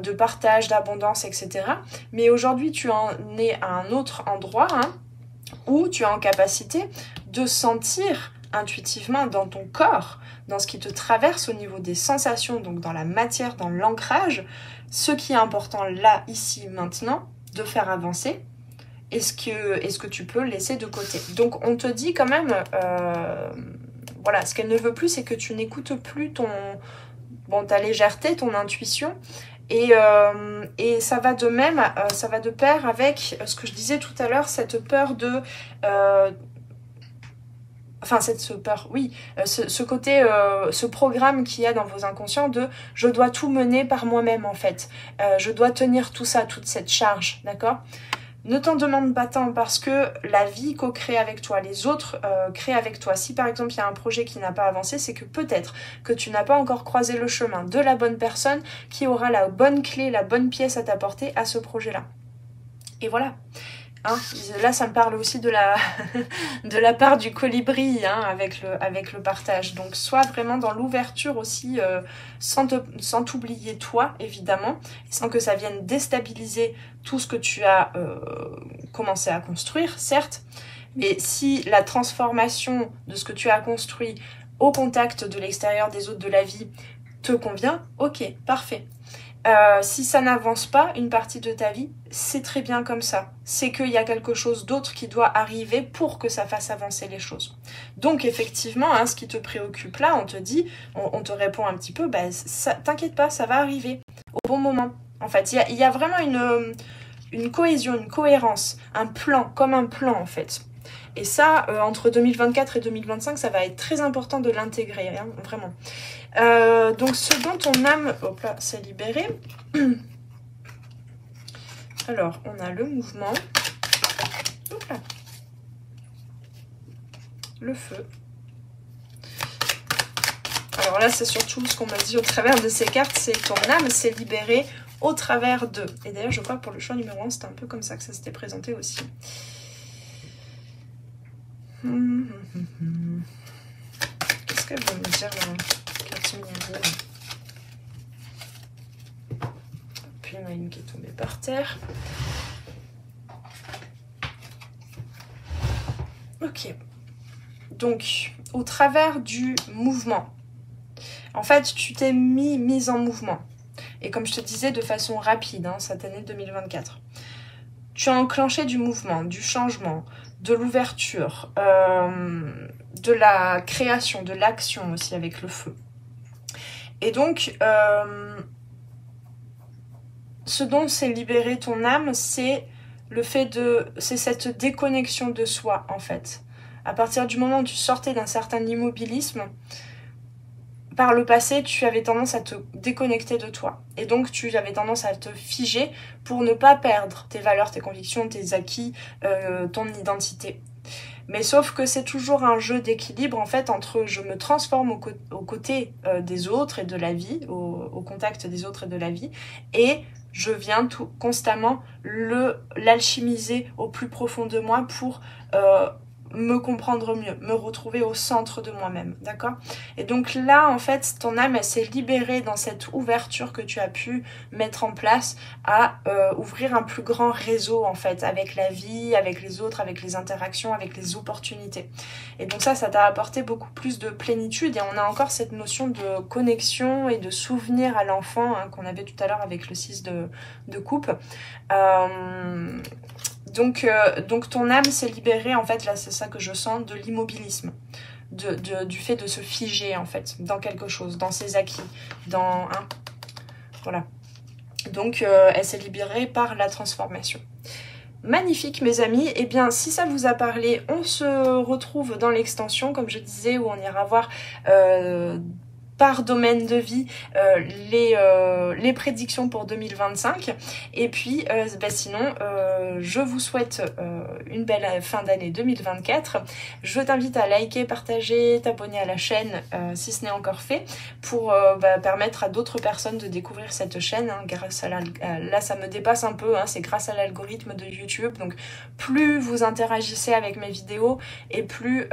S1: de partage, d'abondance, etc. Mais aujourd'hui, tu en es à un autre endroit, hein, où tu es en capacité de sentir intuitivement dans ton corps, dans ce qui te traverse au niveau des sensations, donc dans la matière, dans l'ancrage, ce qui est important là, ici, maintenant, de faire avancer, et ce que tu peux laisser de côté. Donc on te dit quand même, voilà, ce qu'elle ne veut plus, c'est que tu n'écoutes plus ta légèreté, ton intuition, et ça va de même, ça va de pair avec ce que je disais tout à l'heure, cette peur de... ce côté, ce programme qu'il y a dans vos inconscients de « je dois tout mener par moi-même en fait, je dois tenir tout ça, toute cette charge », d'accord ? Ne t'en demande pas tant parce que la vie co-crée avec toi, les autres créent avec toi. Si par exemple il y a un projet qui n'a pas avancé, c'est que peut-être que tu n'as pas encore croisé le chemin de la bonne personne qui aura la bonne clé, la bonne pièce à t'apporter à ce projet-là. Et voilà. Hein, là, ça me parle aussi de la part du colibri, hein, avec le partage. Donc, sois vraiment dans l'ouverture aussi, sans t'oublier toi, évidemment, sans que ça vienne déstabiliser tout ce que tu as commencé à construire, certes. Mais si la transformation de ce que tu as construit au contact de l'extérieur des autres de la vie te convient, ok, parfait. Si ça n'avance pas une partie de ta vie, c'est très bien comme ça. C'est qu'il y a quelque chose d'autre qui doit arriver pour que ça fasse avancer les choses. Donc effectivement, hein, ce qui te préoccupe là, on te dit, on te répond un petit peu, bah, t'inquiète pas, ça va arriver au bon moment. En fait, il y a vraiment une cohésion, une cohérence, un plan, comme un plan en fait. Et ça, entre 2024 et 2025, ça va être très important de l'intégrer, hein, vraiment. Donc ce dont ton âme s'est libérée. Alors, on a le mouvement. Là. Le feu. Alors là, c'est surtout ce qu'on m'a dit au travers de ces cartes, c'est que ton âme s'est libérée au travers de. Et d'ailleurs, je crois que pour le choix numéro 1, c'était un peu comme ça que ça s'était présenté aussi. Qu'est-ce qu'elle veut me dire là? Puis il y en a une qui est tombée par terre. Ok. Donc, au travers du mouvement, en fait, tu t'es mise en mouvement. Et comme je te disais, de façon rapide, hein, cette année 2024. Tu as enclenché du mouvement, du changement, de l'ouverture, de la création, de l'action aussi avec le feu. Et donc, ce dont s'est libéré ton âme, c'est c'est cette déconnexion de soi, en fait. À partir du moment où tu sortais d'un certain immobilisme, par le passé, tu avais tendance à te déconnecter de toi. Et donc, tu avais tendance à te figer pour ne pas perdre tes valeurs, tes convictions, tes acquis, ton identité. Mais sauf que c'est toujours un jeu d'équilibre en fait entre je me transforme aux côtés des autres et de la vie, au contact des autres et de la vie, et je viens constamment l'alchimiser au plus profond de moi pour me comprendre mieux, me retrouver au centre de moi-même, d'accord? Et donc là, en fait, ton âme, elle s'est libérée dans cette ouverture que tu as pu mettre en place à ouvrir un plus grand réseau, en fait, avec la vie, avec les autres, avec les interactions, avec les opportunités. Et donc ça t'a apporté beaucoup plus de plénitude et on a encore cette notion de connexion et de souvenir à l'enfant hein, qu'on avait tout à l'heure avec le 6 de coupe. Donc ton âme s'est libérée, en fait, là c'est ça que je sens, de l'immobilisme, du fait de se figer en fait dans quelque chose, dans ses acquis, voilà. Donc elle s'est libérée par la transformation. Magnifique mes amis, et bien si ça vous a parlé, on se retrouve dans l'extension comme je disais où on ira voir par domaine de vie les prédictions pour 2025 et puis sinon je vous souhaite une belle fin d'année 2024. Je t'invite à liker, partager, t'abonner à la chaîne si ce n'est encore fait pour permettre à d'autres personnes de découvrir cette chaîne hein, grâce à là ça me dépasse un peu hein, c'est grâce à l'algorithme de YouTube, donc plus vous interagissez avec mes vidéos et plus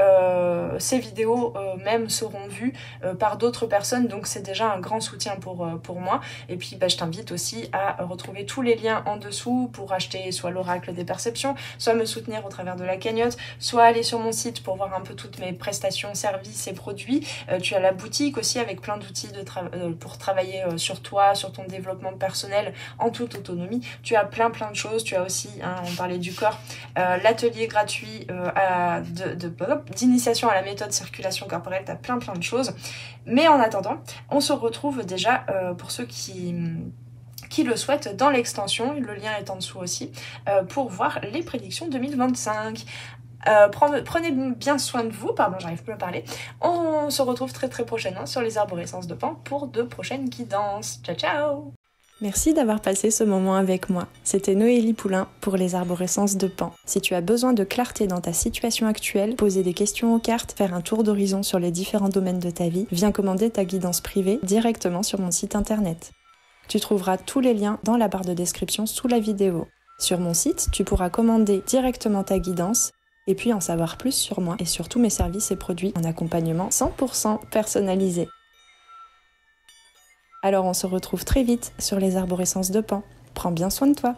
S1: ces vidéos même seront vues par d'autres personnes, donc c'est déjà un grand soutien pour moi. Et puis je t'invite aussi à retrouver tous les liens en dessous pour acheter soit l'oracle des perceptions, soit me soutenir au travers de la cagnotte, soit aller sur mon site pour voir un peu toutes mes prestations, services et produits. Tu as la boutique aussi avec plein d'outils pour travailler sur toi, sur ton développement personnel en toute autonomie. Tu as plein de choses, tu as aussi, hein, on parlait du corps, l'atelier gratuit d'initiation à la méthode circulation corporelle, tu as plein de choses. Mais en attendant, on se retrouve déjà pour ceux qui le souhaitent dans l'extension, le lien est en dessous aussi, pour voir les prédictions 2025. Prenez bien soin de vous, j'arrive plus à parler. On se retrouve très prochainement sur les arborescences de Pan pour de prochaines guidances. Ciao ciao.
S2: Merci d'avoir passé ce moment avec moi. C'était Noélie Poulain pour les arborescences de Pan. Si tu as besoin de clarté dans ta situation actuelle, poser des questions aux cartes, faire un tour d'horizon sur les différents domaines de ta vie, viens commander ta guidance privée directement sur mon site internet. Tu trouveras tous les liens dans la barre de description sous la vidéo. Sur mon site, tu pourras commander directement ta guidance et puis en savoir plus sur moi et sur tous mes services et produits en accompagnement 100% personnalisé. Alors on se retrouve très vite sur les arborescences de Pan. Prends bien soin de toi.